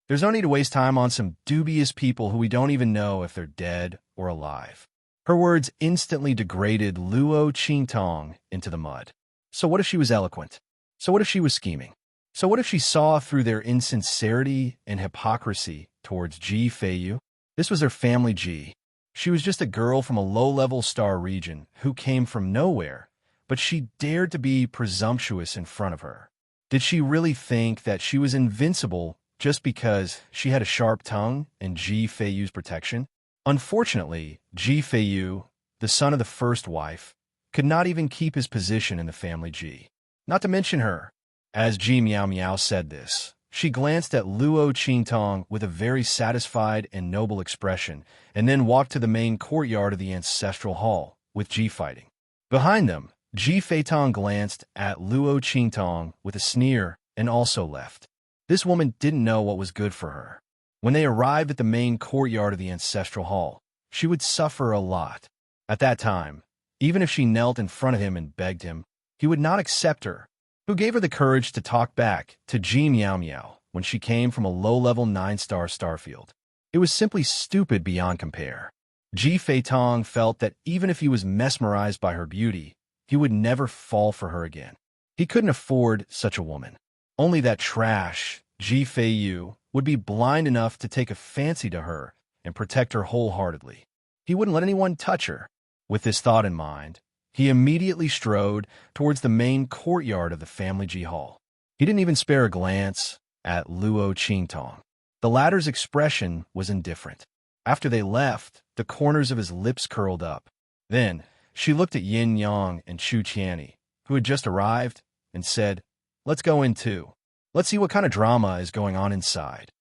There's no need to waste time on some dubious people who we don't even know if they're dead or alive." Her words instantly degraded Luo Qingtong into the mud. So what if she was eloquent? So what if she was scheming? So what if she saw through their insincerity and hypocrisy towards Ji Feiyu? This was their family Ji. She was just a girl from a low-level star region who came from nowhere, but she dared to be presumptuous in front of her. Did she really think that she was invincible just because she had a sharp tongue and Ji Feiyu's protection? Unfortunately, Ji Feiyu, the son of the first wife, could not even keep his position in the family Ji. Not to mention her. As Ji Miao Miao said this, she glanced at Luo Qingtong with a very satisfied and noble expression, and then walked to the main courtyard of the ancestral hall, with Ji fighting. Behind them, Ji Feitong glanced at Luo Qingtong with a sneer and also left. This woman didn't know what was good for her. When they arrived at the main courtyard of the ancestral hall, she would suffer a lot. At that time, even if she knelt in front of him and begged him, he would not accept her. Who gave her the courage to talk back to Ji Miao Miao when she came from a low-level 9-star starfield? It was simply stupid beyond compare. Ji Feitong felt that even if he was mesmerized by her beauty, he would never fall for her again. He couldn't afford such a woman. Only that trash, Ji Feiyu, would be blind enough to take a fancy to her and protect her wholeheartedly. He wouldn't let anyone touch her. With this thought in mind, he immediately strode towards the main courtyard of the family Ji Hall. He didn't even spare a glance at Luo Qingtong. The latter's expression was indifferent. After they left, the corners of his lips curled up. Then, she looked at Yin Yang and Chu Qianni, who had just arrived, and said, "Let's go in too. Let's see what kind of drama is going on inside."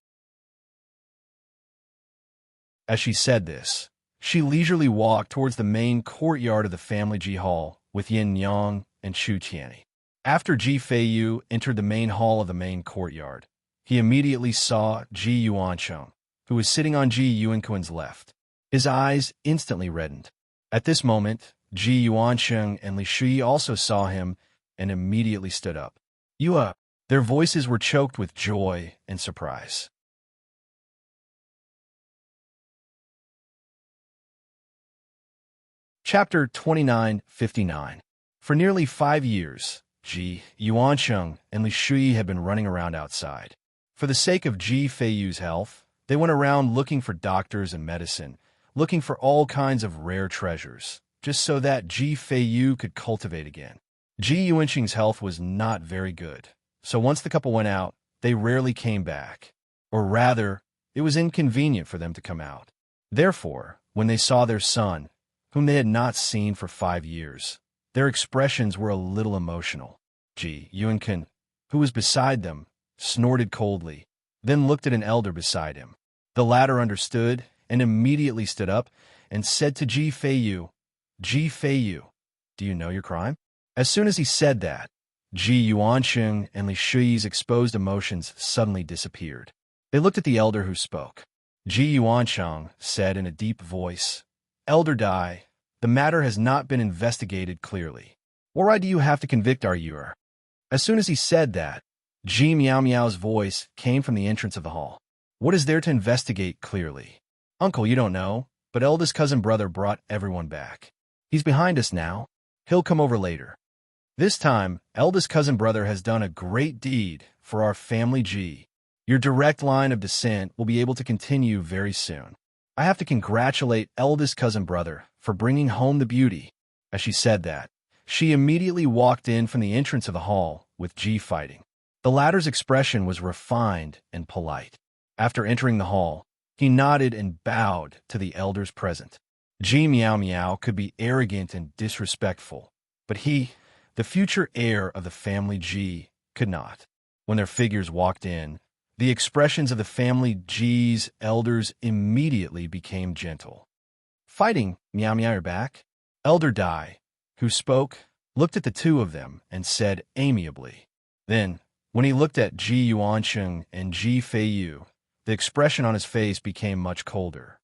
As she said this, she leisurely walked towards the main courtyard of the family Ji Hall with Yin Yang and Chu Qianni. After Ji Feiyu entered the main hall of the main courtyard, he immediately saw Ji Yuancheng, who was sitting on Ji Yuanquan's left. His eyes instantly reddened. At this moment, Ji Yuancheng and Li Shui also saw him and immediately stood up. "Yua!" Their voices were choked with joy and surprise. Chapter 2959. For nearly 5 years, Ji Yuancheng and Li Shui had been running around outside. For the sake of Ji Feiyu's health, they went around looking for doctors and medicine, looking for all kinds of rare treasures, just so that Ji Feiyu could cultivate again. Ji Yuancheng's health was not very good, so once the couple went out, they rarely came back. Or rather, it was inconvenient for them to come out. Therefore, when they saw their son, whom they had not seen for 5 years, their expressions were a little emotional. Ji Yuanquan, who was beside them, snorted coldly, then looked at an elder beside him. The latter understood and immediately stood up and said to Ji Feiyu, "Ji Feiyu, do you know your crime?" As soon as he said that, Ji Yuancheng and Li Shui's exposed emotions suddenly disappeared. They looked at the elder who spoke. Ji Yuancheng said in a deep voice, "Elder Dai, the matter has not been investigated clearly. What right do you have to convict our Yuer?" As soon as he said that, Ji Miao Miao's voice came from the entrance of the hall. "What is there to investigate clearly? Uncle, you don't know, but eldest cousin brother brought everyone back. He's behind us now. He'll come over later. This time, eldest cousin brother has done a great deed for our family Ji. Your direct line of descent will be able to continue very soon. I have to congratulate eldest cousin brother for bringing home the beauty." As she said that, she immediately walked in from the entrance of the hall with Ji fighting. The latter's expression was refined and polite. After entering the hall, he nodded and bowed to the elders present. Ji Miao Miao could be arrogant and disrespectful, but he, the future heir of the family Ji, could not. When their figures walked in, the expressions of the family Ji's elders immediately became gentle. "Fighting, Miao Miao, you're back?" Elder Dai, who spoke, looked at the two of them and said amiably. Then, when he looked at Ji Yuancheng and Ji Feiyu, the expression on his face became much colder.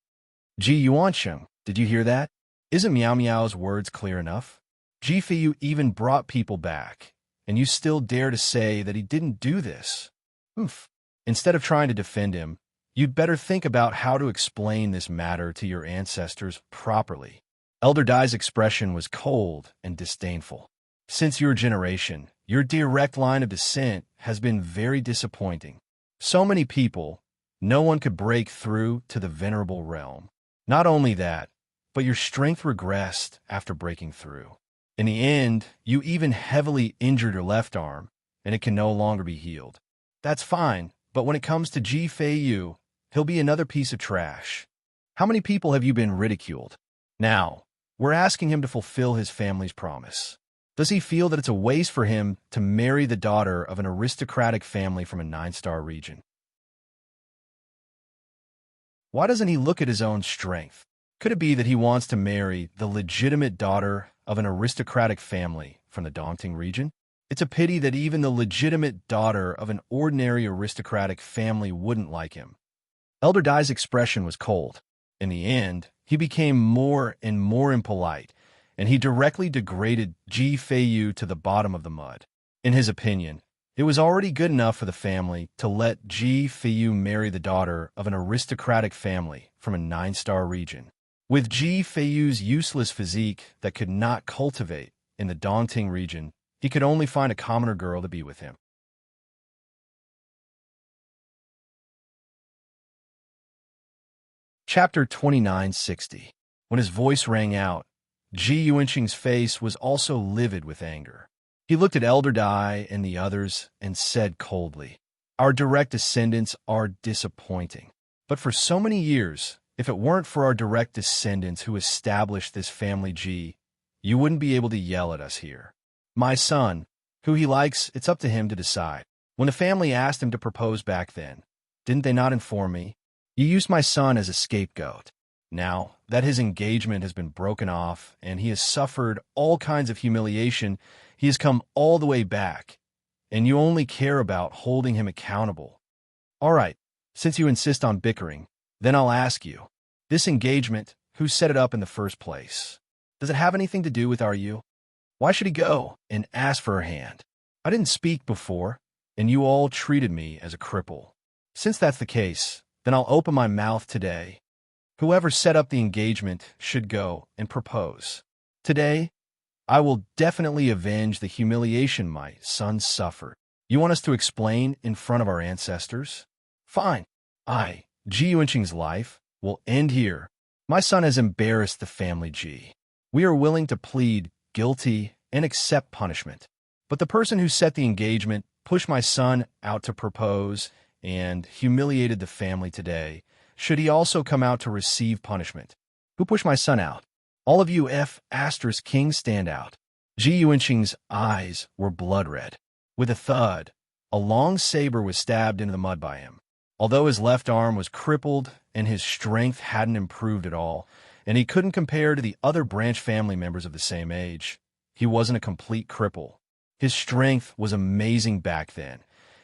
"Ji Yuancheng, did you hear that? Isn't Miao Miao's words clear enough? Ji Feiyu even brought people back, and you still dare to say that he didn't do this? Oof. Instead of trying to defend him, you'd better think about how to explain this matter to your ancestors properly." Elder Dai's expression was cold and disdainful. "Since your generation, your direct line of descent has been very disappointing. So many people, no one could break through to the venerable realm. Not only that, but your strength regressed after breaking through. In the end, you even heavily injured your left arm, and it can no longer be healed. That's fine, but when it comes to Ji Feiyu, he'll be another piece of trash. How many people have you been ridiculed? Now, we're asking him to fulfill his family's promise. Does he feel that it's a waste for him to marry the daughter of an aristocratic family from a 9-star region? Why doesn't he look at his own strength? Could it be that he wants to marry the legitimate daughter of an aristocratic family from the Dongting region? It's a pity that even the legitimate daughter of an ordinary aristocratic family wouldn't like him. Elder Dai's expression was cold. In the end, he became more and more impolite, and he directly degraded Ji Feiyu to the bottom of the mud. In his opinion, it was already good enough for the family to let Ji Feiyu marry the daughter of an aristocratic family from a 9-star region. With Ji Feiyu's useless physique that could not cultivate in the Dongting region, he could only find a commoner girl to be with him. Chapter 2960. When his voice rang out, Ji Yuanqing's face was also livid with anger. He looked at Elder Dai and the others and said coldly, "Our direct descendants are disappointing. But for so many years, if it weren't for our direct descendants who established this family Ji, you wouldn't be able to yell at us here. My son, who he likes, it's up to him to decide. When the family asked him to propose back then, didn't they not inform me? You used my son as a scapegoat. Now that his engagement has been broken off and he has suffered all kinds of humiliation, he has come all the way back, and you only care about holding him accountable. All right, since you insist on bickering, then I'll ask you, this engagement, who set it up in the first place? Does it have anything to do with our you? Why should he go and ask for her hand? I didn't speak before, and you all treated me as a cripple. Since that's the case, then I'll open my mouth today. Whoever set up the engagement should go and propose. Today, I will definitely avenge the humiliation my son suffered. You want us to explain in front of our ancestors? Fine. Ji Yuanqing's life, will end here. My son has embarrassed the family Ji. We are willing to plead guilty and accept punishment. But the person who set the engagement, pushed my son out to propose, and humiliated the family today, should he also come out to receive punishment? Who pushed my son out? All of you Kings stand out. Ji Yuanqing's eyes were blood red. With a thud, a long saber was stabbed into the mud by him. Although his left arm was crippled and his strength hadn't improved at all, and he couldn't compare to the other branch family members of the same age, he wasn't a complete cripple. His strength was amazing back then,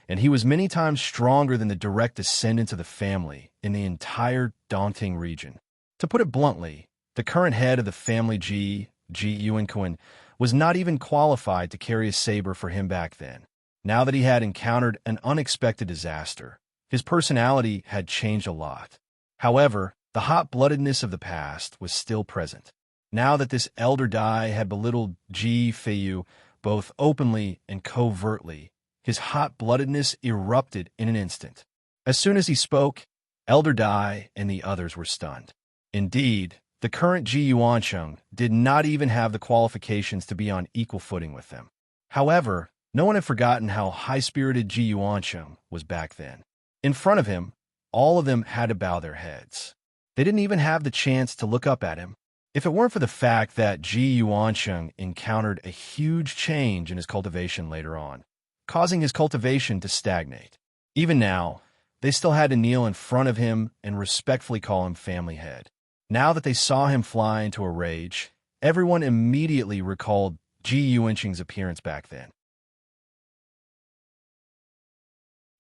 and he was many times stronger than the direct descendants of the family in the entire Dongting region. To put it bluntly, the current head of the family Ji Yuanqing, was not even qualified to carry a saber for him back then. Now that he had encountered an unexpected disaster, his personality had changed a lot. However, the hot-bloodedness of the past was still present. Now that this Elder Dai had belittled Ji Feiyu both openly and covertly, his hot-bloodedness erupted in an instant. As soon as he spoke, Elder Dai and the others were stunned. Indeed, the current Ji Yuanqing did not even have the qualifications to be on equal footing with them. However, no one had forgotten how high-spirited Ji Yuanqing was back then. In front of him, all of them had to bow their heads. They didn't even have the chance to look up at him. If it weren't for the fact that Ji Yuanqing encountered a huge change in his cultivation later on, causing his cultivation to stagnate. Even now, they still had to kneel in front of him and respectfully call him family head. Now that they saw him fly into a rage, everyone immediately recalled Ji Yuanqing's appearance back then.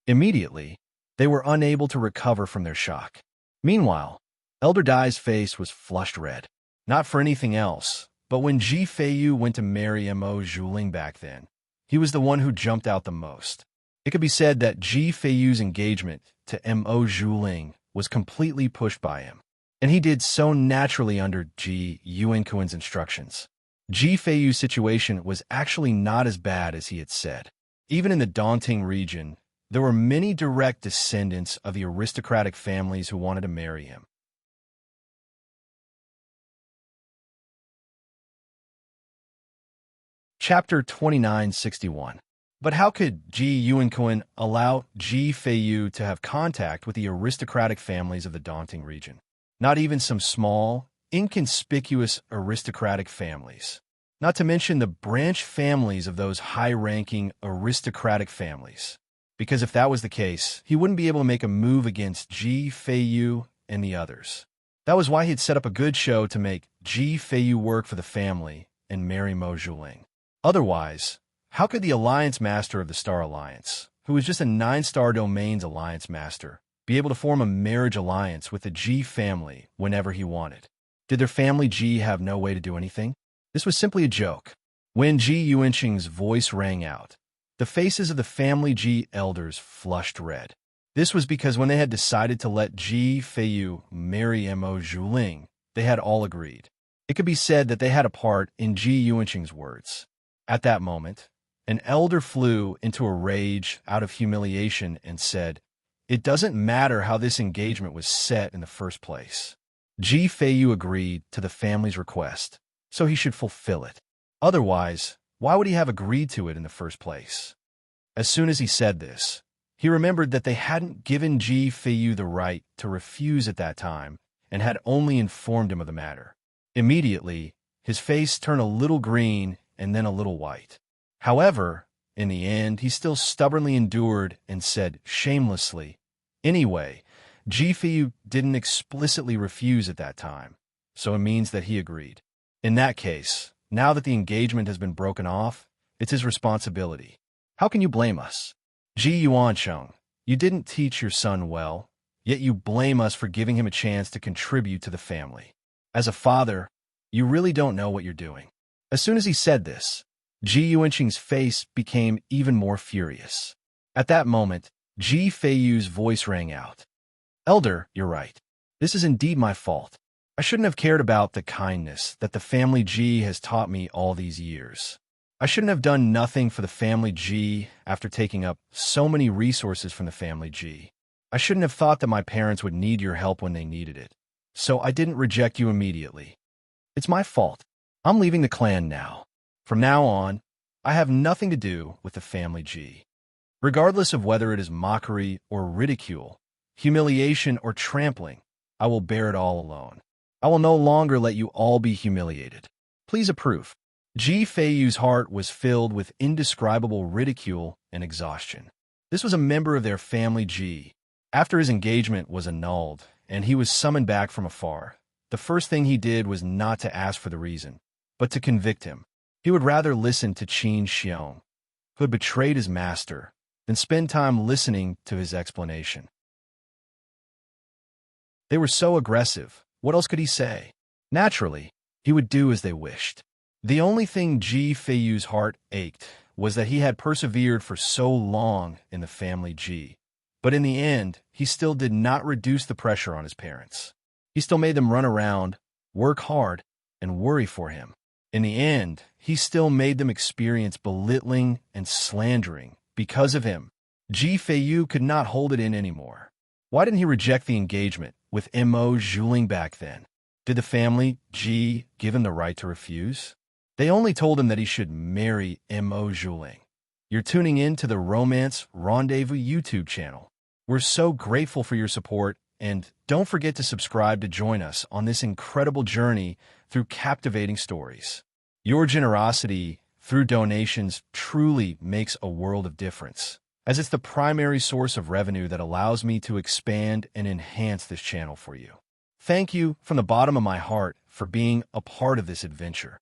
Immediately, they were unable to recover from their shock. Meanwhile, Elder Dai's face was flushed red. Not for anything else, but when Ji Feiyu went to marry Mo Zhuling back then, he was the one who jumped out the most. It could be said that Ji Feiyu's engagement to Mo Zhuling was completely pushed by him, and he did so naturally under Ji Yuanqing's instructions. Ji Feiyu's situation was actually not as bad as he had said. Even in the Dongting region, there were many direct descendants of the aristocratic families who wanted to marry him. Chapter 2961. But how could Ji Yuanquan allow Ji Feiyu to have contact with the aristocratic families of the Daunting region? Not even some small, inconspicuous aristocratic families. Not to mention the branch families of those high-ranking aristocratic families. Because if that was the case, he wouldn't be able to make a move against Ji Feiyu and the others. That was why he'd set up a good show to make Ji Feiyu work for the family and marry Mo Zhuling. Otherwise, how could the Alliance Master of the Star Alliance, who was just a 9-star domain's Alliance Master, be able to form a marriage alliance with the Ji family whenever he wanted? Did their family Ji have no way to do anything? This was simply a joke. When Ji Yuanqing's voice rang out, the faces of the family Ji elders flushed red. This was because when they had decided to let Ji Feiyu marry Mo Zhuling, they had all agreed. It could be said that they had a part in Ji Yuanqing's words. At that moment, an elder flew into a rage out of humiliation and said, "It doesn't matter how this engagement was set in the first place. Ji Feiyu agreed to the family's request, so he should fulfill it. Otherwise, why would he have agreed to it in the first place?" As soon as he said this, he remembered that they hadn't given Ji Feiyu the right to refuse at that time and had only informed him of the matter. Immediately, his face turned a little green and then a little white. However, in the end, he still stubbornly endured and said shamelessly, "Anyway, Ji Feiyu didn't explicitly refuse at that time, so it means that he agreed. In that case, now that the engagement has been broken off, it's his responsibility. How can you blame us? Ji Yuancheng, you didn't teach your son well, yet you blame us for giving him a chance to contribute to the family. As a father, you really don't know what you're doing." As soon as he said this, Ji Yuanqing's face became even more furious. At that moment, Ji Feiyu's voice rang out. "Elder, you're right. This is indeed my fault. I shouldn't have cared about the kindness that the family Ji has taught me all these years. I shouldn't have done nothing for the family Ji after taking up so many resources from the family Ji. I shouldn't have thought that my parents would need your help when they needed it. So I didn't reject you immediately. It's my fault. I'm leaving the clan now. From now on, I have nothing to do with the family Ji. Regardless of whether it is mockery or ridicule, humiliation or trampling, I will bear it all alone. I will no longer let you all be humiliated. Please approve." Ji Feiyu's heart was filled with indescribable ridicule and exhaustion. This was a member of their family Ji. After his engagement was annulled and he was summoned back from afar, the first thing he did was not to ask for the reason, but to convict him. He would rather listen to Qin Xiong, who had betrayed his master, than spend time listening to his explanation. They were so aggressive. What else could he say? Naturally, he would do as they wished. The only thing Ji Feiyu's heart ached was that he had persevered for so long in the family Ji. But in the end, he still did not reduce the pressure on his parents. He still made them run around, work hard, and worry for him. In the end, he still made them experience belittling and slandering because of him. Ji Feiyu could not hold it in anymore. Why didn't he reject the engagement with Mo Zhuling back then? Did the family Ji give him the right to refuse? They only told him that he should marry Mo Zhuling. You're tuning in to the Romance Rendezvous YouTube channel. We're so grateful for your support, and don't forget to subscribe to join us on this incredible journey through captivating stories. Your generosity through donations truly makes a world of difference, as it's the primary source of revenue that allows me to expand and enhance this channel for you. Thank you from the bottom of my heart for being a part of this adventure.